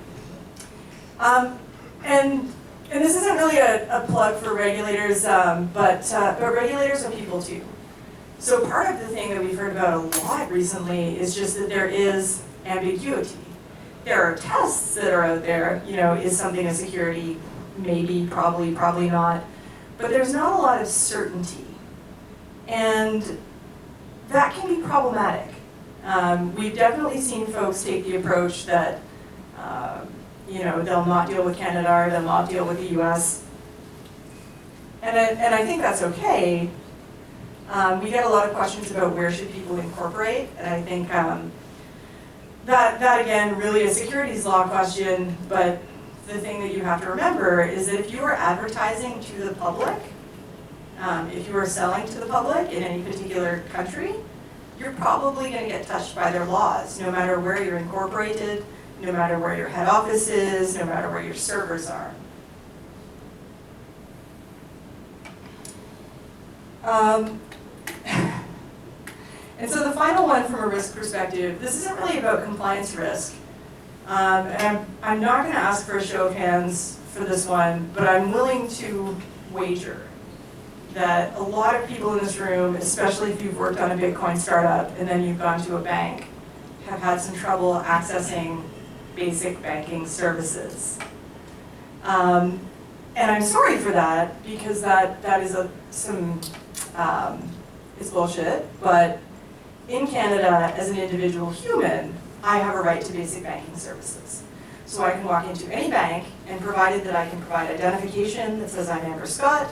R: And this isn't really a plug for regulators, but regulators are people too. So part of the thing that we've heard about a lot recently is just that there is ambiguity. There are tests that are out there, is something a security? Maybe, probably, probably not. But there's not a lot of certainty. And that can be problematic. We've definitely seen folks take the approach that, they'll not deal with Canada or they'll not deal with the US. And I think that's okay. We get a lot of questions about where should people incorporate, and I think that again, really a securities law question, but the thing that you have to remember is that if you are advertising to the public, if you are selling to the public in any particular country, you're probably going to get touched by their laws, no matter where you're incorporated, no matter where your head office is, no matter where your servers are. And so the final one from a risk perspective, this isn't really about compliance risk. And I'm not going to ask for a show of hands for this one, but I'm willing to wager that a lot of people in this room, especially if you've worked on a Bitcoin startup and then you've gone to a bank, have had some trouble accessing basic banking services. And I'm sorry for that, because that is it's bullshit, but in Canada, as an individual human, I have a right to basic banking services. So I can walk into any bank, and provided that I can provide identification that says I'm Amber Scott,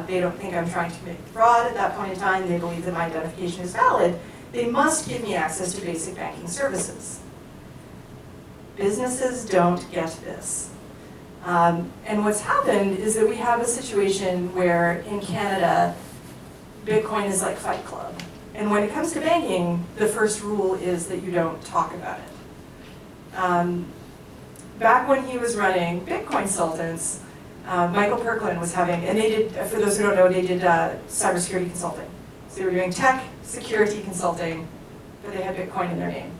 R: they don't think I'm trying to commit fraud at that point in time, they believe that my identification is valid, they must give me access to basic banking services. Businesses don't get this. And what's happened is that we have a situation where in Canada, Bitcoin is like Fight Club. And when it comes to banking, the first rule is that you don't talk about it. Back when he was running Bitcoin Sultans, Michael Perklin was having, and they did, for those who don't know, they did cybersecurity consulting. So they were doing tech security consulting, but they had Bitcoin in their name.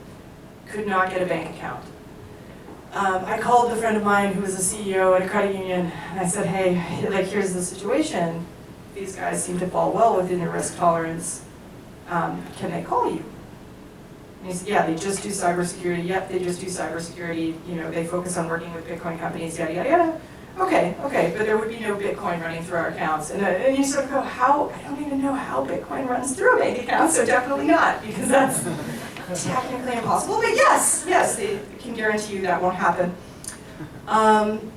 R: Could not get a bank account. I called a friend of mine who was a CEO at a credit union, and I said, hey, here's the situation. These guys seem to fall well within your risk tolerance. Can they call you? And he said, yeah, they just do cybersecurity. Yep, they just do cybersecurity. They focus on working with Bitcoin companies, yada, yada, yada. Okay, but there would be no Bitcoin running through our accounts. And you sort of go, how? I don't even know how Bitcoin runs through a bank account, so definitely not, because that's technically impossible. But yes, they can guarantee you that won't happen. And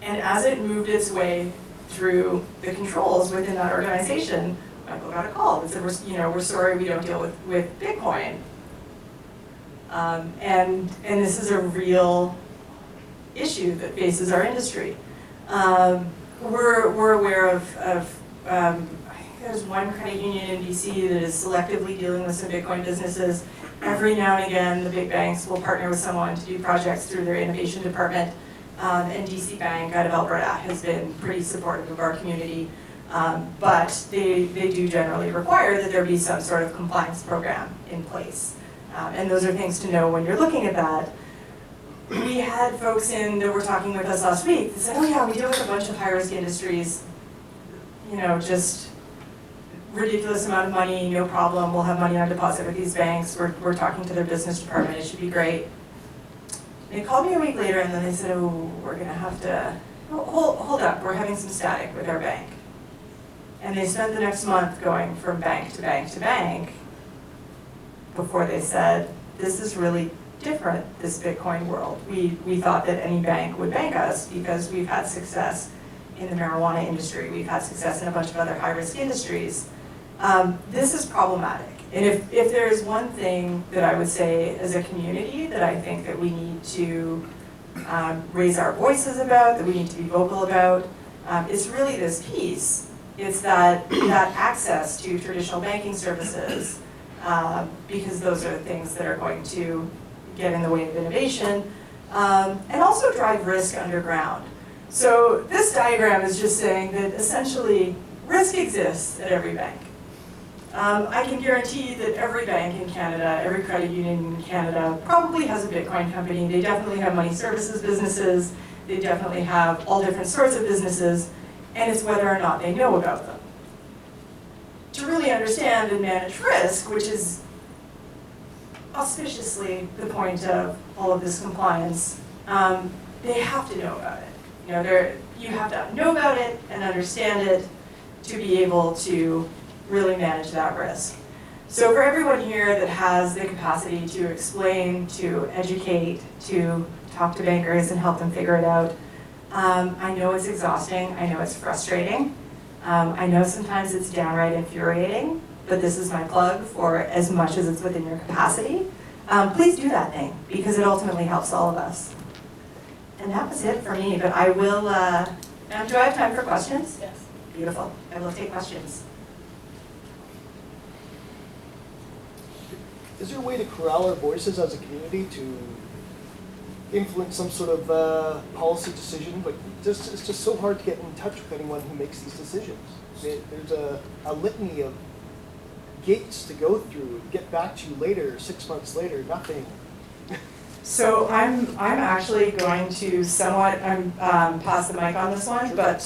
R: as it moved its way through the controls within that organization, Michael got a call that said, we're sorry, we don't deal with Bitcoin. And this is a real issue that faces our industry. We're aware of I think there's one credit union in BC that is selectively dealing with some Bitcoin businesses. Every now and again, the big banks will partner with someone to do projects through their innovation department. And DC Bank out of Alberta has been pretty supportive of our community. But they do generally require that there be some sort of compliance program in place. And those are things to know when you're looking at that. We had folks in that were talking with us last week that said, oh yeah, we deal with a bunch of high-risk industries, just ridiculous amount of money, no problem, we'll have money on deposit with these banks, we're talking to their business department, it should be great. They called me a week later and then they said, oh, we're gonna have to, hold up, we're having some static with our bank. And they spent the next month going from bank to bank to bank before they said, this is really different, this Bitcoin world. We thought that any bank would bank us because we've had success in the marijuana industry. We've had success in a bunch of other high-risk industries. This is problematic. And if there's one thing that I would say as a community that I think that we need to raise our voices about, that we need to be vocal about, it's really this piece. It's that access to traditional banking services, because those are things that are going to get in the way of innovation, and also drive risk underground. So this diagram is just saying that essentially risk exists at every bank. I can guarantee that every bank in Canada, every credit union in Canada probably has a Bitcoin company. They definitely have money services businesses. They definitely have all different sorts of businesses, and it's whether or not they know about them. To really understand and manage risk, which is auspiciously the point of all of this compliance, they have to know about it. You have to know about it and understand it to be able to really manage that risk. So for everyone here that has the capacity to explain, to educate, to talk to bankers and help them figure it out, I know it's exhausting, I know it's frustrating, I know sometimes it's downright infuriating, but this is my plug for as much as it's within your capacity. Please do that thing, because it ultimately helps all of us. And that was it for me, but I will, do I have time for questions? Yes. Beautiful, I will take questions.
U: Is there a way to corral our voices as a community to influence some sort of policy decision? But it's just so hard to get in touch with anyone who makes these decisions. There's a litany of gates to go through and get back to you later, 6 months later, nothing.
R: So I'm actually going to somewhat pass the mic on this one, but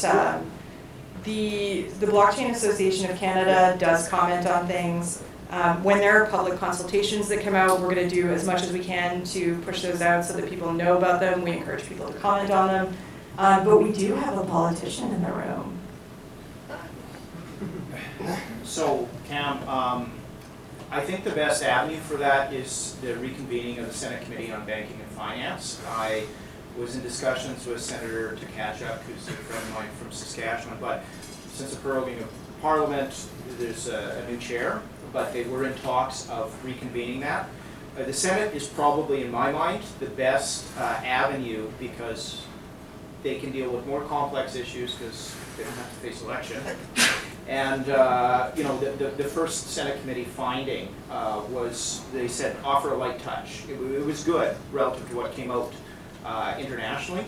R: the Blockchain Association of Canada does comment on things. When there are public consultations that come out, we're going to do as much as we can to push those out so that people know about them. We encourage people to comment on them. But we do have a politician in the room.
V: So, Cam, I think the best avenue for that is the reconvening of the Senate Committee on Banking and Finance. I was in discussions with Senator Tkachuk, who's a friend of mine from Saskatchewan, but since the proroguing of Parliament, there's a new chair, but they were in talks of reconvening that. The Senate is probably, in my mind, the best avenue because they can deal with more complex issues because they don't have to face election. And the first Senate committee finding was, they said, offer a light touch. It was good relative to what came out internationally.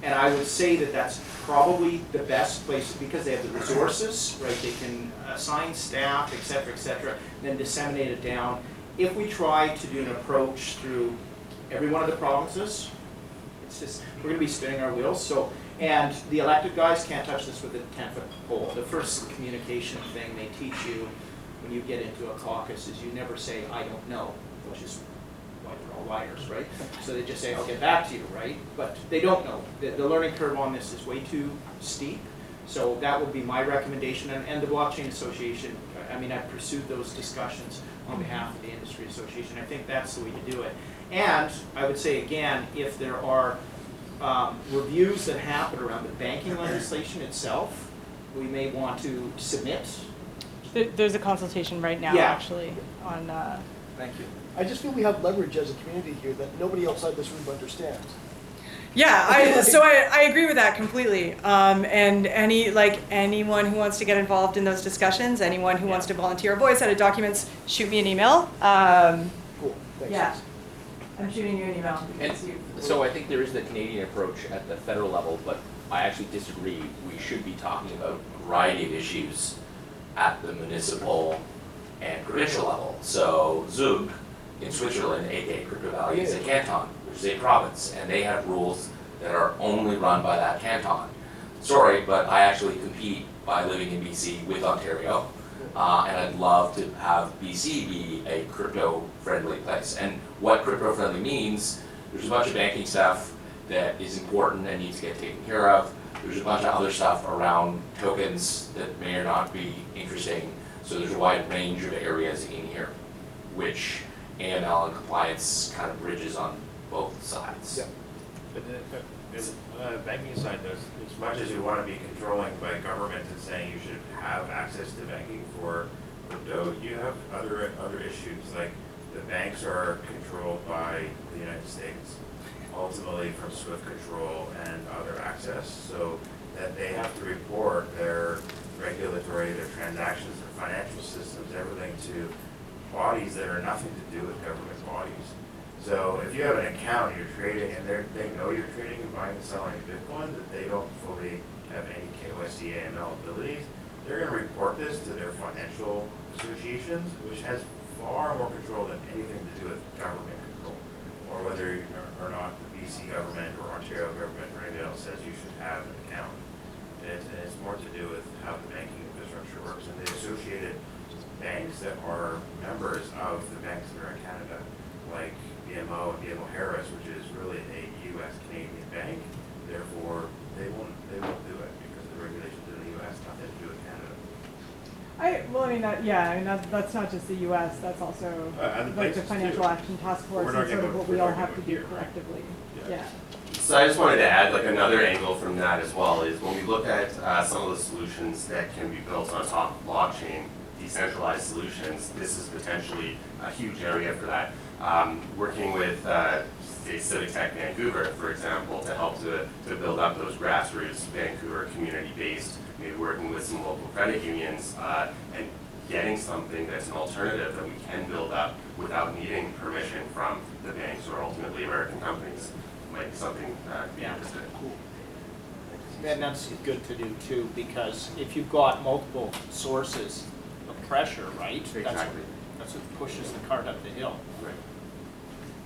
V: And I would say that that's probably the best place because they have the resources, right? They can assign staff, et cetera, and then disseminate it down. If we try to do an approach through every one of the provinces, it's just, we're going to be spinning our wheels. So, and the elected guys can't touch this with a 10-foot pole. The first communication thing they teach you when you get into a caucus is you never say, I don't know, which is why they're all liars, right? So they just say, I'll get back to you, right? But they don't know. The learning curve on this is way too steep. So that would be my recommendation. And the Blockchain Association, I mean, I've pursued those discussions on behalf of the Industry Association. I think that's the way to do it. And I would say, again, if there are reviews that happen around the banking legislation itself, we may want to submit.
W: There's a consultation right now, actually, on...
V: Thank you.
U: I just feel we have leverage as a community here that nobody outside this room understands.
R: Yeah, so I agree with that completely. And anyone who wants to get involved in those discussions, anyone who wants to volunteer a voice, edit documents, shoot me an email.
U: Cool. Thanks.
R: Yeah, I'm shooting you an email.
X: And so I think there is the Canadian approach at the federal level, but I actually disagree. We should be talking about
E: A variety of issues at the municipal and provincial level. So Zug in Switzerland, aka Crypto Valley, is a canton, which is a province, and they have rules that are only run by that canton. Sorry, but I actually compete by living in BC with Ontario, and I'd love to have BC be a crypto-friendly place. And what crypto-friendly means, there's a bunch of banking stuff that is important and needs to get taken care of. There's a bunch of other stuff around tokens that may or not be interesting. So there's a wide range of areas in here, which AML and compliance kind of bridges on both sides.
A: Yeah. But the banking side does, as much as you want to be controlling by government and saying you should have access to banking for crypto, you have other issues, like the banks are controlled by the United States, ultimately from SWIFT control and other access, so that they have to report their regulatory, their transactions, their financial systems, everything to bodies that are nothing to do with government bodies. So if you have an account, you're trading, and they know you're trading and buying and selling Bitcoin, that they don't fully have any KYC AML abilities, they're going to report this to their financial associations, which has far more control than anything to do with government control, or whether or not the BC government or Ontario government or anything else says you should have an account. It's more to do with how the banking infrastructure works, and the associated banks that are members of the banks that are in Canada, like BMO and BMO Harris, which is really a U.S. Canadian bank. Therefore, they won't do it because of the regulations in the U.S. Nothing to do with Canada.
W: That's not just the U.S. That's also
A: And the
W: like the
A: places
W: Financial
A: too.
W: Action Task Force
A: We're not
W: and sort
A: getting-
W: of what
A: we're
W: we
A: not
W: all have to
A: getting
W: do
A: here.
W: collectively. Yeah.
E: So I just wanted to add like another angle from that as well is when we look at some of the solutions that can be built on top of blockchain, decentralized solutions, this is potentially a huge area for that. Working with say Civic Tech Vancouver, for example, to help to build up those grassroots Vancouver community-based, maybe working with some local credit unions and getting something that's an alternative that we can build up without needing permission from the banks or ultimately American companies. Might be something to be interested in.
S: And that's good to do too, because if you've got multiple sources of pressure, right?
E: Exactly.
S: That's what pushes the cart up the hill.
E: Right.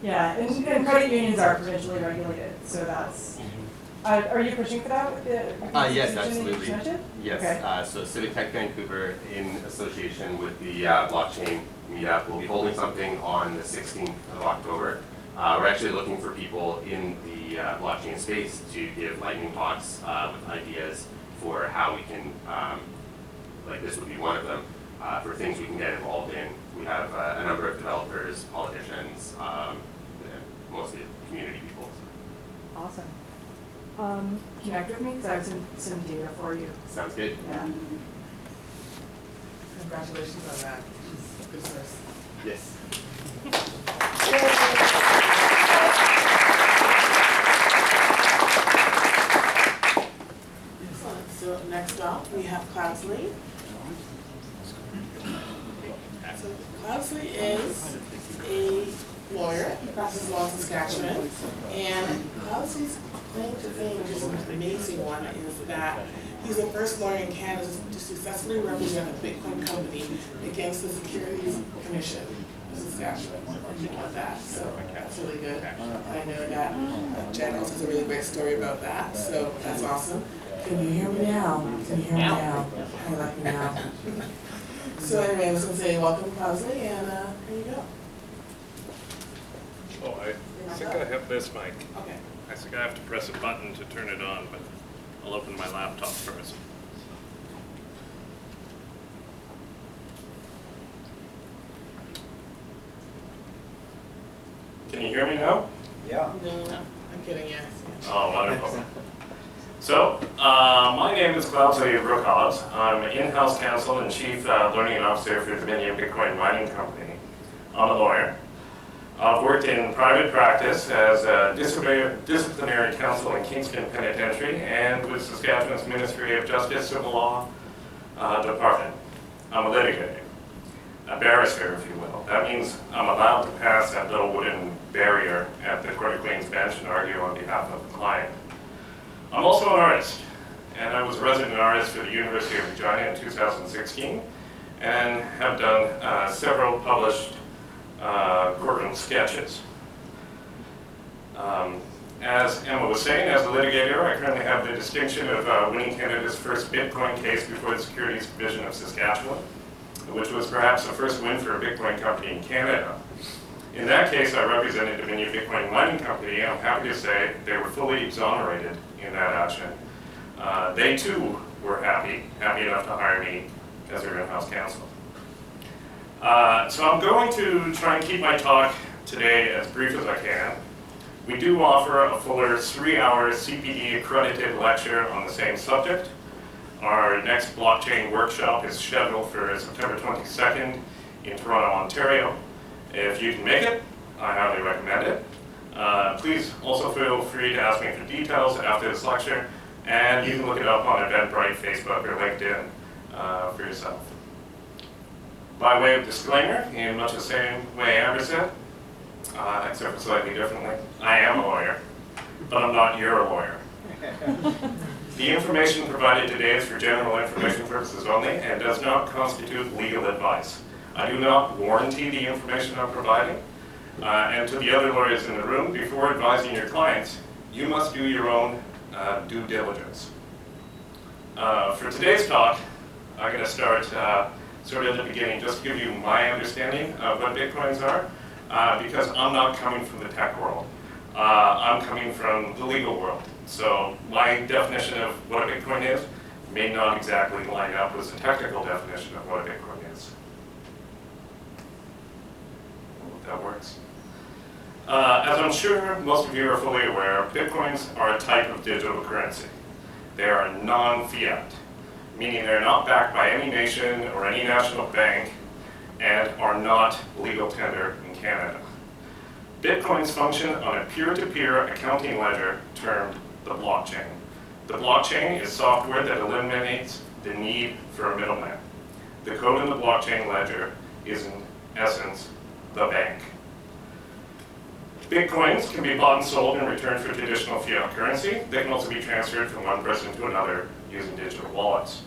R: Yeah, and credit unions are provincially regulated, so that's, are you pushing for that with the
E: Yes,
R: institution that you
E: absolutely.
R: just mentioned?
E: Yes,
R: Okay.
E: so Civic Tech Vancouver, in association with the blockchain meetup, will be holding something on the 16th of October. We're actually looking for people in the blockchain space to give lightning talks with ideas for how we can, like this would be one of them, for things we can get involved in. We have a number of developers, politicians, mostly community people.
R: Awesome. Connect with me because I have some data for you.
E: Sounds good.
R: Yeah.
F: Congratulations on that. Good source.
E: Yes.
F: Excellent. So next up, we have Cloudsley. So Cloudsley is a lawyer. He practices law in Saskatchewan. And Cloudsley's claim to fame, which is an amazing one, is that he's the first lawyer in Canada to successfully represent a Bitcoin company against the Securities Commission of Saskatchewan. Think about that. So that's really good. And I know that Jen also has a really great story about that. So that's awesome. Can you hear me now? Can you hear me now? I like me now. So anyway, I was going to say welcome, Cloudsley, and here you go.
G: Oh, I think I have this mic.
F: Okay.
G: I think I have to press a button to turn it on, but I'll open my laptop first. Can you hear me now?
F: Yeah. No, I'm kidding, yes.
G: Oh, wonderful. So, my name is Cloudsley Brookhobbs. I'm in-house counsel and chief learning officer for the Dominion Bitcoin Mining Company. I'm a lawyer. I've worked in private practice as a disciplinary counsel in Kingston Penitentiary and with Saskatchewan's Ministry of Justice Civil Law Department. I'm a litigator, a barrister, if you will. That means I'm allowed to pass that little wooden barrier at the Court of Queen's bench and argue on behalf of the client. I'm also an artist, and I was a resident artist for the University of Regina in 2016 and have done several published courtroom sketches. As Emma was saying, as a litigator, I currently have the distinction of winning Canada's first Bitcoin case before the Securities Commission of Saskatchewan, which was perhaps the first win for a Bitcoin company in Canada. In that case, I represented Dominion Bitcoin Mining Company, and I'm happy to say they were fully exonerated in that action. They too were happy enough to hire me as their in-house counsel. So I'm going to try and keep my talk today as brief as I can. We do offer a fuller 3-hour CPD accredited lecture on the same subject. Our next blockchain workshop is scheduled for September 22nd in Toronto, Ontario. If you can make it, I highly recommend it. Please also feel free to ask me for details after this lecture, and you can look it up on Eventbrite, Facebook, or LinkedIn for yourself. By way of disclaimer, in much the same way Amber said, except for slightly differently, I am a lawyer, but I'm not your lawyer. The information provided today is for general information purposes only and does not constitute legal advice. I do not warranty the information I'm providing. And to the other lawyers in the room, before advising your clients, you must do your own due diligence. For today's talk, I'm going to start sort of at the beginning, just to give you my understanding of what Bitcoins are, because I'm not coming from the tech world. I'm coming from the legal world. So my definition of what a Bitcoin is may not exactly line up with the technical definition of what a Bitcoin is. I hope that works. As I'm sure most of you are fully aware, Bitcoins are a type of digital currency. They are non-fiat, meaning they're not backed by any nation or any national bank and are not legal tender in Canada. Bitcoins function on a peer-to-peer accounting ledger termed the blockchain. The blockchain is software that eliminates the need for a middleman. The code in the blockchain ledger is, in essence, the bank. Bitcoins can be bought and sold in return for traditional fiat currency. They can also be transferred from one person to another using digital wallets.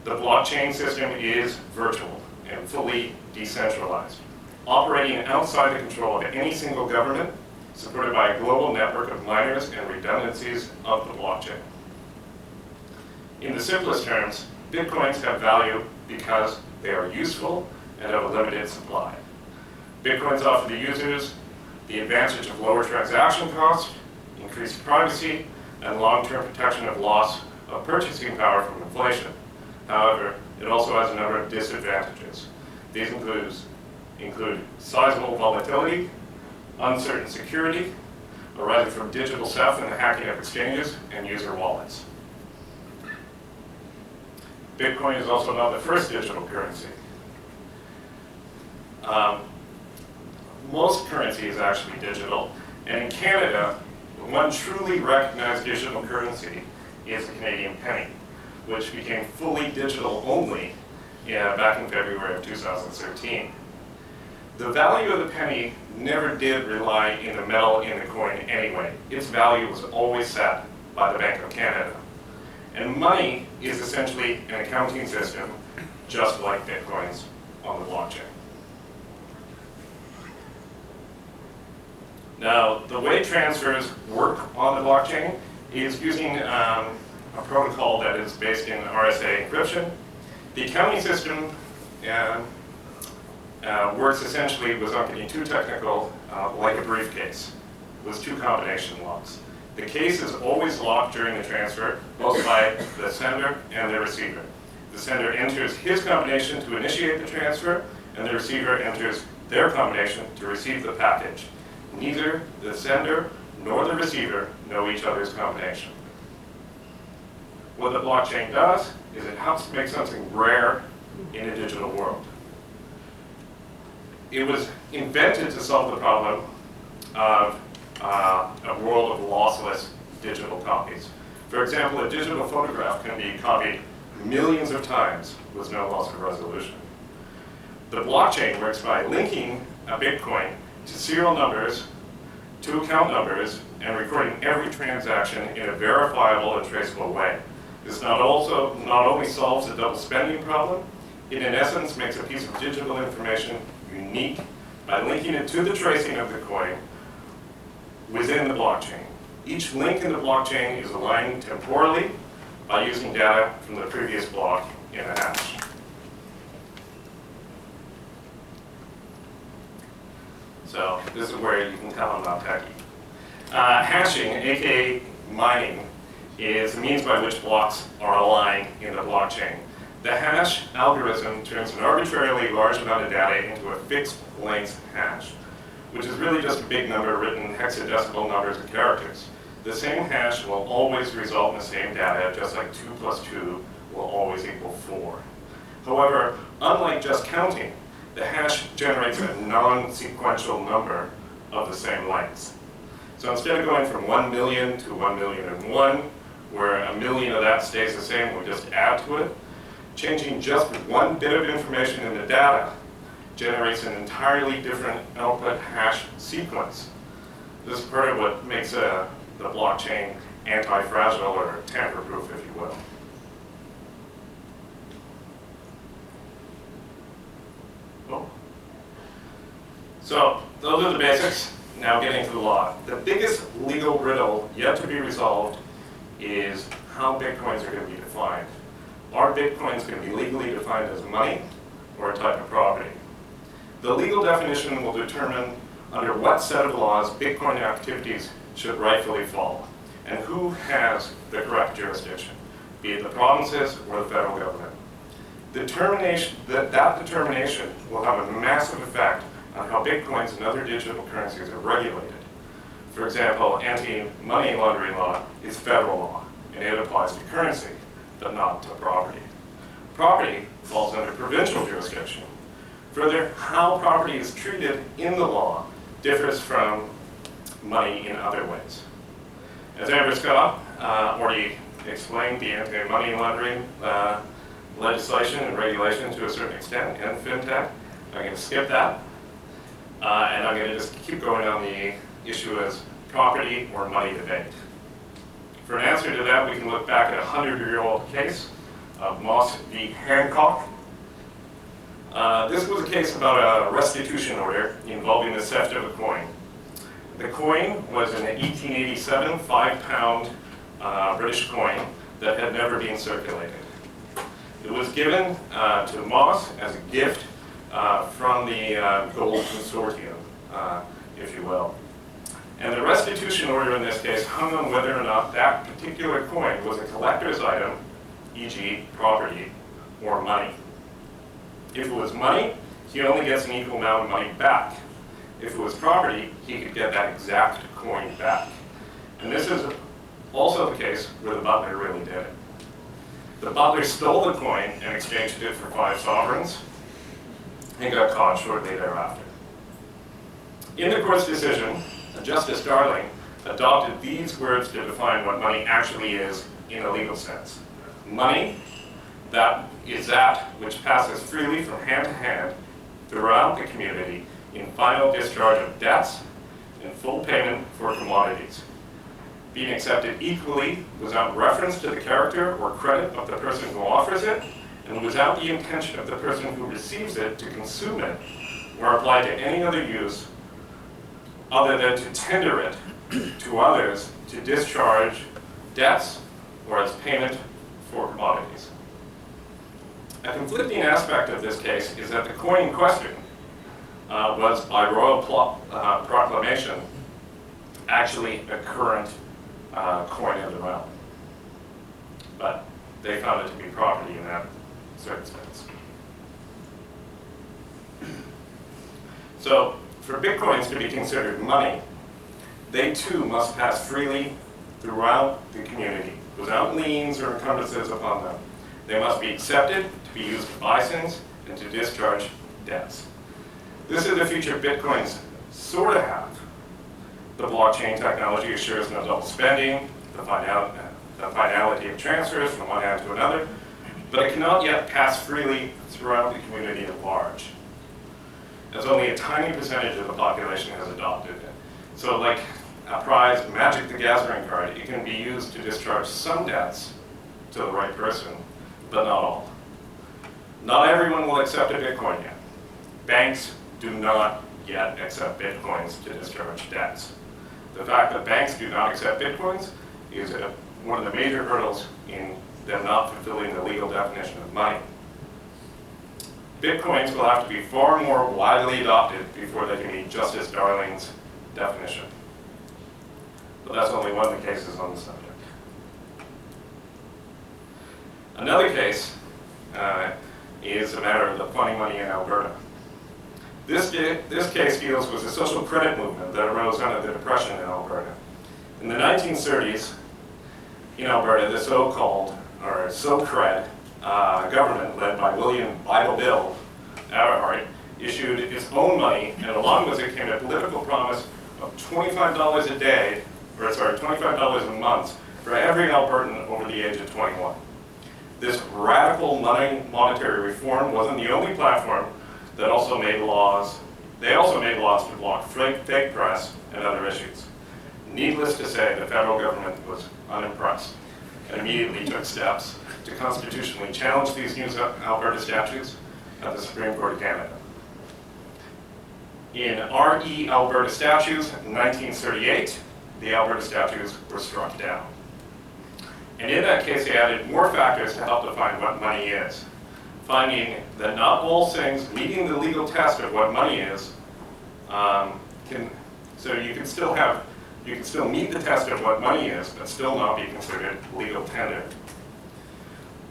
G: The blockchain system is virtual and fully decentralized, operating outside the control of any single government, supported by a global network of miners and redundancies of the blockchain. In the simplest terms, Bitcoins have value because they are useful and of a limited supply. Bitcoins offer the users the advantage of lower transaction costs, increased privacy, and long-term protection of loss of purchasing power from inflation. However, it also has a number of disadvantages. These include sizable volatility, uncertain security, arising from digital theft and the hacking of exchanges and user wallets. Bitcoin is also not the first digital currency. Most currency is actually digital, and in Canada, one truly recognized digital currency is the Canadian penny, which became fully digital only back in February of 2013. The value of the penny never did rely in the metal in the coin anyway. Its value was always set by the Bank of Canada. And money is essentially an accounting system, just like Bitcoins on the blockchain. Now, the way transfers work on the blockchain is using a protocol that is based in RSA encryption. The accounting system works essentially, without getting too technical, like a briefcase with two combination locks. The case is always locked during the transfer, both by the sender and the receiver. The sender enters his combination to initiate the transfer, and the receiver enters their combination to receive the package. Neither the sender nor the receiver know each other's combination. What the blockchain does is it helps make something rare in a digital world. It was invented to solve the problem of a world of lossless digital copies. For example, a digital photograph can be copied millions of times with no loss of resolution. The blockchain works by linking a Bitcoin to serial numbers, to account numbers, and recording every transaction in a verifiable and traceable way. This not only solves the double spending problem, it in essence makes a piece of digital information unique by linking it to the tracing of the coin within the blockchain. Each link in the blockchain is aligned temporally by using data from the previous block in a hash. So this is where you can tell I'm not techie. Hashing, aka mining, is the means by which blocks are aligned in the blockchain. The hash algorithm turns an arbitrarily large amount of data into a fixed length hash, which is really just a big number written in hexadecimal numbers of characters. The same hash will always result in the same data, just like 2 plus 2 will always equal 4. However, unlike just counting, the hash generates a non-sequential number of the same lengths. So instead of going from 1 million to 1,000,001, where a million of that stays the same, we just add to it, changing just one bit of information in the data generates an entirely different output hash sequence. This is part of what makes the blockchain anti-fragile or tamper-proof, if you will. So those are the basics. Now getting to the law. The biggest legal riddle yet to be resolved is how Bitcoins are going to be defined. Are Bitcoins going to be legally defined as money or a type of property? The legal definition will determine under what set of laws Bitcoin activities should rightfully fall, and who has the correct jurisdiction, be it the provinces or the federal government. That determination will have a massive effect on how Bitcoins and other digital currencies are regulated. For example, anti-money laundering law is federal law, and it applies to currency, but not to property. Property falls under provincial jurisdiction. Further, how property is treated in the law differs from money in other ways. As Andreas already explained, the anti-money laundering legislation and regulation to a certain extent, and fintech, I'm going to skip that. And I'm going to just keep going on the issue as property or money debate. For an answer to that, we can look back at a 100-year-old case of Moss v. Hancock. This was a case about a restitution order involving the theft of a coin. The coin was an 1887 5-pound British coin that had never been circulated. It was given to Moss as a gift from the Gold Consortium, if you will. And the restitution order in this case hung on whether or not that particular coin was a collector's item, e.g. property, or money. If it was money, he only gets an equal amount of money back. If it was property, he could get that exact coin back. And this is also the case where the butler really did it. The butler stole the coin and exchanged it for 5 sovereigns and got caught shortly thereafter. In the court's decision, Justice Darling adopted these words to define what money actually is in a legal sense. Money, that is that which passes freely from hand to hand throughout the community in final discharge of debts and full payment for commodities, being accepted equally without reference to the character or credit of the person who offers it, and without the intention of the person who receives it to consume it, or apply to any other use other than to tender it to others to discharge debts or as payment for commodities. A conflicting aspect of this case is that the coin in question was, by royal proclamation, actually a current coin of the realm. But they found it to be property in that circumstance. So, for Bitcoins to be considered money, they too must pass freely throughout the community, without liens or encumbrances upon them. They must be accepted to be used to buy things and to discharge debts. This is a feature Bitcoins sort of have. The blockchain technology assures no double spending, the finality of transfers from one hand to another, but it cannot yet pass freely throughout the community at large, as only a tiny percentage of the population has adopted it. So like a prized Magic the Gathering card, it can be used to discharge some debts to the right person, but not all. Not everyone will accept a Bitcoin yet. Banks do not yet accept Bitcoins to discharge debts. The fact that banks do not accept Bitcoins is one of the major hurdles in them not fulfilling the legal definition of money. Bitcoins will have to be far more widely adopted before they can meet Justice Darling's definition. But that's only one of the cases on the subject. Another case is a matter of the funny money in Alberta. This case deals with the social credit movement that arose under the Depression in Alberta. In the 1930s, in Alberta, the so-called, or so-cred government led by William Bible Bill Everhart issued its own money, and along with it came a political promise of $25 a day, or sorry, $25 a month for every Albertan over the age of 21. This radical monetary reform wasn't the only platform that also made laws. They also made laws to block fake press and other issues. Needless to say, the federal government was unimpressed and immediately took steps to constitutionally challenge these new Alberta statutes at the Supreme Court of Canada. In R.E. Alberta Statutes in 1938, the Alberta statutes were struck down. And in that case, they added more factors to help define what money is, finding that not all things meeting the legal test of what money is so you can still meet the test of what money is, but still not be considered legal tender.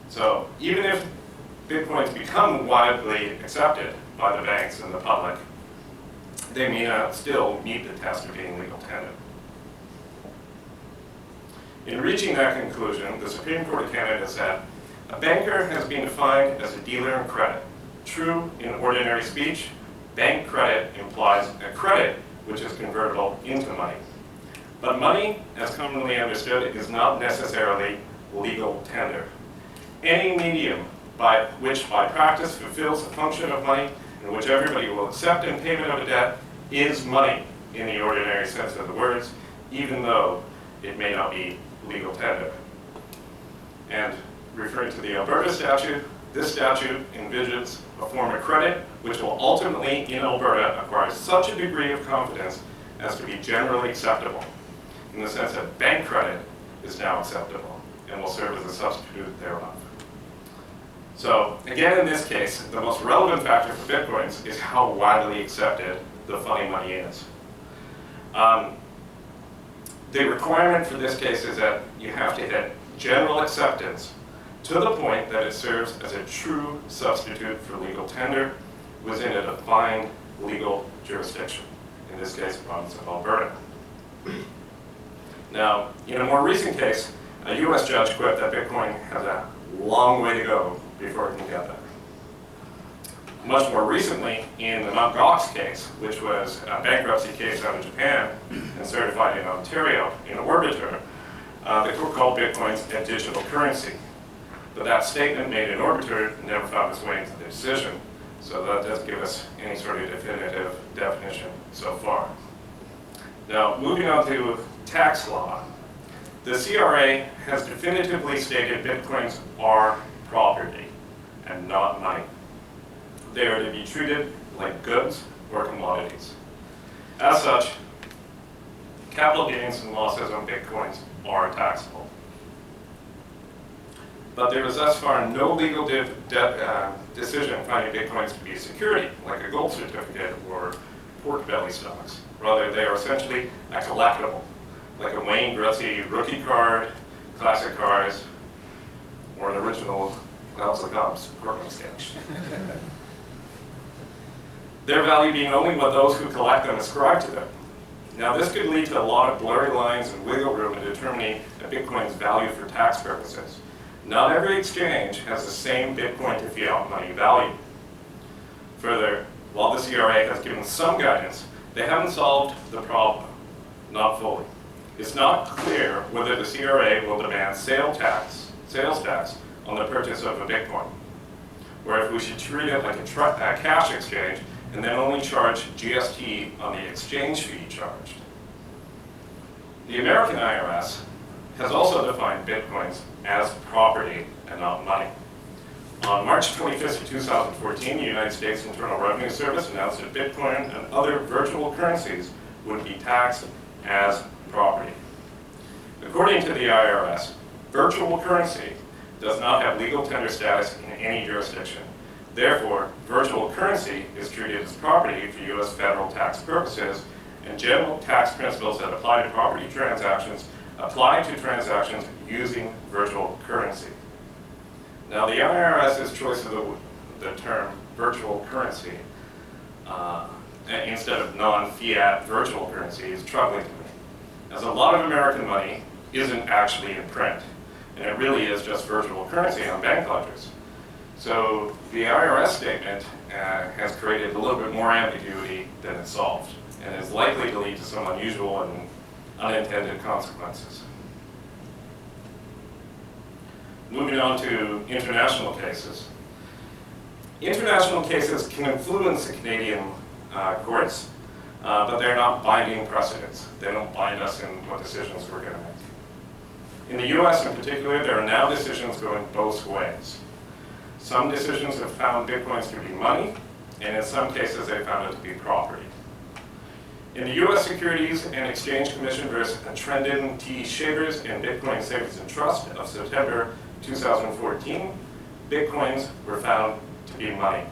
G: So even if Bitcoins become widely accepted by the banks and the public, they may not still meet the test of being legal tender. In reaching that conclusion, the Supreme Court of Canada said, a banker has been defined as a dealer in credit. True, in ordinary speech, bank credit implies a credit which is convertible into money. But money, as commonly understood, is not necessarily legal tender. Any medium which by practice fulfills the function of money and which everybody will accept in payment of a debt is money in the ordinary sense of the words, even though it may not be legal tender. And referring to the Alberta statute, this statute envisions a form of credit which will ultimately, in Alberta, acquire such a degree of confidence as to be generally acceptable, in the sense that bank credit is now acceptable and will serve as a substitute thereof. So again, in this case, the most relevant factor for Bitcoins is how widely accepted the funny money is. The requirement for this case is that you have to hit general acceptance to the point that it serves as a true substitute for legal tender within a defined legal jurisdiction, in this case, the province of Alberta. Now, in a more recent case, a US judge quipped that Bitcoin has a long way to go before it can get there. Much more recently, in the Mt. Gox case, which was a bankruptcy case out of Japan and certified in Ontario in Orbiter, the court called Bitcoins a digital currency. But that statement made in Orbiter never found its way into the decision, so that doesn't give us any sort of definitive definition so far. Now, moving on to tax law. The CRA has definitively stated Bitcoins are property and not money. They are to be treated like goods or commodities. As such, capital gains and losses on Bitcoins are taxable. But there is thus far no legal decision finding Bitcoins to be a security, like a gold certificate or pork belly stocks. Rather, they are essentially a collectible, like a Wayne Gretzky rookie card, classic cars, or an original Elsa Gumps Courtney sketch. Their value being only what those who collect them ascribe to them. Now, this could lead to a lot of blurry lines and wiggle room in determining a Bitcoin's value for tax purposes. Not every exchange has the same Bitcoin to fiat money value. Further, while the CRA has given some guidance, they haven't solved the problem, not fully. It's not clear whether the CRA will demand sales tax on the purchase of a Bitcoin, or if we should treat it like a cash exchange and then only charge GST on the exchange fee charged. The American IRS has also defined Bitcoins as property and not money. On March 25th of 2014, the United States Internal Revenue Service announced that Bitcoin and other virtual currencies would be taxed as property. According to the IRS, virtual currency does not have legal tender status in any jurisdiction. Therefore, virtual currency is treated as property for U.S. federal tax purposes, and general tax principles that apply to property transactions apply to transactions using virtual currency. Now, the IRS's choice of the term virtual currency instead of non-fiat virtual currency is troubling to me, as a lot of American money isn't actually in print, and it really is just virtual currency on bank ledgers. So the IRS statement has created a little bit more ambiguity than it solved, and is likely to lead to some unusual and unintended consequences. Moving on to international cases. International cases can influence the Canadian courts, but they're not binding precedents. They don't bind us in what decisions we're going to make. In the US in particular, there are now decisions going both ways. Some decisions have found Bitcoins to be money, and in some cases they found it to be property. In the US Securities and Exchange Commission versus Trendon T. Shavers and Bitcoin Savings and Trust of September 2014, Bitcoins were found to be money.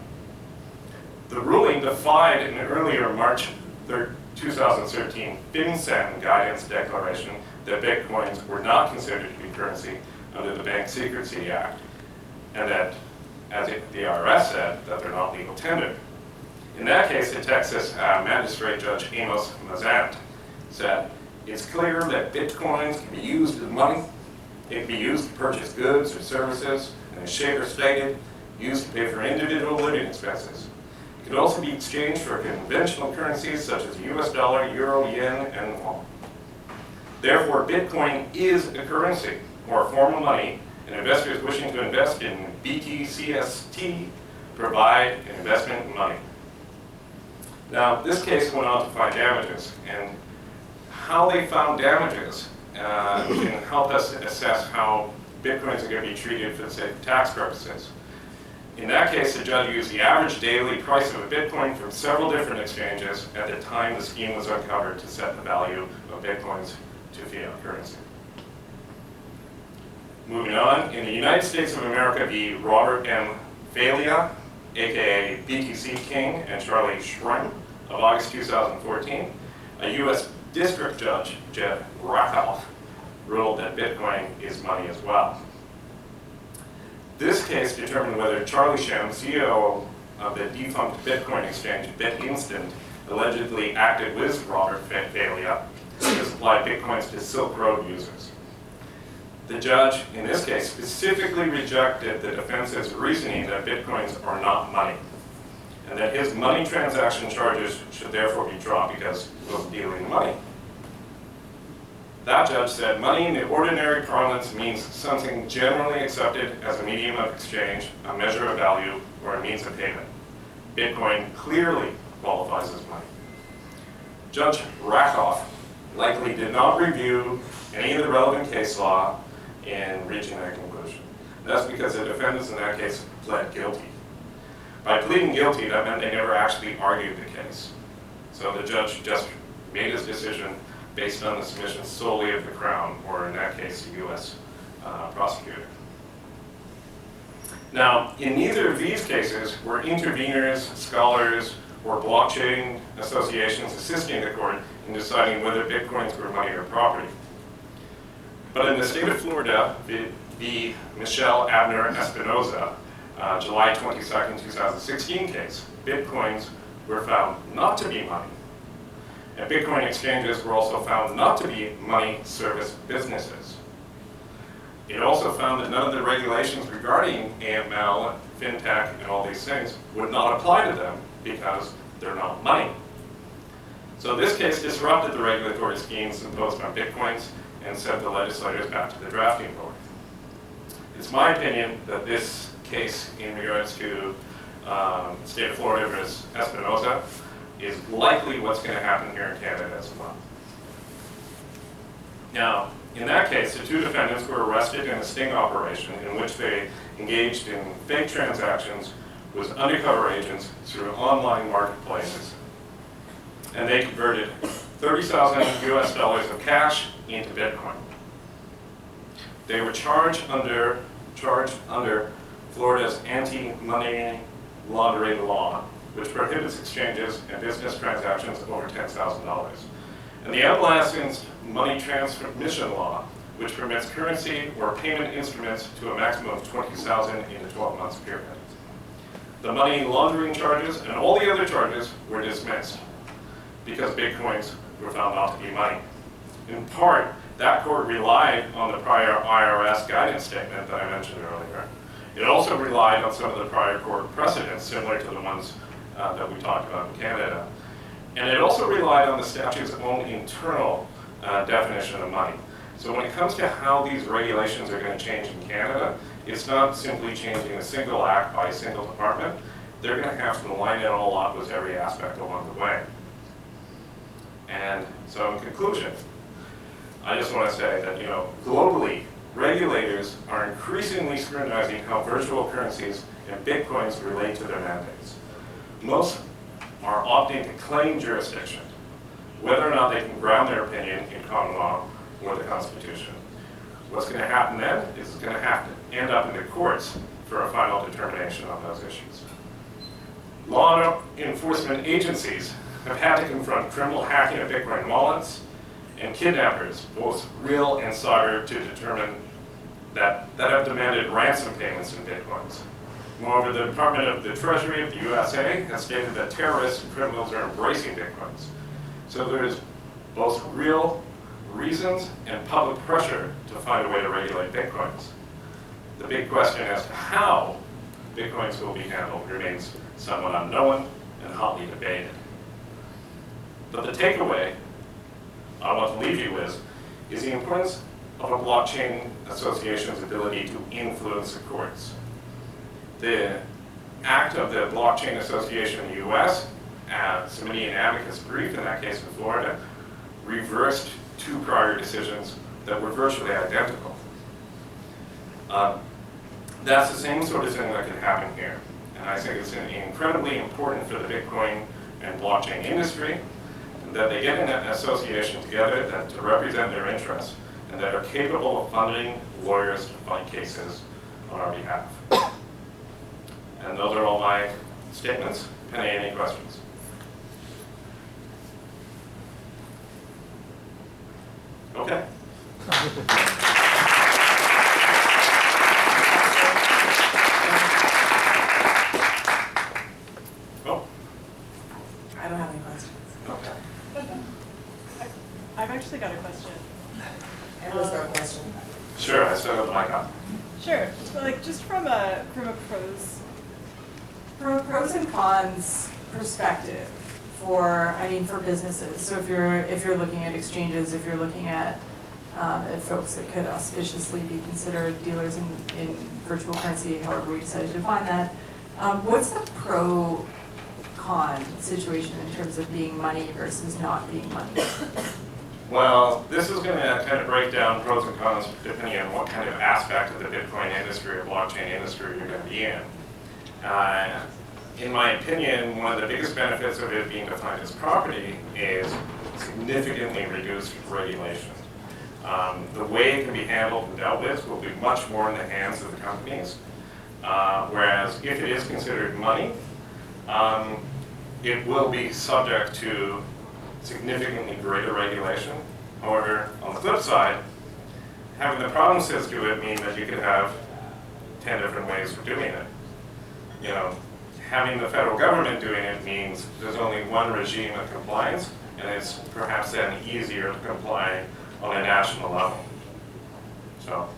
G: The ruling defied an earlier March 2013 FinCEN guidance declaration that Bitcoins were not considered to be currency under the Bank Secrecy Act, and that, as the IRS said, that they're not legal tender. In that case, the Texas Magistrate Judge Amos Mazant said, "It's clear that Bitcoins can be used as money. It can be used to purchase goods or services, and as Shaver stated, used to pay for individual living expenses. It could also be exchanged for conventional currencies such as US dollar, euro, yen, and won. Therefore, Bitcoin is a currency, or a form of money, and investors wishing to invest in BTCST provide an investment money." Now, this case went on to find damages, and how they found damages can help us assess how Bitcoins are going to be treated for the sake of tax purposes. In that case, the judge used the average daily price of a Bitcoin from several different exchanges at the time the scheme was uncovered to set the value of Bitcoins to fiat currency. Moving on, in the United States of America v. Robert M. Falia, aka BTC King and Charlie Shrem, of August 2014, a U.S. District Judge, Jeff Rakoff, ruled that Bitcoin is money as well. This case determined whether Charlie Shrem, CEO of the defunct Bitcoin exchange BitInstant, allegedly acted with Robert Falia to supply Bitcoins to Silk Road users. The judge, in this case, specifically rejected the defense's reasoning that Bitcoins are not money, and that his money transaction charges should therefore be dropped because he was dealing money. That judge said, money in the ordinary parlance means something generally accepted as a medium of exchange, a measure of value, or a means of payment. Bitcoin clearly qualifies as money. Judge Rakoff likely did not review any of the relevant case law in reaching that conclusion. That's because the defendants in that case pled guilty. By pleading guilty, that meant they never actually argued the case. So the judge just made his decision based on the submission solely of the Crown, or in that case, the U.S. prosecutor. Now, in neither of these cases were interveners, scholars, or blockchain associations assisting the court in deciding whether Bitcoins were money or property. But in the state of Florida, the Michelle Abner Espinoza, July 22nd, 2016 case, Bitcoins were found not to be money. And Bitcoin exchanges were also found not to be money service businesses. It also found that none of the regulations regarding AML, fintech, and all these things would not apply to them because they're not money. So this case disrupted the regulatory schemes imposed on Bitcoins and sent the legislators back to the drafting board. It's my opinion that this case in regards to state of Florida versus Espinoza is likely what's going to happen here in Canada as well. Now, in that case, the two defendants were arrested in a sting operation in which they engaged in fake transactions with undercover agents through online marketplaces. And they converted $30,000 of cash into Bitcoin. They were charged under Florida's anti-money laundering law, which prohibits exchanges and business transactions over $10,000. And the unlicensed money transmission law, which permits currency or payment instruments to a maximum of 20,000 in a 12-month period. The money laundering charges and all the other charges were dismissed because Bitcoins were found not to be money. In part, that court relied on the prior IRS guidance statement that I mentioned earlier. It also relied on some of the prior court precedents, similar to the ones that we talked about in Canada. And it also relied on the statute's own internal definition of money. So when it comes to how these regulations are going to change in Canada, it's not simply changing a single act by a single department. They're going to have to line it all up with every aspect along the way. And so in conclusion, I just want to say that, globally, regulators are increasingly scrutinizing how virtual currencies and Bitcoins relate to their mandates. Most are opting to claim jurisdiction, whether or not they can ground their opinion in common law or the Constitution. What's going to happen then is it's going to have to end up in the courts for a final determination on those issues. Law enforcement agencies have had to confront criminal hacking of Bitcoin wallets and kidnappers, both real and cyber, to determine that have demanded ransom payments in Bitcoins. Moreover, the Department of the Treasury of the USA has stated that terrorists and criminals are embracing Bitcoins. So there is both real reasons and public pressure to find a way to regulate Bitcoins. The big question as to how Bitcoins will be handled remains somewhat unknown and hotly debated. But the takeaway I want to leave you with is the importance of a blockchain association's ability to influence the courts. The act of the Blockchain Association in the US, submitting an amicus brief, in that case in Florida, reversed 2 prior decisions that were virtually identical. That's the same sort of thing that can happen here. And I think it's incredibly important for the Bitcoin and blockchain industry that they get an association together to represent their interests and that are capable of funding lawyers to fight cases on our behalf. And those are all my statements. Penny, any questions? Okay. Oh.
F: I don't have any questions.
G: Okay.
R: I've actually got a question.
F: Everyone's got a question.
G: Sure, I still have the mic on.
R: Sure. Like just from a pros and cons perspective for businesses. So if you're looking at exchanges, if you're looking at folks that could auspiciously be considered dealers in virtual currency, however we decide to define that, what's the pro-con situation in terms of being money versus not being money?
G: Well, this is going to kind of break down pros and cons depending on what kind of aspect of the Bitcoin industry or blockchain industry you're going to be in. In my opinion, one of the biggest benefits of it being defined as property is significantly reduced regulation. The way it can be handled and dealt with will be much more in the hands of the companies, whereas if it is considered money, it will be subject to significantly greater regulation. However, on the flip side, having the provinces do it mean that you could have 10 different ways of doing it. Having the federal government doing it means there's only one regime of compliance, and it's perhaps then easier to comply on a national level. So.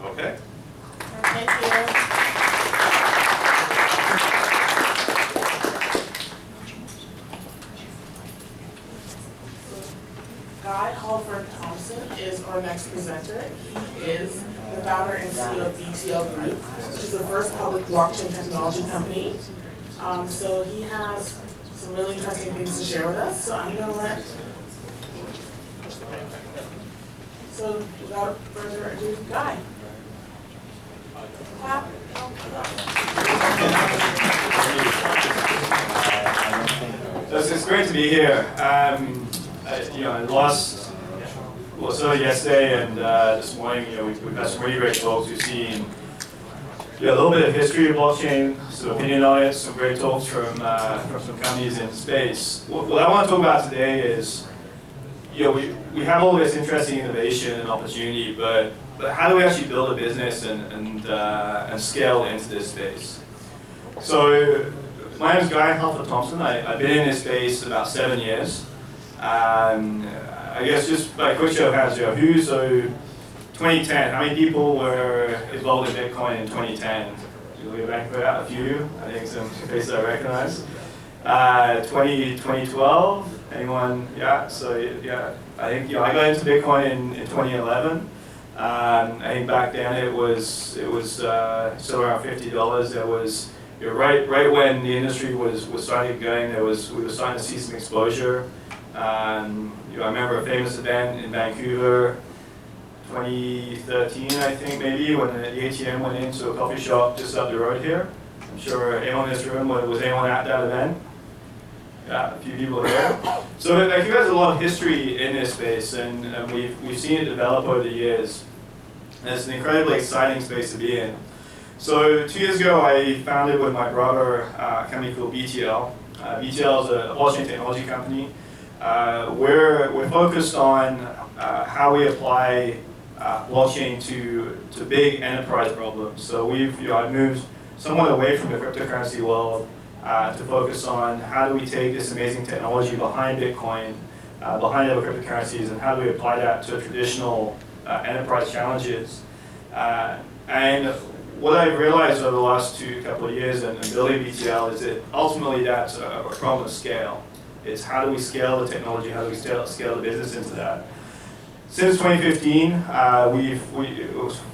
G: Okay.
F: Thank you. Guy Halford Thompson is our next presenter. He is the founder and CEO of BTL Group, which is the first public blockchain technology company. So he has some really interesting things to share with us. So I'm going to let. So without further ado, Guy.
I: It's great to be here. I lost yesterday and this morning. We've got some really great folks. We've seen a little bit of history of blockchain, some opinion on it, some great talks from some companies in space. What I want to talk about today is, we have all this interesting innovation and opportunity, but how do we actually build a business and scale into this space? So my name is Guy Halford Thompson. I've been in this space about 7 years. I guess just by a quick show of hands, so 2010, how many people were involved in Bitcoin in 2010? Julia Vancouver, a few, I think some faces I recognize. 2012, anyone? Yeah, so yeah, I think I got into Bitcoin in 2011. I think back then it was still around $50. There was right when the industry was starting going, we were starting to see some exposure. I remember a famous event in Vancouver, 2013, I think maybe, when the ATM went into a coffee shop just up the road here. I'm sure anyone in this room, was anyone at that event? Yeah, a few people there. So Vancouver has a lot of history in this space, and we've seen it develop over the years. And it's an incredibly exciting space to be in. So 2 years ago, I founded with my brother a company called BTL. BTL is a blockchain technology company. We're focused on how we apply blockchain to big enterprise problems. So I've moved somewhat away from the cryptocurrency world to focus on how do we take this amazing technology behind Bitcoin, behind other cryptocurrencies, and how do we apply that to traditional enterprise challenges. And what I've realized over the last couple of years in building BTL is that ultimately that's a problem of scale. It's how do we scale the technology, how do we scale the business into that. Since 2015,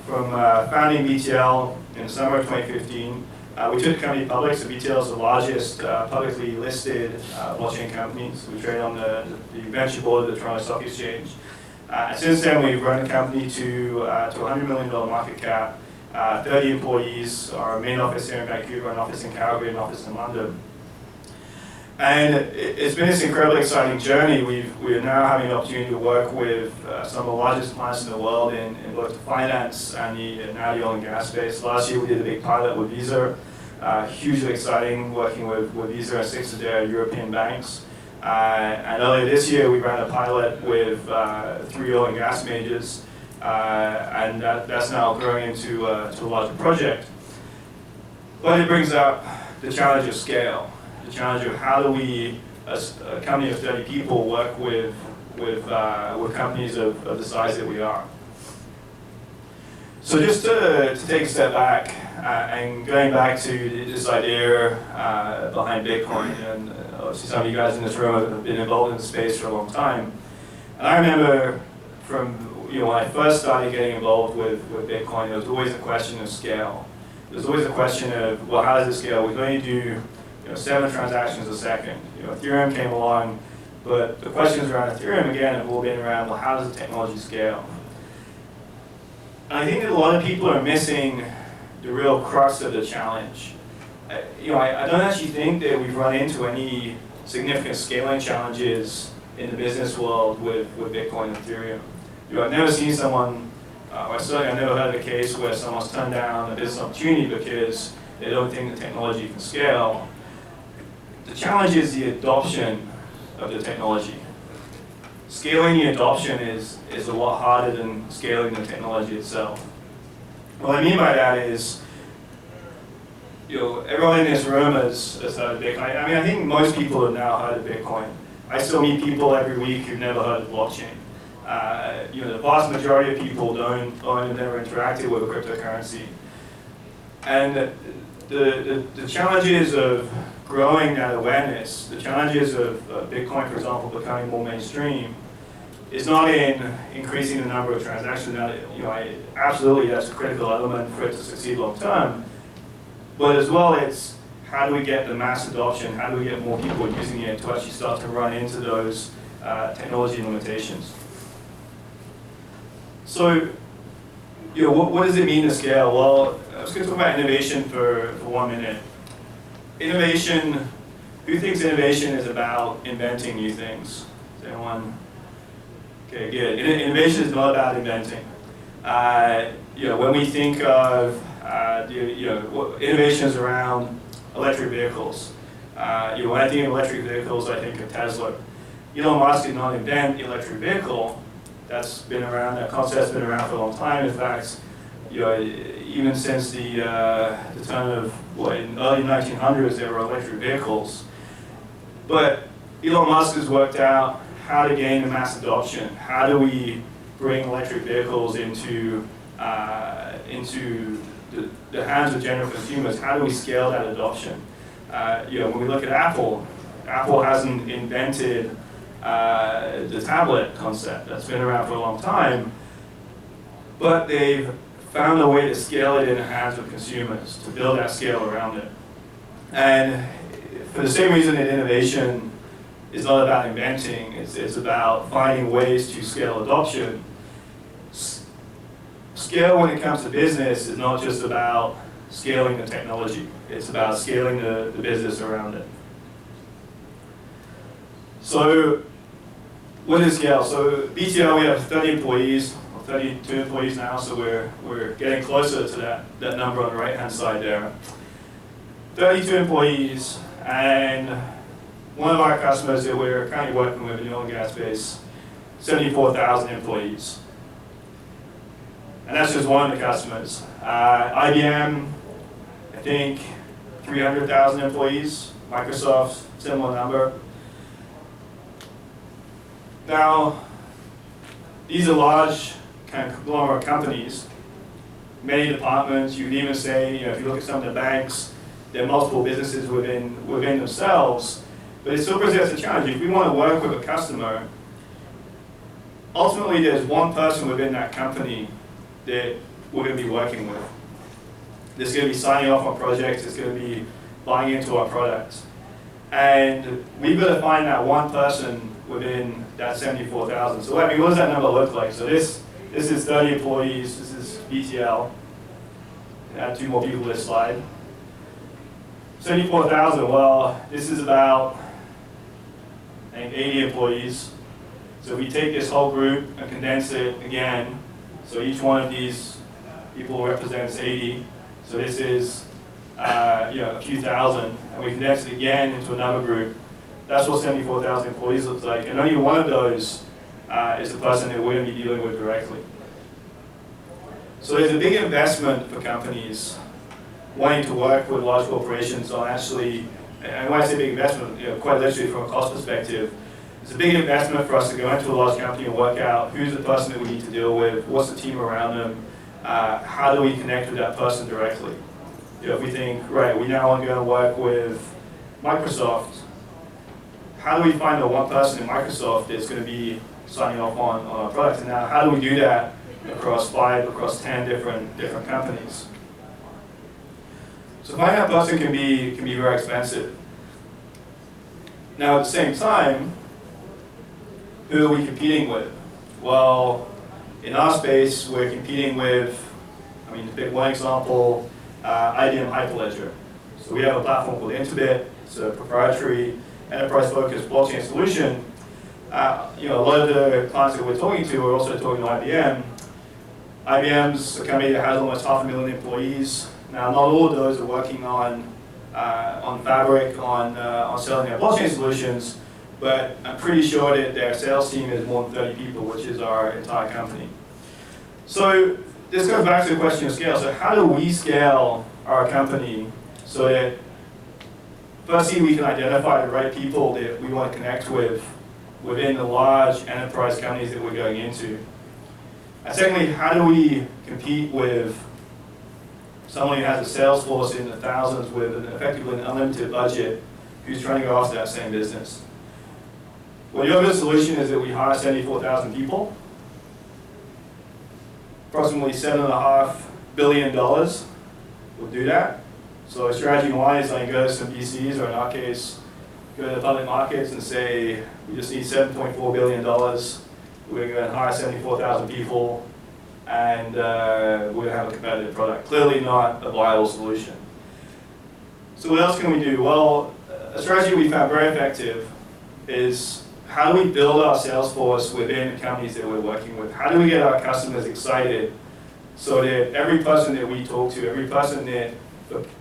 I: from founding BTL in the summer of 2015, we took the company public. So BTL is the largest publicly listed blockchain company. So we trade on the venture board of the Toronto Stock Exchange. Since then, we've grown the company to a $100 million market cap, 30 employees, our main office here in Vancouver, an office in Calgary, an office in London. And it's been this incredibly exciting journey. We are now having the opportunity to work with some of the largest clients in the world in both the finance and now the oil and gas space. Last year we did a big pilot with Visa, hugely exciting, working with Visa and 6 of their European banks. And earlier this year we ran a pilot with 3 oil and gas majors, and that's now growing into a larger project. But it brings up the challenge of scale. The challenge of how do we, as a company of 30 people, work with companies of the size that we are. So just to take a step back and going back to this idea behind Bitcoin, and obviously some of you guys in this room have been involved in the space for a long time. And I remember from when I first started getting involved with Bitcoin, there was always a question of scale. There's always a question of, well, how does it scale? We can only do 7 transactions a second. Ethereum came along, but the questions around Ethereum again have all been around, well, how does the technology scale? And I think that a lot of people are missing the real crux of the challenge. I don't actually think that we've run into any significant scaling challenges in the business world with Bitcoin and Ethereum. I've never seen someone, I've never heard of a case where someone's turned down a business opportunity because they don't think the technology can scale. The challenge is the adoption of the technology. Scaling the adoption is a lot harder than scaling the technology itself. What I mean by that is, everyone in this room has heard of Bitcoin. I mean, I think most people have now heard of Bitcoin. I still meet people every week who've never heard of blockchain. The vast majority of people don't have never interacted with a cryptocurrency. And the challenges of growing that awareness, the challenges of Bitcoin, for example, becoming more mainstream, is not in increasing the number of transactions. Now, absolutely that's a critical element for it to succeed long term. But as well, it's how do we get the mass adoption? How do we get more people using it to actually start to run into those technology limitations? So, what does it mean to scale? Well, I was going to talk about innovation for 1 minute. Innovation, who thinks innovation is about inventing new things? Is anyone? Okay, good. Innovation is not about inventing. When we think of innovations around electric vehicles, when I think of electric vehicles, I think of Tesla. Elon Musk did not invent the electric vehicle. That's been around. That concept's been around for a long time. In fact, even since the turn of in early 1900s, there were electric vehicles. But Elon Musk has worked out how to gain the mass adoption. How do we bring electric vehicles into the hands of general consumers? How do we scale that adoption? When we look at Apple, Apple hasn't invented the tablet concept. That's been around for a long time, but they've found a way to scale it in the hands of consumers, to build that scale around it. And for the same reason that innovation is not about inventing, it's about finding ways to scale adoption. Scale when it comes to business is not just about scaling the technology, it's about scaling the business around it. So what is scale? So BTL, we have 30 employees, 32 employees now, so we're getting closer to that number on the right-hand side there. 32 employees, and one of our customers that we're currently working with in the oil and gas space, 74,000 employees. And that's just one of the customers. IBM, I think 300,000 employees. Microsoft, similar number. Now, these are large kind of conglomerate companies, many departments. You can even say, if you look at some of the banks, there are multiple businesses within themselves. But it still presents a challenge. If we want to work with a customer, ultimately there's one person within that company that we're going to be working with. There's going to be signing off on projects, there's going to be buying into our products. And we've got to find that one person within that 74,000. So what does that number look like? So this is 30 employees, this is BTL. Add 2 more people to this slide. 74,000, well, this is about, I think, 80 employees. So we take this whole group and condense it again. So each one of these people represents 80. So this is a few thousand, and we condense it again into another group. That's what 74,000 employees looks like. And only one of those is the person that we're going to be dealing with directly. So there's a big investment for companies wanting to work with large corporations on actually, and when I say big investment, quite literally from a cost perspective, it's a big investment for us to go into a large company and work out who's the person that we need to deal with, what's the team around them, how do we connect with that person directly. If we think, right, we now are going to work with Microsoft, how do we find the one person in Microsoft that's going to be signing off on our products? And now how do we do that across 5, across 10 different companies? So finding that person can be very expensive. Now at the same time, who are we competing with? Well, in our space, we're competing with, to pick one example, IBM Hyperledger. So we have a platform called Interbit. It's a proprietary enterprise-focused blockchain solution. A lot of the clients that we're talking to are also talking to IBM. IBM's a company that has almost 500,000 employees. Now, not all of those are working on Fabric, on selling their blockchain solutions, but I'm pretty sure that their sales team is more than 30 people, which is our entire company. So this goes back to the question of scale. So how do we scale our company so that, firstly, we can identify the right people that we want to connect with within the large enterprise companies that we're going into? And secondly, how do we compete with someone who has a sales force in the thousands with effectively an unlimited budget who's trying to go after that same business? Well, the other solution is that we hire 74,000 people. Approximately $7.5 billion will do that. So strategy-wise, I can go to some VCs, or in our case, go to the public markets and say, we just need $7.4 billion. We're going to go and hire 74,000 people, and we're going to have a competitive product. Clearly not a viable solution. So what else can we do? Well, a strategy we found very effective is how do we build our sales force within the companies that we're working with? How do we get our customers excited so that every person that we talk to, every person that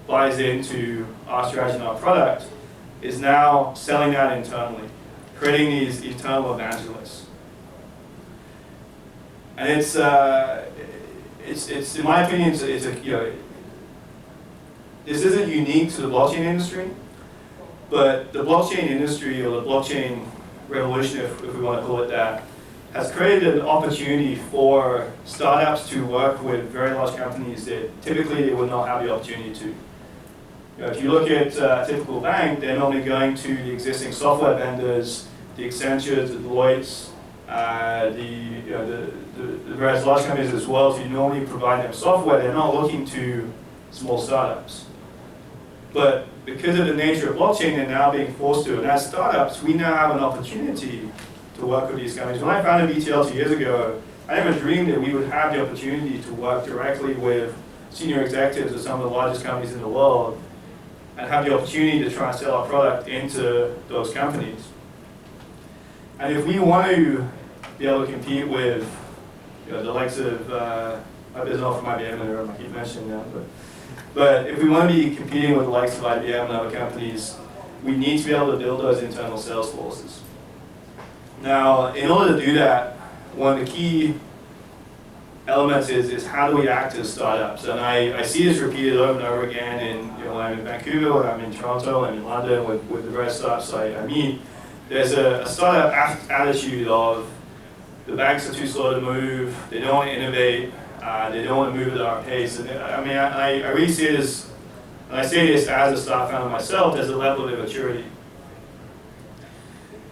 I: buys into our strategy and our product is now selling that internally, creating these internal evangelists. And it's in my opinion, it's a this isn't unique to the blockchain industry, but the blockchain industry, or the blockchain revolution, if we want to call it that, has created an opportunity for startups to work with very large companies that typically they would not have the opportunity to. If you look at a typical bank, they're normally going to the existing software vendors, the Accentures, the Deloittes, the various large companies as well. So you normally provide them software. They're not looking to small startups. But because of the nature of blockchain, they're now being forced to. And as startups, we now have an opportunity to work with these companies. When I founded BTL 2 years ago, I never dreamed that we would have the opportunity to work directly with senior executives of some of the largest companies in the world and have the opportunity to try and sell our product into those companies. And if we want to be able to compete with the likes of, there's an offer from IBM in the room, I keep mentioning that, but if we want to be competing with the likes of IBM and other companies, we need to be able to build those internal sales forces. Now, in order to do that, one of the key elements is how do we act as startups? And I see this repeated over and over again when I'm in Vancouver, when I'm in Toronto, I'm in London with the various startups I meet. There's a startup attitude of the banks are too slow to move, they don't want to innovate, they don't want to move at our pace. And I really see this, and I say this as a startup founder myself, as a level of immaturity.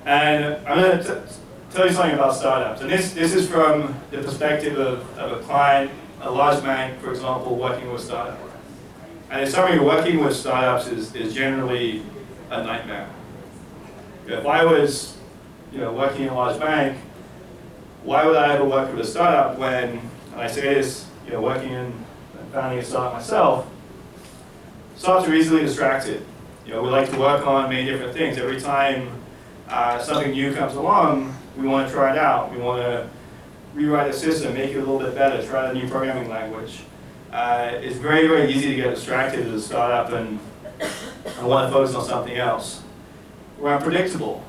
I: And I'm going to tell you something about startups. And this is from the perspective of a client, a large bank, for example, working with startups. And if somebody working with startups is generally a nightmare. If I was working in a large bank, why would I ever work with a startup when, and I say this, working in and founding a startup myself, startups are easily distracted. We like to work on many different things. Every time something new comes along, we want to try it out. We want to rewrite the system, make it a little bit better, try a new programming language. It's very, very easy to get distracted as a startup and want to focus on something else. We're unpredictable.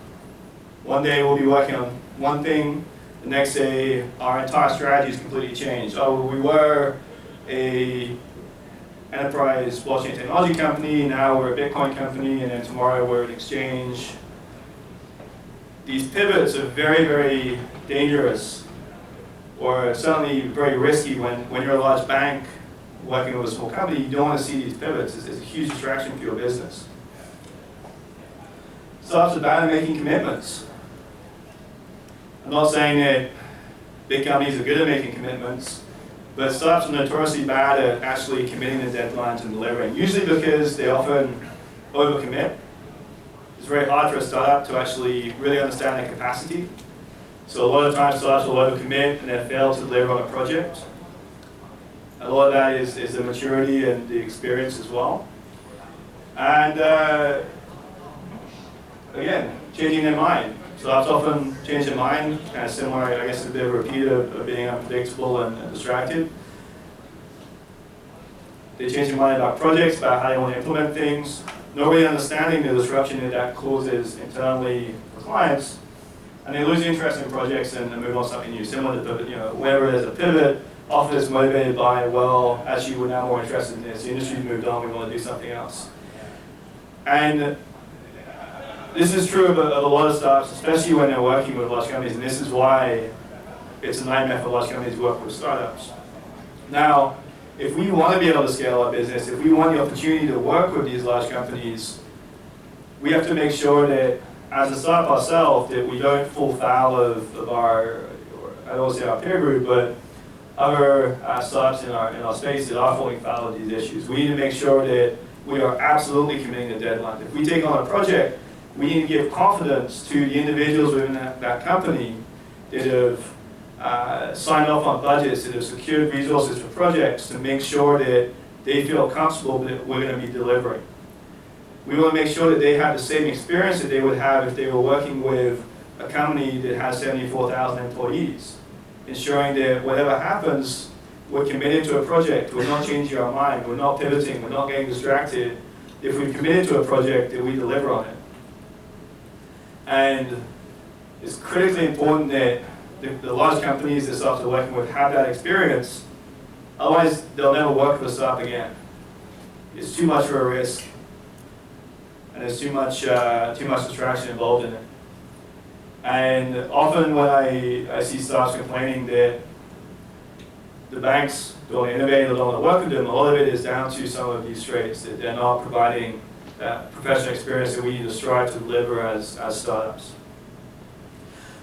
I: One day we'll be working on one thing, the next day our entire strategy is completely changed. Oh, we were a enterprise blockchain technology company, now we're a Bitcoin company, and then tomorrow we're an exchange. These pivots are very, very dangerous, or certainly very risky when you're a large bank working with a small company. You don't want to see these pivots. It's a huge distraction for your business. Startups are bad at making commitments. I'm not saying that big companies are good at making commitments, but startups are notoriously bad at actually committing the deadlines and delivering, usually because they often overcommit. It's very hard for a startup to actually really understand their capacity. So a lot of times startups will overcommit and then fail to deliver on a project. A lot of that is the maturity and the experience as well. And again, changing their mind. Startups often change their mind, kind of similar, I guess, a bit of a repeat of being unpredictable and distracted. They change their mind about projects, about how they want to implement things, not really understanding the disruption that causes internally for clients, and they lose interest in projects and move on to something new. Similar to whenever there's a pivot, often it's motivated by, well, actually we're now more interested in this, the industry's moved on, we want to do something else. And this is true of a lot of startups, especially when they're working with large companies, and this is why it's a nightmare for large companies to work with startups. Now, if we want to be able to scale our business, if we want the opportunity to work with these large companies, we have to make sure that as a startup ourselves, that we don't fall foul of our, I don't want to say our peer group, but other startups in our space that are falling foul of these issues. We need to make sure that we are absolutely committing the deadline. If we take on a project, we need to give confidence to the individuals within that company that have signed off on budgets, that have secured resources for projects to make sure that they feel comfortable that we're going to be delivering. We want to make sure that they have the same experience that they would have if they were working with a company that has 74,000 employees, ensuring that whatever happens, we're committed to a project, we're not changing our mind, we're not pivoting, we're not getting distracted. If we're committed to a project, then we deliver on it. And it's critically important that the large companies that startups are working with have that experience, otherwise they'll never work with a startup again. It's too much for a risk, and there's too much distraction involved in it. And often when I see startups complaining that the banks don't innovate or don't want to work with them, a lot of it is down to some of these traits, that they're not providing that professional experience that we need to strive to deliver as startups.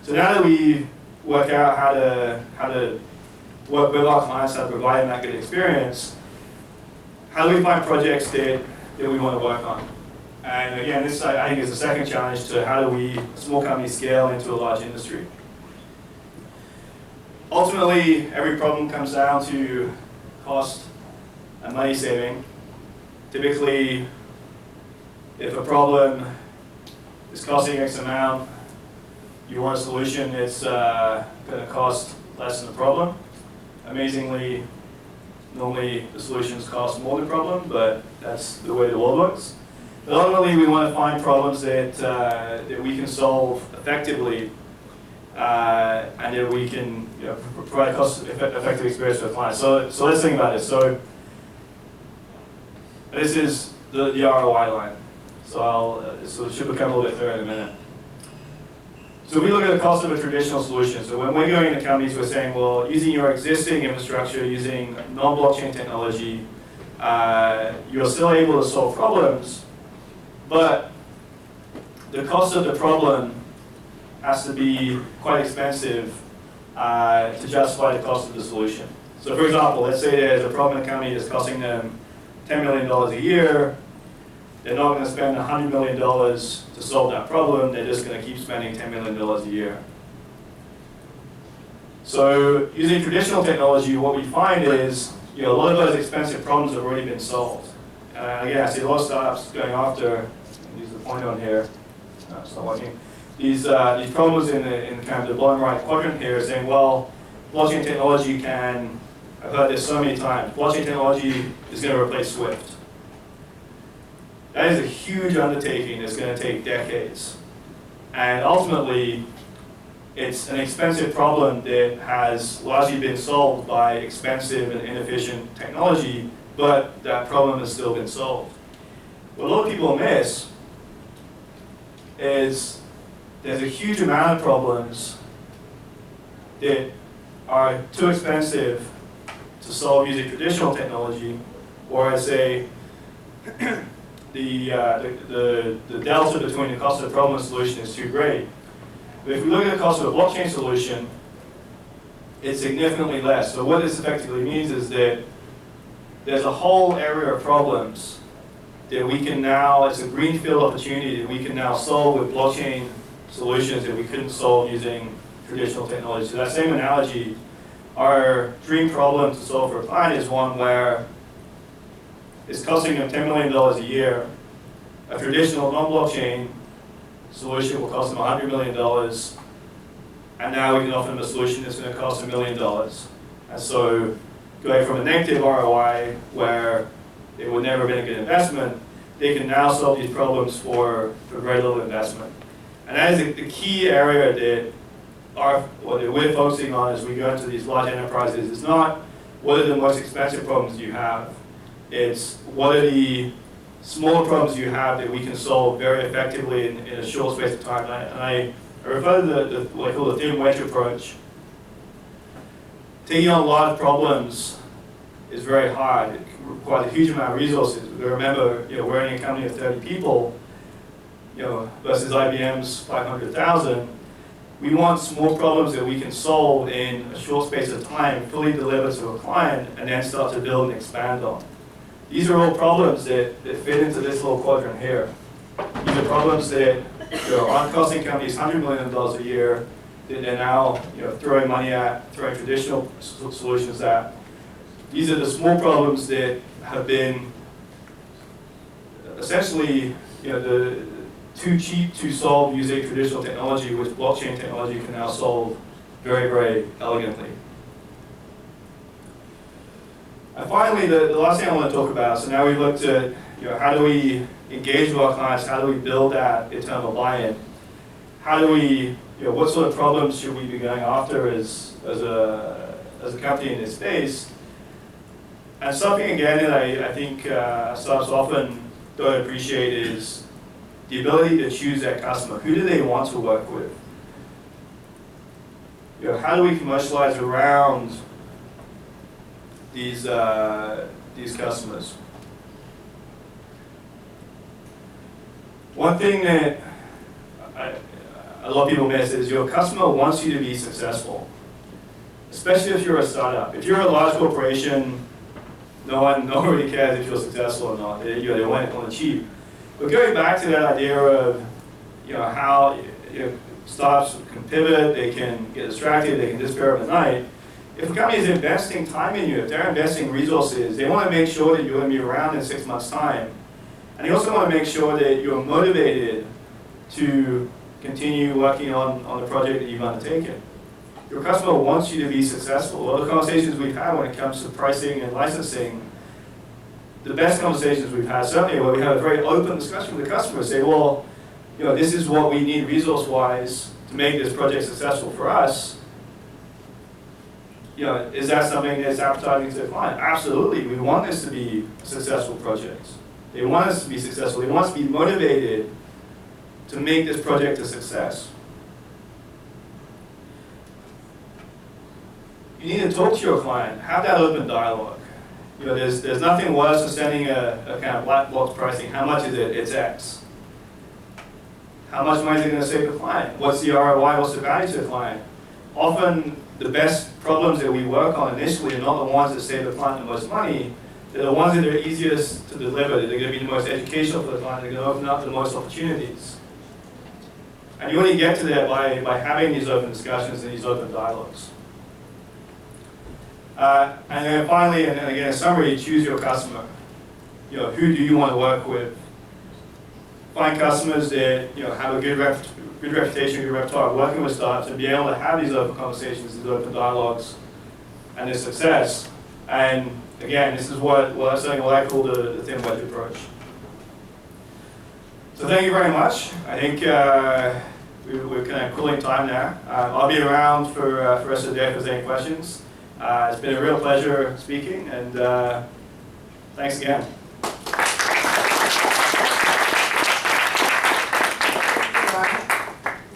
I: So now that we work out how to work with our clients, how to provide them that good experience, how do we find projects that we want to work on? And again, this I think is the second challenge to how do we, small companies, scale into a large industry. Ultimately, every problem comes down to cost and money saving. Typically, if a problem is costing X amount, you want a solution that's going to cost less than the problem. Amazingly, normally the solutions cost more than the problem, but that's the way the world works. But ultimately, we want to find problems that we can solve effectively, and that we can provide a cost-effective experience for the client. So let's think about this. So this is the ROI line. So it should become a little bit clearer in a minute. So we look at the cost of a traditional solution. So when we're going into companies, we're saying, well, using your existing infrastructure, using non-blockchain technology, you're still able to solve problems, but the cost of the problem has to be quite expensive to justify the cost of the solution. So for example, let's say there's a problem in a company that's costing them $10 million a year. They're not going to spend $100 million to solve that problem. They're just going to keep spending $10 million a year. So using traditional technology, what we find is a lot of those expensive problems have already been solved. Again, I see a lot of startups going after, use the pointer on here, it's not working. These problems in kind of the bottom right quadrant here saying, well, blockchain technology can, I've heard this so many times, blockchain technology is going to replace Swift. That is a huge undertaking that's going to take decades. And ultimately, it's an expensive problem that has largely been solved by expensive and inefficient technology, but that problem has still been solved. What a lot of people miss is there's a huge amount of problems that are too expensive to solve using traditional technology, or I say, the delta between the cost of the problem and solution is too great. But if we look at the cost of a blockchain solution, it's significantly less. So what this effectively means is that there's a whole area of problems that we can now, it's a greenfield opportunity that we can now solve with blockchain solutions that we couldn't solve using traditional technology. So that same analogy, our dream problem to solve for a client is one where it's costing them $10 million a year. A traditional non-blockchain solution will cost them $100 million. And now we can offer them a solution that's going to cost $1 million. And so going from a negative ROI where it would never have been a good investment, they can now solve these problems for very little investment. And that is the key area that we're focusing on as we go into these large enterprises. It's not what are the most expensive problems you have. It's what are the smaller problems you have that we can solve very effectively in a short space of time. And I refer to what I call the thin wedge approach. Taking on a lot of problems is very hard. It requires a huge amount of resources. Remember, we're running a company of 30 people, versus IBM's 500,000. We want small problems that we can solve in a short space of time, fully deliver to a client, and then start to build and expand on. These are all problems that fit into this little quadrant here. These are problems that aren't costing companies $100 million a year, that they're now throwing money at, throwing traditional solutions at. These are the small problems that have been essentially too cheap to solve using traditional technology, which blockchain technology can now solve very, very elegantly. And finally, the last thing I want to talk about, so now we've looked at, how do we engage with our clients, how do we build that internal buy-in, how do we, what sort of problems should we be going after as a company in this space. And something again that I think startups often don't appreciate is the ability to choose their customer. Who do they want to work with? How do we commercialize around these customers? One thing that a lot of people miss is your customer wants you to be successful, especially if you're a startup. If you're a large corporation, no one really cares if you're successful or not. They want it on the cheap. But going back to that idea of how startups can pivot, they can get distracted, they can disappear overnight. If a company is investing time in you, if they're investing resources, they want to make sure that you're going to be around in 6 months' time. And they also want to make sure that you're motivated to continue working on the project that you've undertaken. Your customer wants you to be successful. All the conversations we've had when it comes to pricing and licensing, the best conversations we've had, certainly where we have a very open discussion with the customer, say, well, this is what we need resource-wise to make this project successful for us. Is that something that's appetizing to the client? Absolutely. We want this to be successful projects. They want us to be successful. They want us to be motivated to make this project a success. You need to talk to your client. Have that open dialogue. There's nothing worse than sending a kind of black box pricing. How much is it? It's X. How much money is it going to save the client? What's the ROI? What's the value to the client? Often, the best problems that we work on initially are not the ones that save the client the most money. They're the ones that are easiest to deliver. They're going to be the most educational for the client. They're going to open up the most opportunities. And you only get to that by having these open discussions and these open dialogues. And then finally, and again, in summary, choose your customer. Who do you want to work with? Find customers that have a good reputation, good repertoire, working with startups, and be able to have these open conversations, these open dialogues, and their success. And again, this is what I call the thin wedge approach. So thank you very much. I think we're kind of cooling time now. I'll be around for the rest of the day if there's any questions. It's been a real pleasure speaking, and thanks again.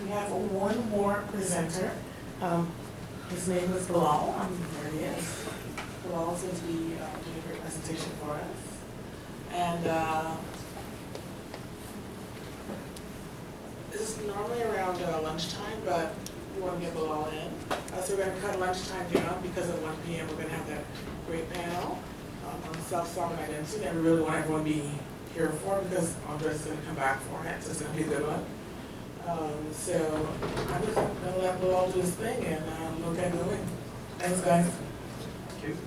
F: We have one more presenter. His name is Bilal. There he is. Bilal is going to be doing a great presentation for us. And this is normally around lunchtime, but we want to get Bilal in. So we're going to cut lunchtime down because at 1 p.m. we're going to have that great panel on self-sovereign identity that we really want everyone to be here for because Andreas is going to come back for it, so it's going to be a good one. So I'm just going to let Bilal do his thing and we'll get going. Thanks, guys.
A: Thank you.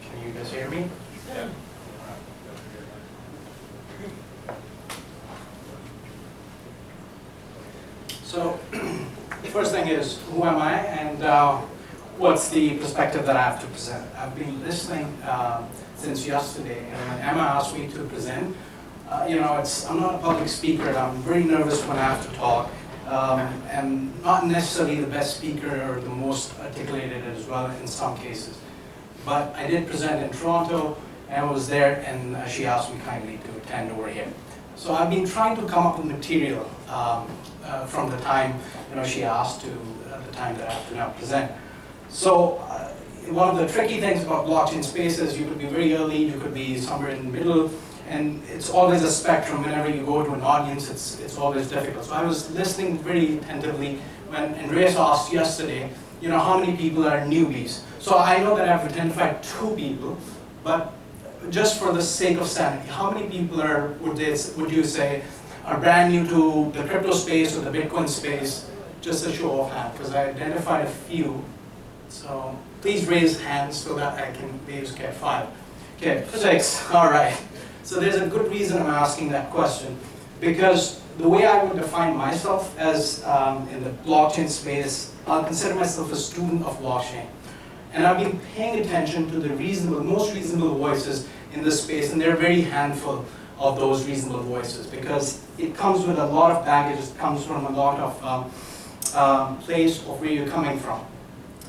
A: Can you guys hear me? Yeah.
H: So, the first thing is, who am I and what's the perspective that I have to present? I've been listening since yesterday, and when Emma asked me to present, I'm not a public speaker, and I'm very nervous when I have to talk, and not necessarily the best speaker or the most articulated as well in some cases. But I did present in Toronto, and I was there, and she asked me kindly to attend over here. So I've been trying to come up with material from the time she asked to the time that I have to now present. So one of the tricky things about blockchain space is you could be very early, you could be somewhere in the middle, and it's always a spectrum. Whenever you go to an audience, it's always difficult. So I was listening very attentively when Andreas asked yesterday, how many people are newbies? So I know that I've identified 2 people, but just for the sake of sanity, how many people would you say are brand new to the crypto space or the Bitcoin space? Just a show of hands, because I identified a few. So please raise hands so that I can maybe get 5. Okay, 6. All right. So there's a good reason I'm asking that question, because the way I would define myself as in the blockchain space, I'll consider myself a student of blockchain. And I've been paying attention to the most reasonable voices in this space, and there are very handful of those reasonable voices because it comes with a lot of baggage, it comes from a lot of place of where you're coming from.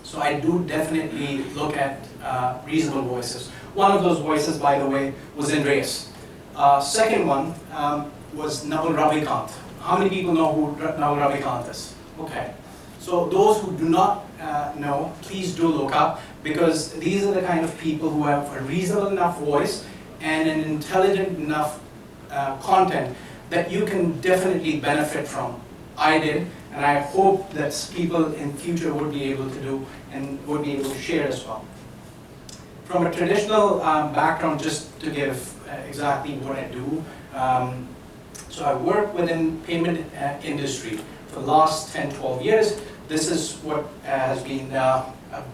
H: So I do definitely look at reasonable voices. One of those voices, by the way, was Andreas. Second one was Naval Ravikant. How many people know who Naval Ravikant is? Okay. So those who do not know, please do look up, because these are the kind of people who have a reasonable enough voice and an intelligent enough content that you can definitely benefit from. I did, and I hope that people in future would be able to do and would be able to share as well. From a traditional background, just to give exactly what I do, so I work within payment industry for the last 10, 12 years. This is what has been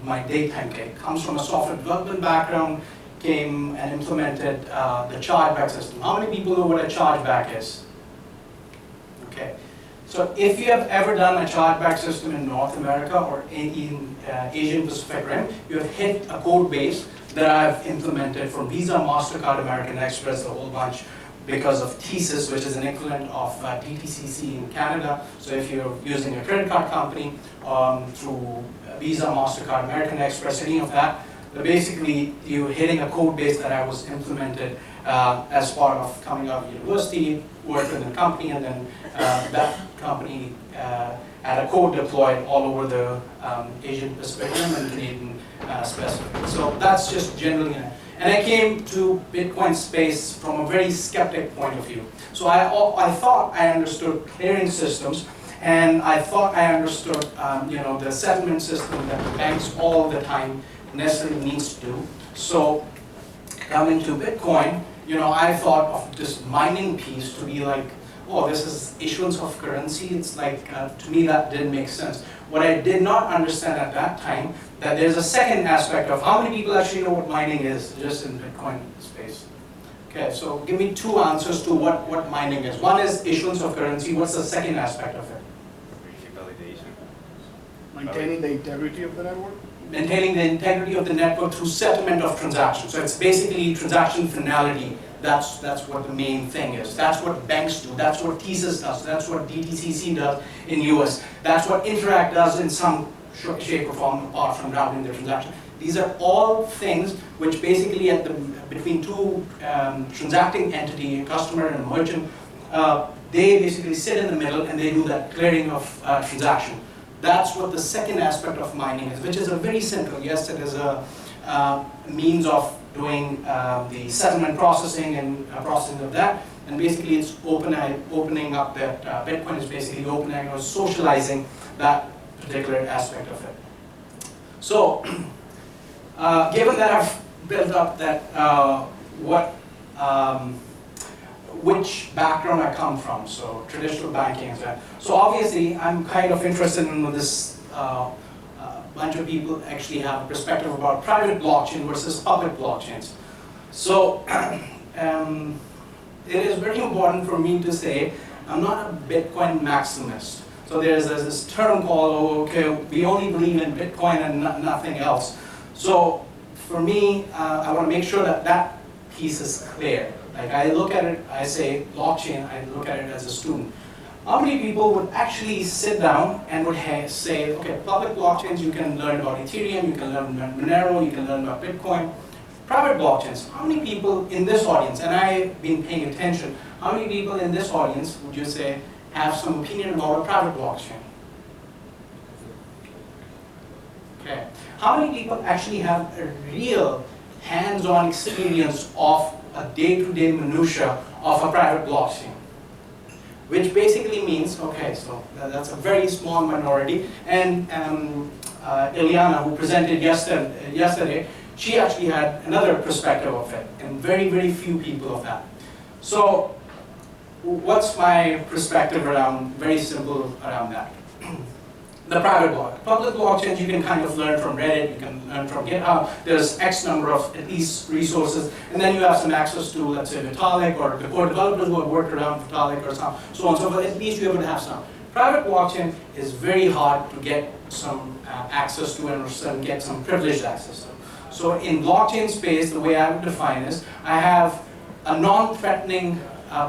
H: my daytime gig. Comes from a software development background, came and implemented the chargeback system. How many people know what a chargeback is? Okay. So if you have ever done a chargeback system in North America or in Asian Pacific Rim, you have hit a code base that I've implemented from Visa, MasterCard, American Express, a whole bunch, because of TSYS, which is an equivalent of DTCC in Canada. So if you're using a credit card company through Visa, MasterCard, American Express, any of that, basically you're hitting a code base that I was implemented as part of coming out of university, worked in a company, and then that company had a code deployed all over the Asian Pacific Rim and Canadian Pacific. So that's just generally and I came to Bitcoin space from a very skeptic point of view. So I thought I understood clearing systems, and I thought I understood the settlement system that the banks all the time necessarily needs to do. So coming to Bitcoin, I thought of this mining piece to be like, oh, this is issuance of currency. It's like, to me that didn't make sense. What I did not understand at that time, that there's a second aspect of how many people actually know what mining is, just in Bitcoin space. Okay, so give me two answers to what mining is. One is issuance of currency. What's the second aspect of it?
U: Maintaining the integrity of the network?
H: Maintaining the integrity of the network through settlement of transactions. So it's basically transaction finality. That's what the main thing is. That's what banks do. That's what TSYS does. That's what DTCC does in US. That's what Interact does in some shape or form, apart from routing the transaction. These are all things which basically between two transacting entity, a customer and a merchant, they basically sit in the middle and they do that clearing of transaction. That's what the second aspect of mining is, which is a very simple. Yes, it is a means of doing the settlement processing and processing of that. And basically it's opening up that, Bitcoin is basically opening or socializing that particular aspect of it. So, given that I've built up that, which background I come from, so traditional banking and that. So obviously I'm kind of interested in this, bunch of people actually have a perspective about private blockchain versus public blockchains. So it is very important for me to say I'm not a Bitcoin maximist. So there's this term called, oh, okay, we only believe in Bitcoin and nothing else. So for me, I want to make sure that that piece is clear. Like I look at it, I say blockchain, I look at it as a student. How many people would actually sit down and would say, okay, public blockchains, you can learn about Ethereum, you can learn about Monero, you can learn about Bitcoin. Private blockchains, how many people in this audience, and I've been paying attention, how many people in this audience would you say have some opinion about a private blockchain? Okay. How many people actually have a real hands-on experience of a day-to-day minutia of a private blockchain? Which basically means, okay, so that's a very small minority. And Ileana, who presented yesterday, she actually had another perspective of it, and very, very few people of that. So what's my perspective around, very simple around that? The private block. Public blockchains you can kind of learn from Reddit, you can learn from GitHub. There's X number of at least resources, and then you have some access to, let's say, Vitalik or the core developers who have worked around Vitalik or so on and so forth. At least you're able to have some.
J: Private blockchain is very hard to get some access to and get some privileged access to. So in blockchain space, the way I would define is, I have a non-threatening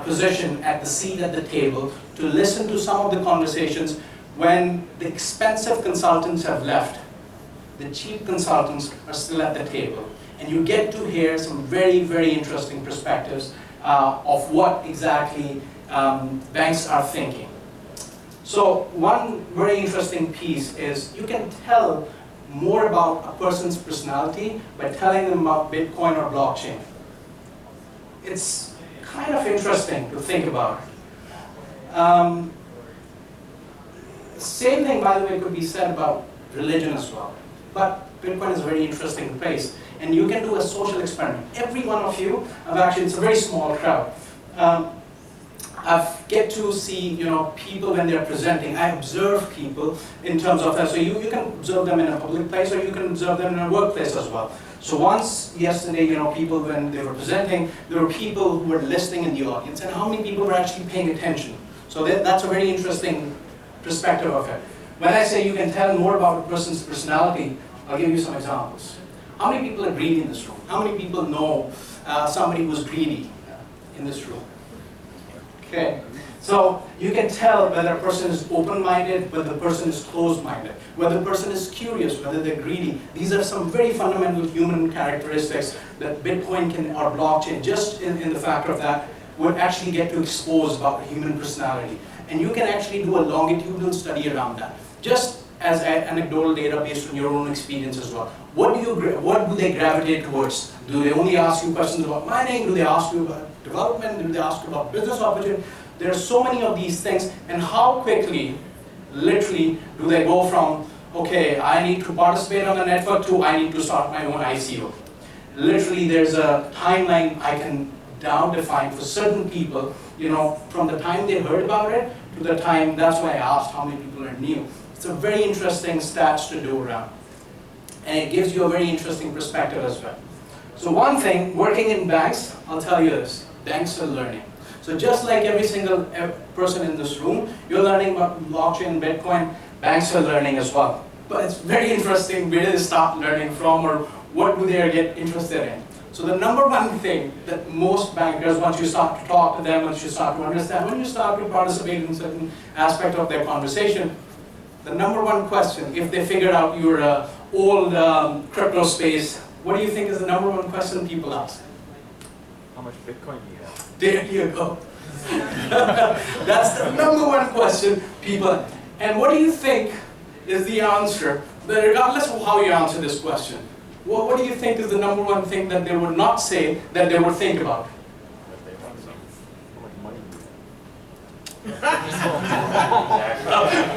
J: position at the seat at the table to listen to some of the conversations when the expensive consultants have left. The cheap consultants are still at the table. And you get to hear some very, very interesting perspectives of what exactly banks are thinking. So one very interesting piece is you can tell more about a person's personality by telling them about Bitcoin or blockchain. It's kind of interesting to think about. Same thing, by the way, could be said about religion as well. But Bitcoin is a very interesting place. And you can do a social experiment. Every one of you, it's a very small crowd. I get to see, people when they're presenting. I observe people in terms of that. So you can observe them in a public place, or you can observe them in a workplace as well. So once yesterday, people when they were presenting, there were people who were listening in the audience, and how many people were actually paying attention. So that's a very interesting perspective of it. When I say you can tell more about a person's personality, I'll give you some examples. How many people are greedy in this room? How many people know somebody who's greedy in this room? Okay, so you can tell whether a person is open-minded, whether the person is closed-minded, whether the person is curious, whether they're greedy. These are some very fundamental human characteristics that Bitcoin or blockchain, just in the factor of that, would actually get to expose about human personality. And you can actually do a longitudinal study around that, just as anecdotal data based on your own experience as well. What do they gravitate towards? Do they only ask you questions about mining? Do they ask you about development? Do they ask you about business opportunity? There are so many of these things, and how quickly, literally, do they go from, okay, I need to participate on the network, to I need to start my own ICO. Literally, there's a timeline I can now define for certain people, from the time they heard about it to the time, that's why I asked how many people are new. It's a very interesting stats to do around. And it gives you a very interesting perspective as well. So one thing, working in banks, I'll tell you this, banks are learning. So just like every single person in this room, you're learning about blockchain, Bitcoin, banks are learning as well. But it's very interesting where they start learning from, or what do they get interested in. So the number one thing that most bankers, once you start to talk to them, once you start to understand, when you start to participate in certain aspect of their conversation, the number one question, if they figured out your old crypto space, what do you think is the number one question people ask?
B: How much Bitcoin do you have?
J: There you go. That's the number one question people. And what do you think is the answer, regardless of how you answer this question? What do you think is the number one thing that they would not say that they would think about?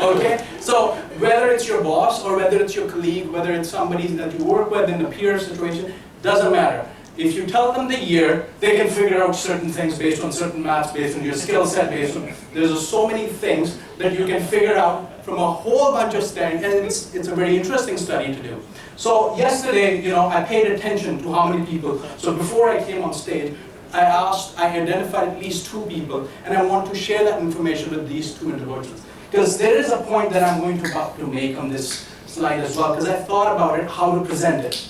J: Okay, so whether it's your boss or whether it's your colleague, whether it's somebody that you work with in a peer situation, doesn't matter. If you tell them the year, they can figure out certain things based on certain maths, based on your skill set, based on, there's so many things that you can figure out from a whole bunch of studying, and it's a very interesting study to do. So yesterday, I paid attention to how many people, so before I came on stage, I identified at least 2 people, and I want to share that information with these 2 individuals. Because there is a point that I'm going to make on this slide as well, because I thought about it, how to present it.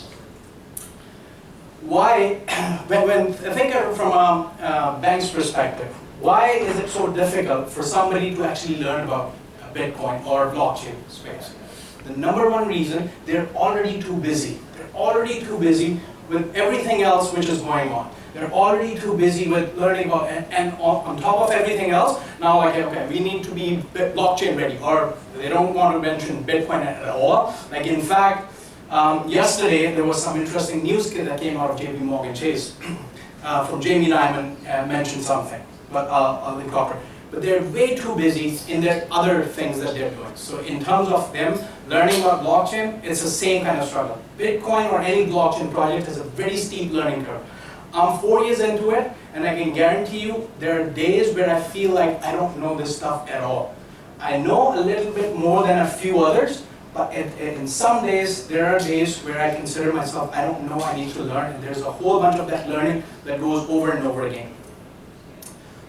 J: Why, when I think from a bank's perspective, why is it so difficult for somebody to actually learn about Bitcoin or blockchain space? The number one reason, they're already too busy. They're already too busy with everything else which is going on. They're already too busy with learning about, and on top of everything else, now like, okay, we need to be blockchain ready, or they don't want to mention Bitcoin at all. Like in fact, yesterday there was some interesting news that came out of JP Chase from Jamie Dimon mentioned something, but I'll incorporate. But they're way too busy in their other things that they're doing. So in terms of them learning about blockchain, it's the same kind of struggle. Bitcoin or any blockchain project has a very steep learning curve. I'm 4 years into it, and I can guarantee you there are days where I feel like I don't know this stuff at all. I know a little bit more than a few others, but in some days, there are days where I consider myself, I don't know, I need to learn, and there's a whole bunch of that learning that goes over and over again.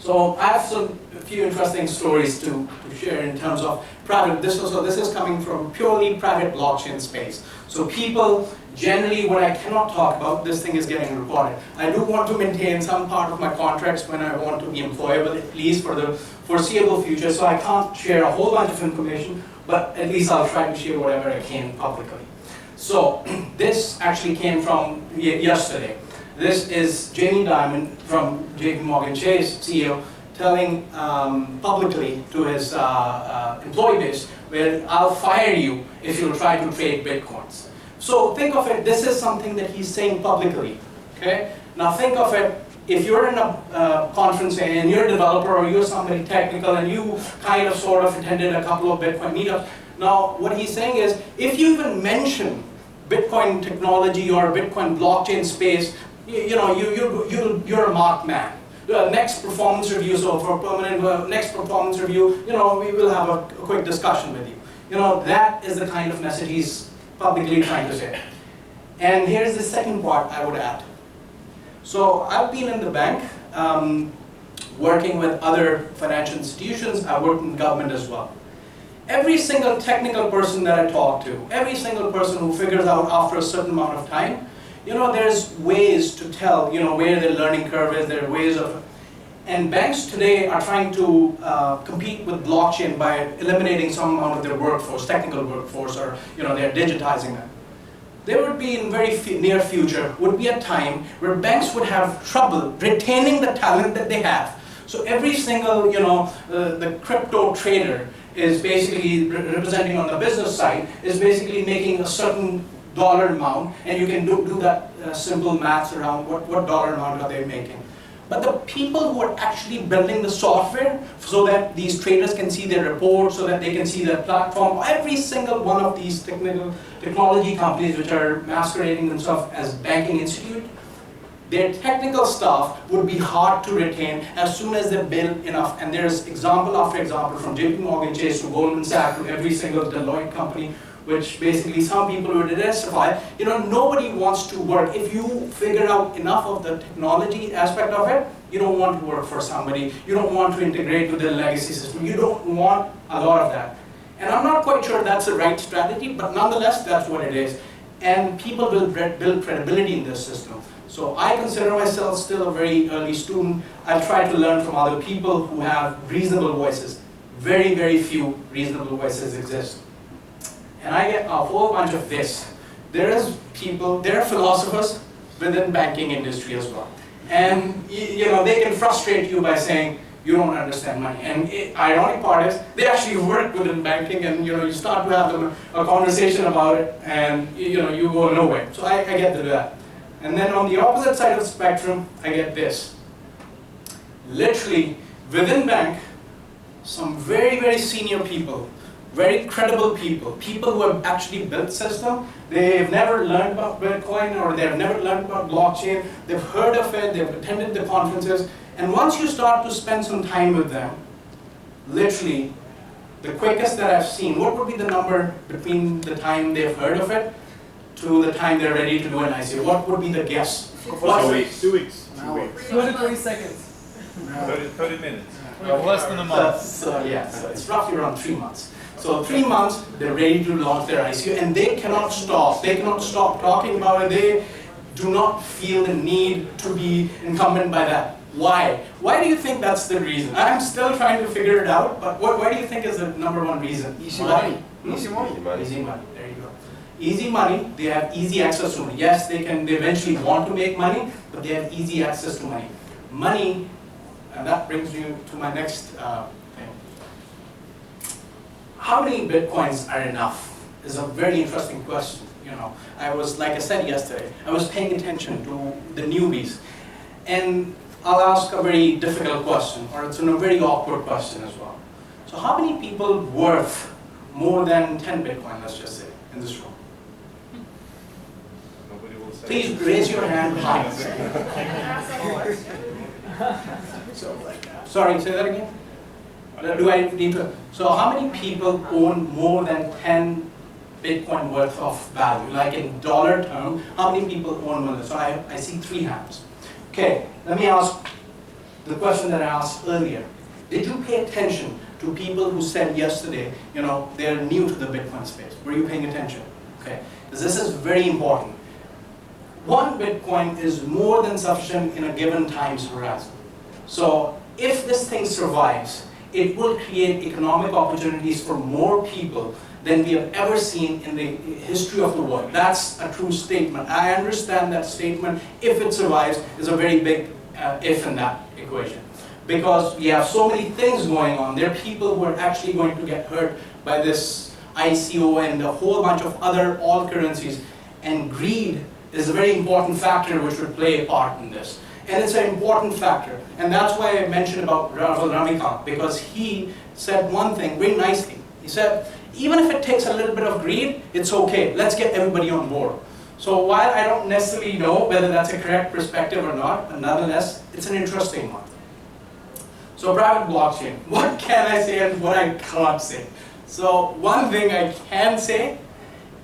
J: So I have a few interesting stories to share in terms of private. This is coming from purely private blockchain space. So people generally, what I cannot talk about, this thing is getting recorded. I do want to maintain some part of my contracts when I want to be employable, at least for the foreseeable future. So I can't share a whole bunch of information, but at least I'll try to share whatever I can publicly. So this actually came from yesterday. This is Jamie Dimon from JP Morgan Chase, CEO, telling publicly to his employee base, well, I'll fire you if you'll try to trade Bitcoins. So think of it, this is something that he's saying publicly, okay? Now think of it, if you're in a conference and you're a developer or you're somebody technical and you kind of sort of attended a couple of Bitcoin meetups, now what he's saying is, if you even mention Bitcoin technology or Bitcoin blockchain space, you're a marked man. Next performance review, so for permanent next performance review, we will have a quick discussion with you. That is the kind of message he's publicly trying to say. And here's the second part I would add. So I've been in the bank, working with other financial institutions. I worked in government as well. Every single technical person that I talk to, every single person who figures out after a certain amount of time, there's ways to tell, where their learning curve is, there are ways of, and banks today are trying to compete with blockchain by eliminating some amount of their workforce, technical workforce, or, they're digitizing them. There would be, in very near future, would be a time where banks would have trouble retaining the talent that they have. So every single, the crypto trader is basically representing on the business side, is basically making a certain dollar amount, and you can do that simple maths around what dollar amount are they making. But the people who are actually building the software so that these traders can see their reports, so that they can see their platform, every single one of these technology companies which are masquerading themselves as banking institute, their technical staff would be hard to retain as soon as they build enough. And there's example after example, from JP Morgan Chase to Goldman Sachs to every single Deloitte company, which basically some people would identify, nobody wants to work. If you figure out enough of the technology aspect of it, you don't want to work for somebody. You don't want to integrate with the legacy system. You don't want a lot of that. And I'm not quite sure that's the right strategy, but nonetheless, that's what it is. And people will build credibility in this system. So I consider myself still a very early student. I try to learn from other people who have reasonable voices. Very, very few reasonable voices exist. And I get a whole bunch of this. There are philosophers within banking industry as well. And they can frustrate you by saying, you don't understand money. And ironic part is, they actually work within banking, and you start to have a conversation about it, and you go nowhere. So I get to that. And then on the opposite side of the spectrum, I get this. Literally, within bank, some very, very senior people, very credible people, people who have actually built system, they've never learned about Bitcoin or they've never learned about blockchain, they've heard of it, they've attended the conferences, and once you start to spend some time with them, literally, the quickest that I've seen, what would be the number between the time they've heard of it to the time they're ready to do an ICO? What would be the guess?
Q: 2 weeks. 2 weeks.
J: 2 weeks.
C: 2 to 3 seconds.
Q: 30 minutes.
T: Less than a month.
J: So it's roughly around 3 months. So 3 months, they're ready to launch their ICO, and they cannot stop. They cannot stop talking about it. They do not feel the need to be incumbent by that. Why? Why do you think that's the reason? I'm still trying to figure it out, but why do you think is the #1 reason?
U: Easy money.
J: Easy money. Easy money. There you go. Easy money. They have easy access to money. Yes, they eventually want to make money, but they have easy access to money. Money, and that brings you to my next thing. How many Bitcoins are enough is a very interesting question. I was, like I said yesterday, I was paying attention to the newbies. And I'll ask a very difficult question, or it's a very awkward question as well. So how many people worth more than 10 Bitcoin, let's just say, in this room? Please raise your hand high. Sorry, say that again? Do I need to? So how many people own more than 10 Bitcoin worth of value? Like in dollar term, how many people own more? So I see 3 hands. Okay, let me ask the question that I asked earlier. Did you pay attention to people who said yesterday, they're new to the Bitcoin space? Were you paying attention? Okay, because this is very important. One Bitcoin is more than sufficient in a given time horizon. So if this thing survives, it will create economic opportunities for more people than we have ever seen in the history of the world. That's a true statement. I understand that statement, if it survives, is a very big if in that equation. Because we have so many things going on. There are people who are actually going to get hurt by this ICO and a whole bunch of other alt currencies. And greed is a very important factor which would play a part in this. And it's an important factor. And that's why I mentioned about Ravikant, because he said one thing very nicely. He said, even if it takes a little bit of greed, it's okay. Let's get everybody on board. So while I don't necessarily know whether that's a correct perspective or not, but nonetheless, it's an interesting one. So private blockchain, what can I say and what I can't say? So one thing I can say,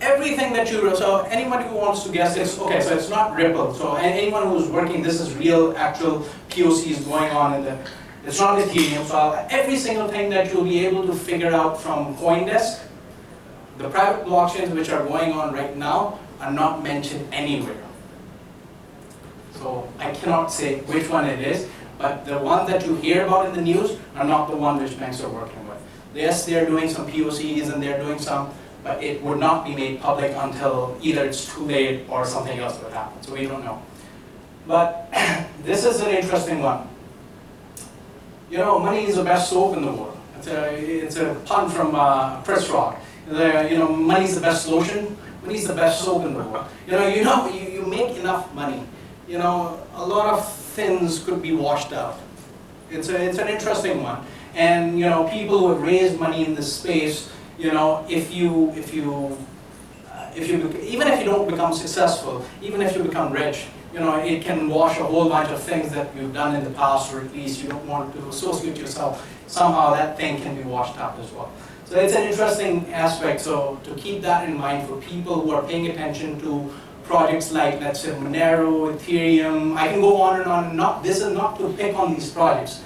J: everything that so anybody who wants to guess this, okay, so it's not Ripple. So anyone who's working, this is real, actual POCs going on in the, it's not Ethereum. So every single thing that you'll be able to figure out from CoinDesk, the private blockchains which are going on right now are not mentioned anywhere. So I cannot say which one it is, but the ones that you hear about in the news are not the one which banks are working with. Yes, they're doing some POCs and they're doing some, but it would not be made public until either it's too late or something else would happen. So we don't know. But this is an interesting one. Money is the best soap in the world. It's a pun from Chris Rock. Money is the best lotion. Money is the best soap in the world. You make enough money. A lot of things could be washed out. It's an interesting one. And people who have raised money in this space, even if you don't become successful, even if you become rich, it can wash a whole bunch of things that you've done in the past, or at least you don't want to associate yourself. Somehow that thing can be washed out as well. So it's an interesting aspect. So to keep that in mind for people who are paying attention to projects like, let's say, Monero, Ethereum. I can go on and on. This is not to pick on these projects.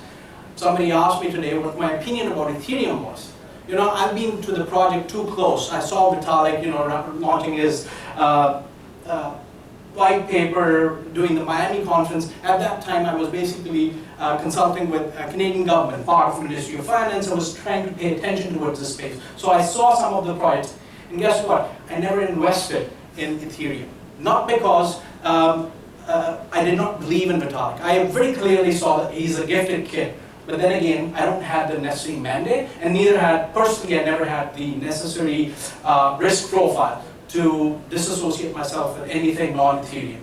J: Somebody asked me today what my opinion about Ethereum was. I've been to the project too close. I saw Vitalik, launching his white paper during the Miami conference. At that time, I was basically consulting with Canadian government, part of the Ministry of Finance. I was trying to pay attention towards this space. So I saw some of the projects, and guess what? I never invested in Ethereum. Not because I did not believe in Vitalik. I very clearly saw that he's a gifted kid. But then again, I don't have the necessary mandate, and personally, I never had the necessary risk profile to disassociate myself with anything non-Ethereum.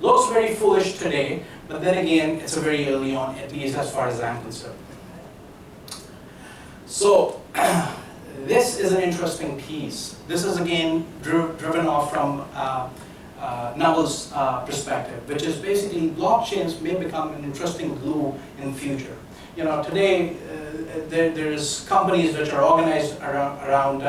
J: Looks very foolish today, but then again, it's a very early on, at least as far as I'm concerned. So, this is an interesting piece. This is again driven off from Neville's perspective, which is basically blockchains may become an interesting glue in the future. Today there's companies which are organized around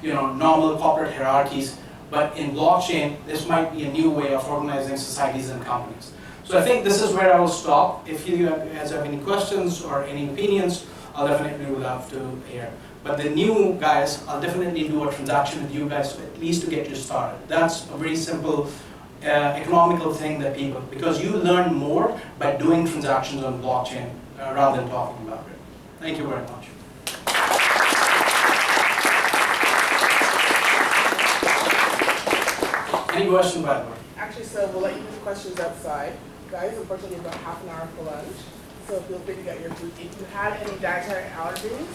J: normal corporate hierarchies, but in blockchain this might be a new way of organizing societies and companies. So I think this is where I will stop. If you guys have any questions or any opinions, I'll definitely would love to hear. But the new guys, I'll definitely do a transaction with you guys, at least to get you started. That's a very simple economical thing that because you learn more by doing transactions on blockchain rather than talking about it. Thank you very much. Any questions, by the way?
F: Actually, so we'll let you do the questions outside. Guys, unfortunately, about half an hour for lunch. So feel free to get your food. If you have any dietary allergies,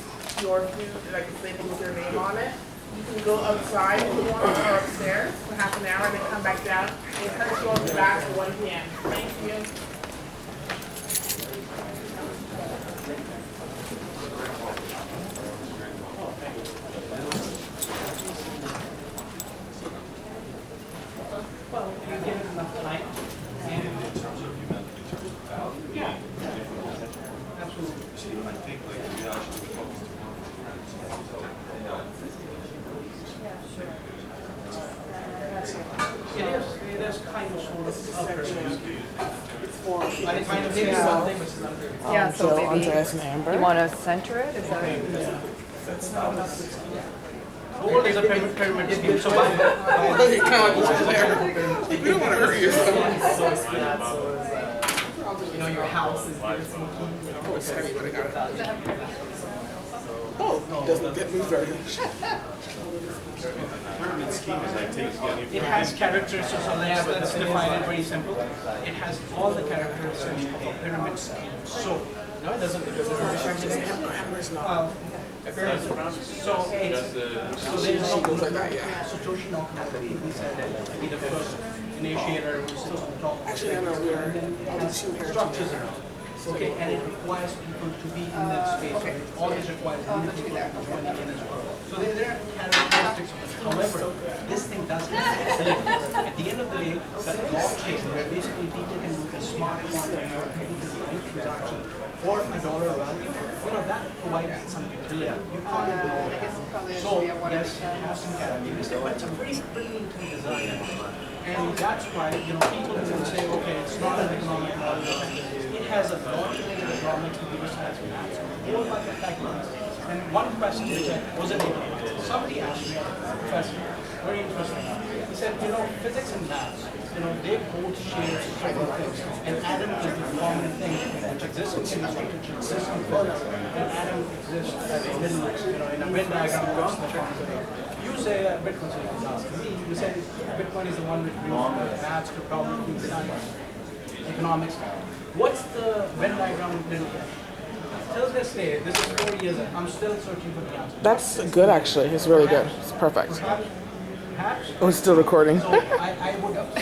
F: your food, like the label with your name on it, you can go outside if you want or upstairs for half an hour and then come back down. I encourage you all to be back at 1 p.m. Thank you.
J: Well, if you give it enough time, yeah, absolutely.
Q: I think
J: It is kind of sort of.
F: It's for
J: I kind of maybe one thing which is under.
F: Yeah, so
W: Jill,
F: maybe
W: Andreas, and Amber.
F: you want to center it? Is that?
J: How old is a pyramid scheme? So by
F: We don't want to hurt yourself.
D: You know, your house is
F: Oh, doesn't get me very much.
I: Pyramid scheme is like taking.
J: it has characteristics, so let's define it very simple. It has all the characteristics of a pyramid scheme. So, no, it doesn't. So there's no goes like that, yeah. So Toshi Nakamoto, he said that be the first initiator who sits on the top.
F: Actually, I know we are. I'll do two here.
J: Structures around. Okay, and it requires people to be in that space. Okay. It always requires people to join in as well. So there are characteristics of it. However, this thing does have facilities. At the end of the day, that blockchain where basically people can do a smart contract or people can do any transaction for $1 value, you know, that provides some utility. You can't ignore it. So yes, it has some characteristics, but it's a very brilliantly designed. And that's why, you know, people can say, okay, it's not an economic model. It has a blockchain economics to give us as maths, all about the factors. And one question which I wasn't able to answer, somebody asked me, professor, very interesting. He said, you know, physics and maths, you know, they both share certain things. And atom is the common thing which exists in chemistry, which exists in physics. And atom exists as a middle, you know, in a Venn diagram across the common thing. You say Bitcoin, so you can ask me, you said Bitcoin is the one which brings maths, cryptography, science, economics. What's the Venn diagram little bit? Till this day, this is 4 years, I'm still searching for the answer.
F: That's good, actually. It's really good. It's perfect.
J: Perhaps,
F: Oh, it's still recording.
J: so I would have